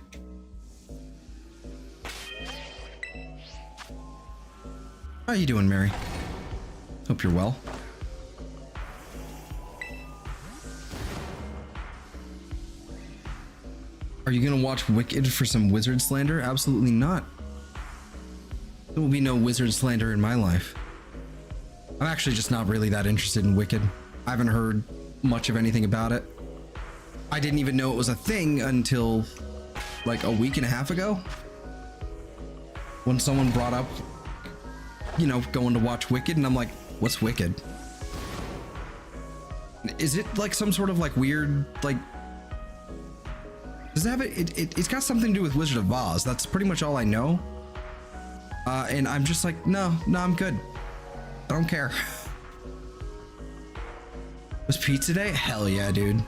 How you doing, Mary? Hope you're well. Are you gonna watch Wicked for some wizard slander? Absolutely not. There will be no wizard slander in my life. I'm actually just not really that interested in Wicked. I haven't heard much of anything about it. I didn't even know it was a thing until like a week and a half ago, when someone brought up, you know, going to watch Wicked, and I'm like, what's Wicked? Is it like some sort of like weird, like, Does it have it's got something to do with Wizard of Oz. That's pretty much all I know. And I'm just like, no, I'm good. I don't care. Was pizza day? Hell yeah, dude.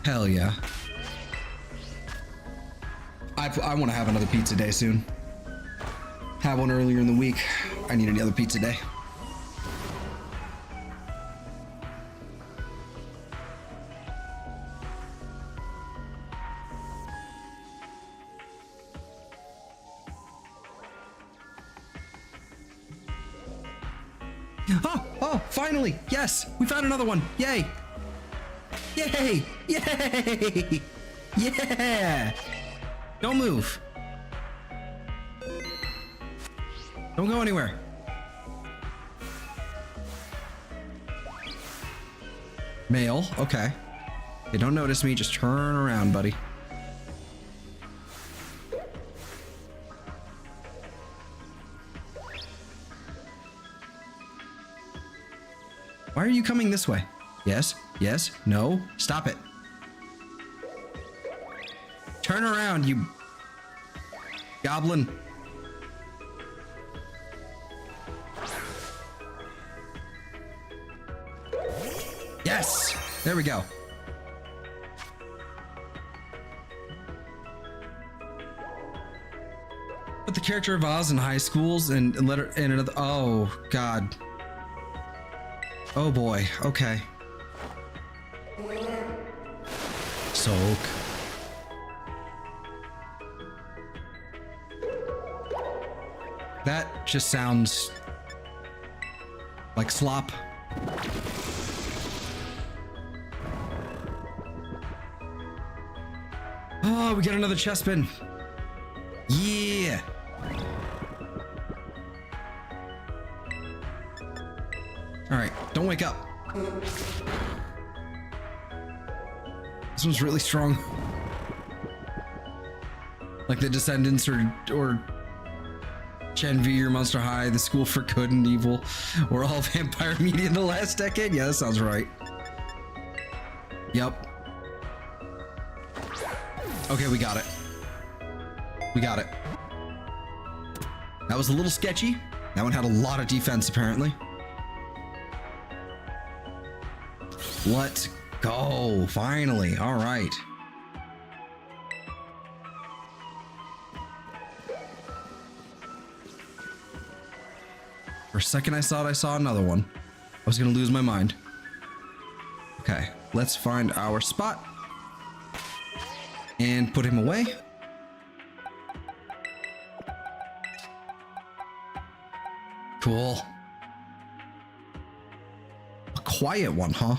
Hell yeah. I want to have another pizza day soon. Had one earlier in the week. I need another pizza day. Oh, finally. Yes, we found another one. Yay. Yay. Yay. Yeah. Don't move. Don't go anywhere. Male, okay. They don't notice me, just turn around, buddy. Why are you coming this way? Yes, yes, no, stop it. Turn around, you goblin. Yes, there we go. Put the character of Oz in high schools and let her in another. Oh God. Oh boy. Okay. Soak. That just sounds like slop. Oh, we got another Chespin. Yeah. All right, don't wake up. This one's really strong. Like the Descendants or Gen V or Monster High, the School for Good and Evil, or all vampire media in the last decade. Yeah, that sounds right. Yep. Okay, we got it. We got it. That was a little sketchy. That one had a lot of defense, apparently. Let's go. Finally. All right. For a second, I thought I saw another one. I was going to lose my mind. Okay, let's find our spot. And put him away. Cool. A quiet one, huh?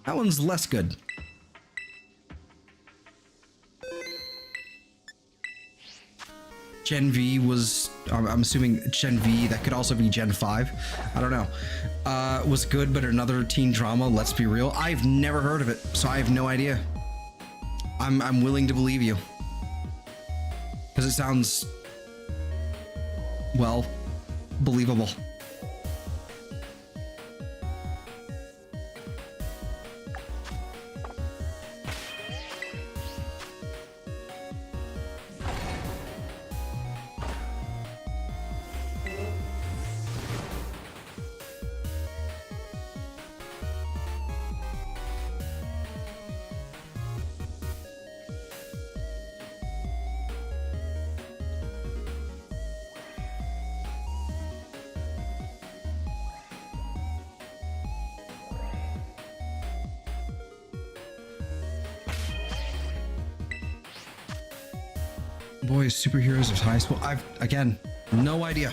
That one's less good. Gen V was, I'm assuming Gen V, that could also be Gen 5. I don't know. Was good, but another teen drama, let's be real. I've never heard of it, so I have no idea. I'm willing to believe you. Because it sounds, well, believable. Boys, superheroes of high school. Again, no idea.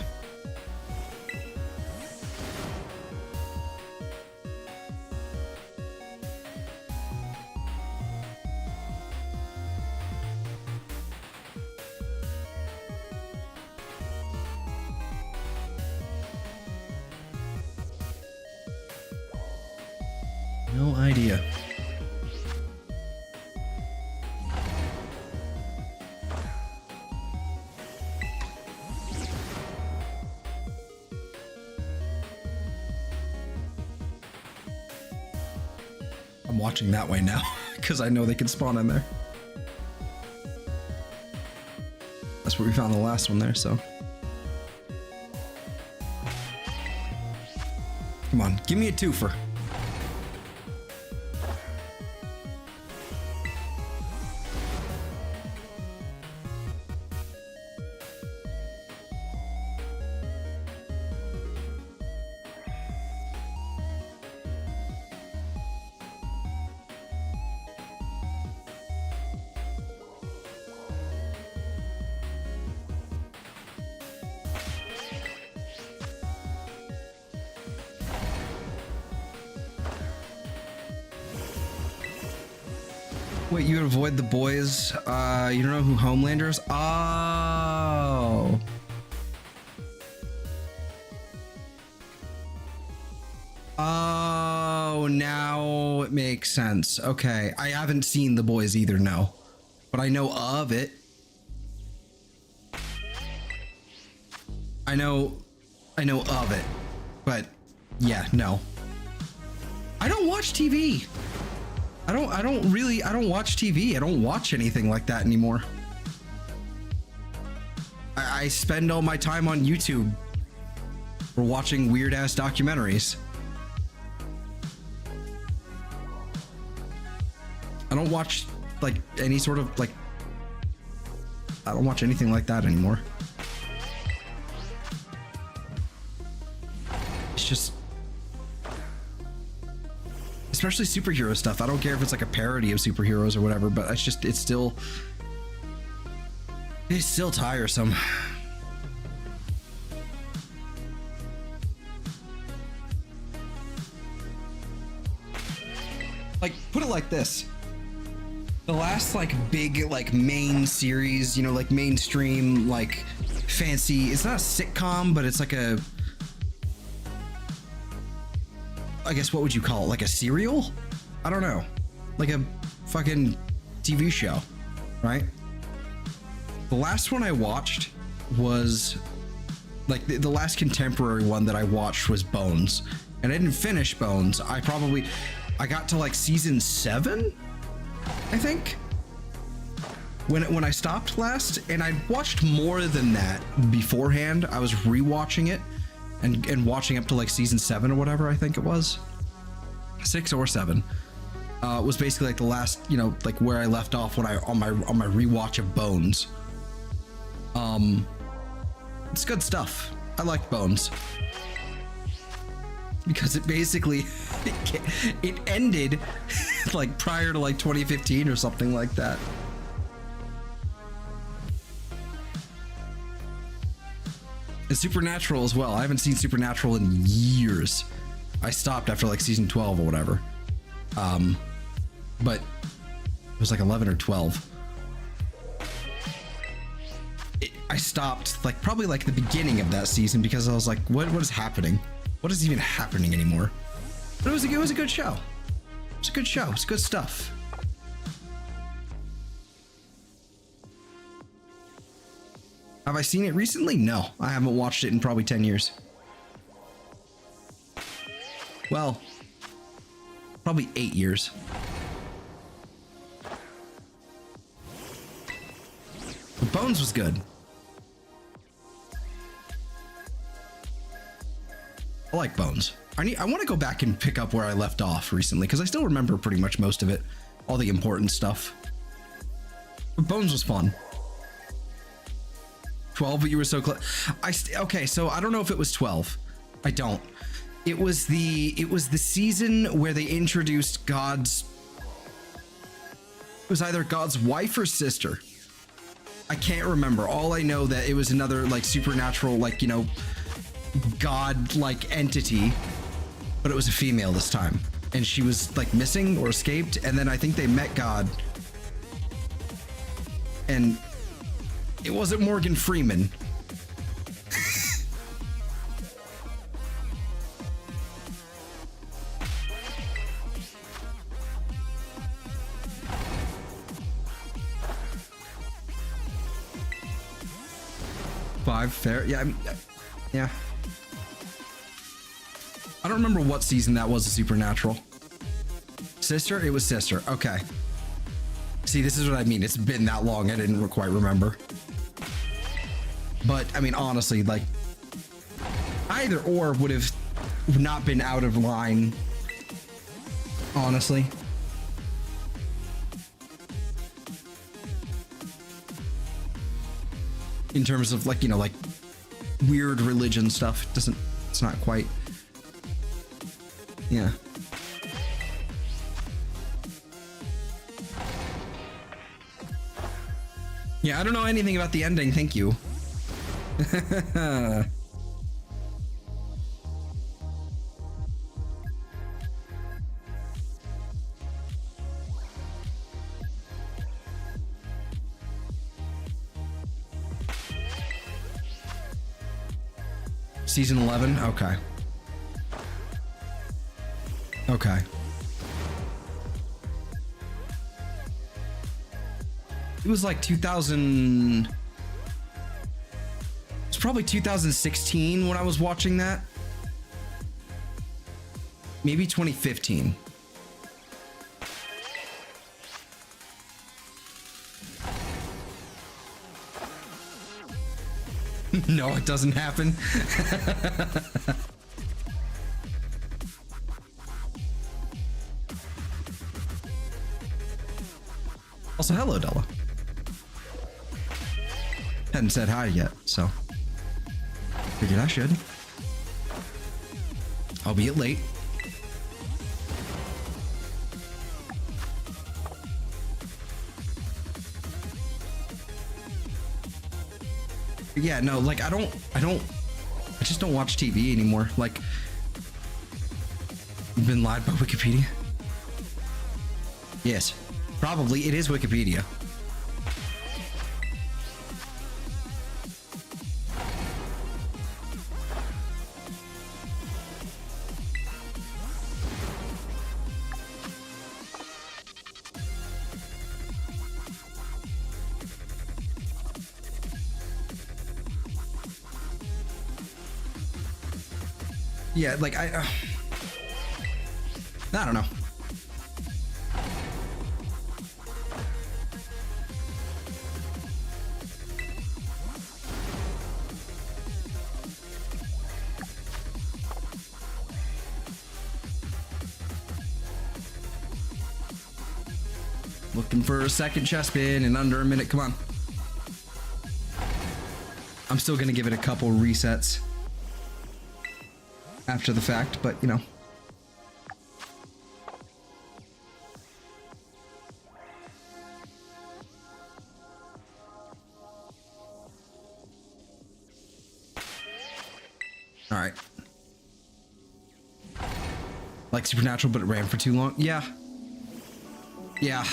No idea. I'm watching that way now because I know they can spawn in there. That's where we found the last one there, so. Come on, give me a twofer. Wait, you avoid the boys? You don't know who Homelander is? Oh. Oh, now it makes sense. Okay, I haven't seen the boys either, no. But I know of it. I know of it. But yeah, no. I don't watch TV. I don't watch TV. I don't watch anything like that anymore. I spend all my time on YouTube for watching weird ass documentaries. I don't watch like any sort of like, I don't watch anything like that anymore. It's just, especially superhero stuff. I don't care if it's like a parody of superheroes or whatever, but it's still tiresome. Like, put it like this. The last like big like main series, you know, like mainstream, like fancy, it's not a sitcom, but it's like a, I guess what would you call it? Like a serial? I don't know. Like a fucking TV show, right? The last one I watched was like the last contemporary one that I watched was Bones. And I didn't finish Bones. I got to like season 7, I think. When I stopped last, and I watched more than that beforehand. I was rewatching it and watching up to like season 7 or whatever, I think it was 6 or 7, was basically like the last, you know, like where I left off when on my rewatch of Bones. It's good stuff. I like Bones because it basically it ended like prior to like 2015 or something like that. And Supernatural as well. I haven't seen Supernatural in years. I stopped after like season 12 or whatever. But it was like 11 or 12. I stopped like probably like the beginning of that season because I was like, what is happening? What is even happening anymore? But it was a good show. It was a good show. It's good stuff. Have I seen it recently? No, I haven't watched it in probably 10 years. Well, probably 8 years. But Bones was good. I like Bones. I want to go back and pick up where I left off recently because I still remember pretty much most of it, all the important stuff. But Bones was fun. 12, but you were so close. Okay, so I don't know if it was 12. I don't. It was the season where they introduced God's. It was either God's wife or sister. I can't remember. All I know that it was another like supernatural, like, you know, God-like entity, but it was a female this time, and she was like missing or escaped, and then I think they met God, and it wasn't Morgan Freeman. Five, fair. Yeah, yeah. I don't remember what season that was of Supernatural. Sister? It was Sister. Okay. See, this is what I mean. It's been that long. I didn't quite remember. But, I mean, honestly, like, either or would have not been out of line. Honestly. In terms of, like, you know, like, weird religion stuff. It's not quite. Yeah. Yeah, I don't know anything about the ending, thank you. Season 11? Okay. Okay. It was like 2000. It's probably 2016 when I was watching that. Maybe 2015. No, it doesn't happen. Also, hello, Della. Hadn't said hi yet, so figured I should. Albeit late. Yeah, no, like I just don't watch TV anymore. Like, you've been lied by Wikipedia? Yes, probably it is Wikipedia. Yeah, like I don't know. Looking for a second Chespin in under a minute. Come on. I'm still gonna give it a couple resets after the fact, but you know. All right. Like Supernatural, but it ran for too long. Yeah. Yeah.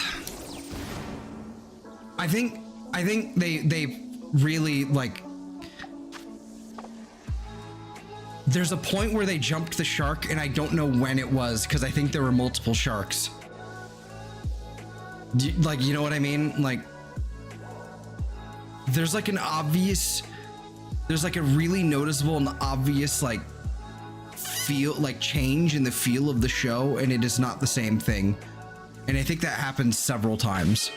I think they really like. There's a point where they jumped the shark, and I don't know when it was because I think there were multiple sharks. Like, you know what I mean? Like, there's like there's like a really noticeable and obvious like change in the feel of the show, and it is not the same thing. And I think that happens several times.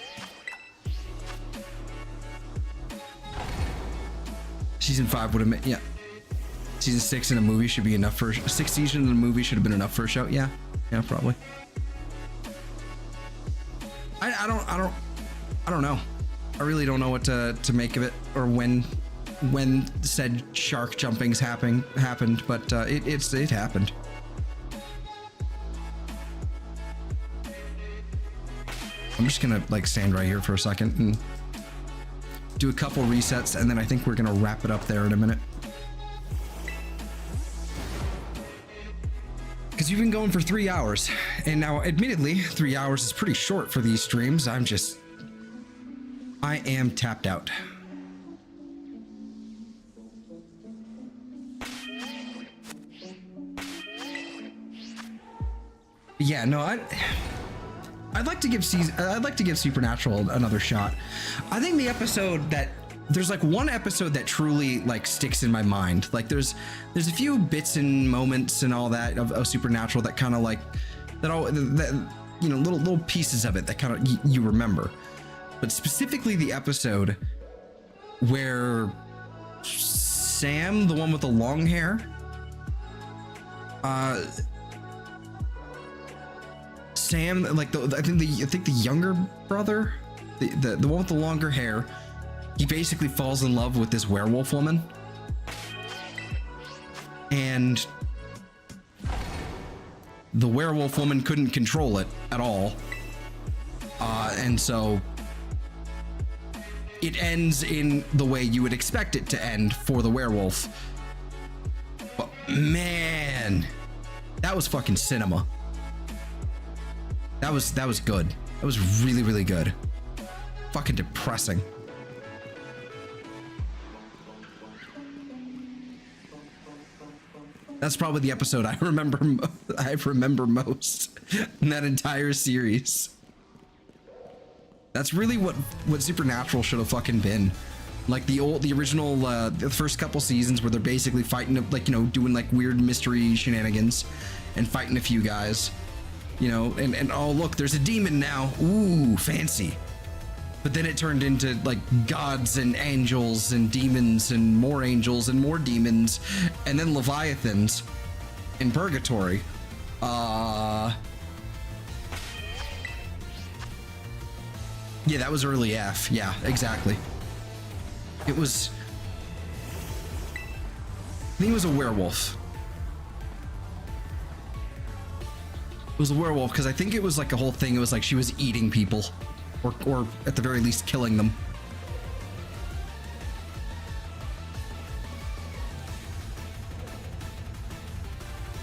Season 5 would have been, yeah. Season 6 in a movie should be enough for 6 seasons in a movie should have been enough for a show. Yeah, probably. I don't know. I really don't know what to make of it, or when said shark jumpings happened, but it happened. I'm just gonna like stand right here for a second and do a couple resets, and then I think we're gonna wrap it up there in a minute. Because you've been going for 3 hours, and now admittedly 3 hours is pretty short for these streams. I am tapped out. Yeah, no, I'd like to give Supernatural another shot. I think the episode that there's like one episode that truly like sticks in my mind. Like there's a few bits and moments and all that of Supernatural that kind of like that you know, little pieces of it that kind of you remember. But specifically the episode where Sam, the one with the long hair, Sam, like I think the younger brother, the one with the longer hair, he basically falls in love with this werewolf woman, and the werewolf woman couldn't control it at all, and so it ends in the way you would expect it to end for the werewolf. But man, that was fucking cinema. That was good. That was really, really good. Fucking depressing. That's probably the episode I remember most in that entire series. That's really what Supernatural should have fucking been. Like the original, the first couple seasons where they're basically fighting, like, you know, doing like weird mystery shenanigans and fighting a few guys, you know, and oh look, there's a demon now. Ooh, fancy. But then it turned into like gods and angels and demons and more angels and more demons, and then leviathans in purgatory. Yeah, that was early F. Yeah, exactly. It was, I think it was a werewolf. It was a werewolf because I think it was like a whole thing. It was like she was eating people, or at the very least killing them.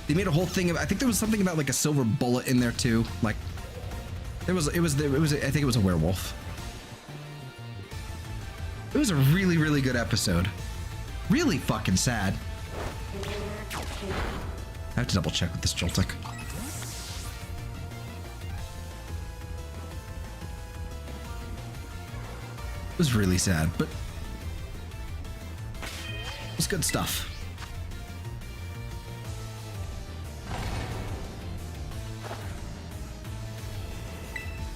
They made a whole thing of, I think there was something about like a silver bullet in there too. Like it was I think it was a werewolf. It was a really, really good episode. Really fucking sad. I have to double check with this Joltik. It was really sad, but it was good stuff.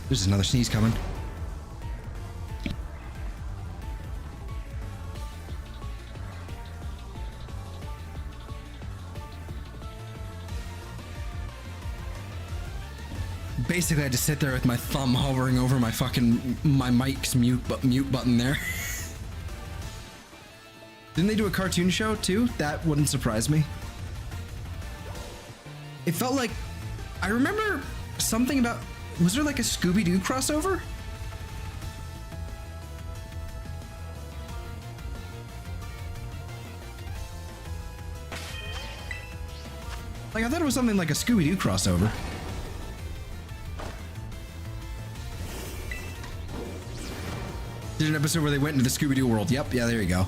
There's another sneeze coming. Basically, I just sit there with my thumb hovering over my mic's mute button there. Didn't they do a cartoon show too? That wouldn't surprise me. It felt like, I remember something about, was there like a Scooby-Doo crossover? Like, I thought it was something like a Scooby-Doo crossover. Did an episode where they went into the Scooby-Doo world. Yep, yeah, there you go.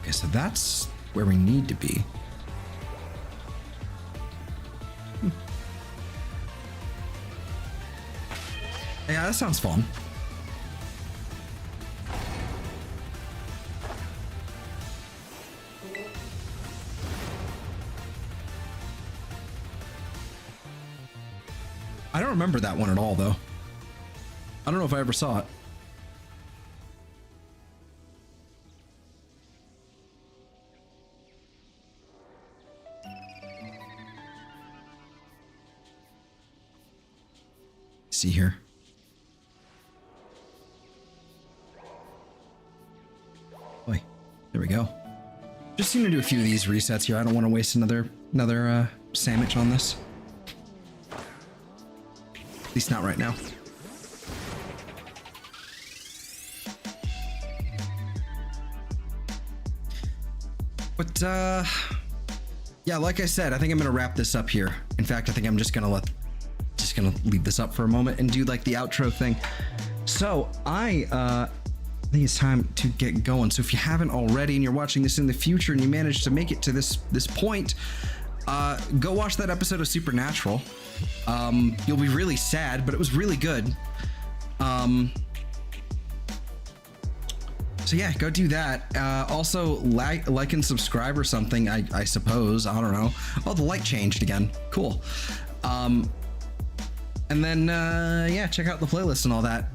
Okay, so that's where we need to be. Yeah, that sounds fun. I don't remember that one at all, though. I don't know if I ever saw it. See here. Boy, there we go. Just seem to do a few of these resets here. I don't want to waste another sandwich on this. At least not right now. But yeah, like I said, I think I'm gonna wrap this up here. In fact, I think I'm just gonna leave this up for a moment and do like the outro thing. So I think it's time to get going. So if you haven't already and you're watching this in the future and you managed to make it to this point, go watch that episode of Supernatural. You'll be really sad, but it was really good. So yeah, go do that. Also, like and subscribe or something, I suppose. I don't know. Oh, the light changed again. Cool. And then, yeah, check out the playlist and all that.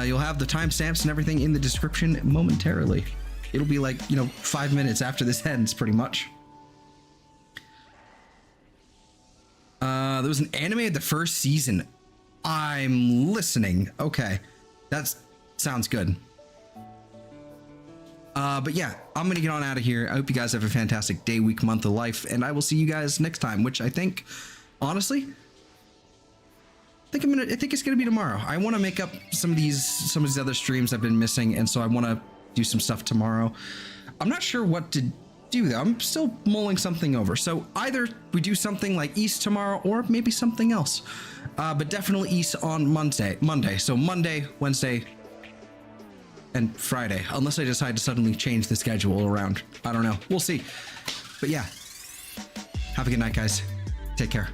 You'll have the timestamps and everything in the description momentarily. It'll be like, 5 minutes after this ends, pretty much. There was an anime of the first season. I'm listening. Okay. That sounds good. But yeah, I'm gonna get on out of here. I hope you guys have a fantastic day, week, month of life, and I will see you guys next time, which I think, honestly, I think it's gonna be tomorrow. I want to make up some of these other streams I've been missing, and so I want to do some stuff tomorrow. I'm not sure what to do though. I'm still mulling something over. So either we do something like East tomorrow, or maybe something else. But definitely East on Monday. So Monday, Wednesday, and Friday, unless I decide to suddenly change the schedule around. I don't know. We'll see. But yeah, have a good night, guys. Take care.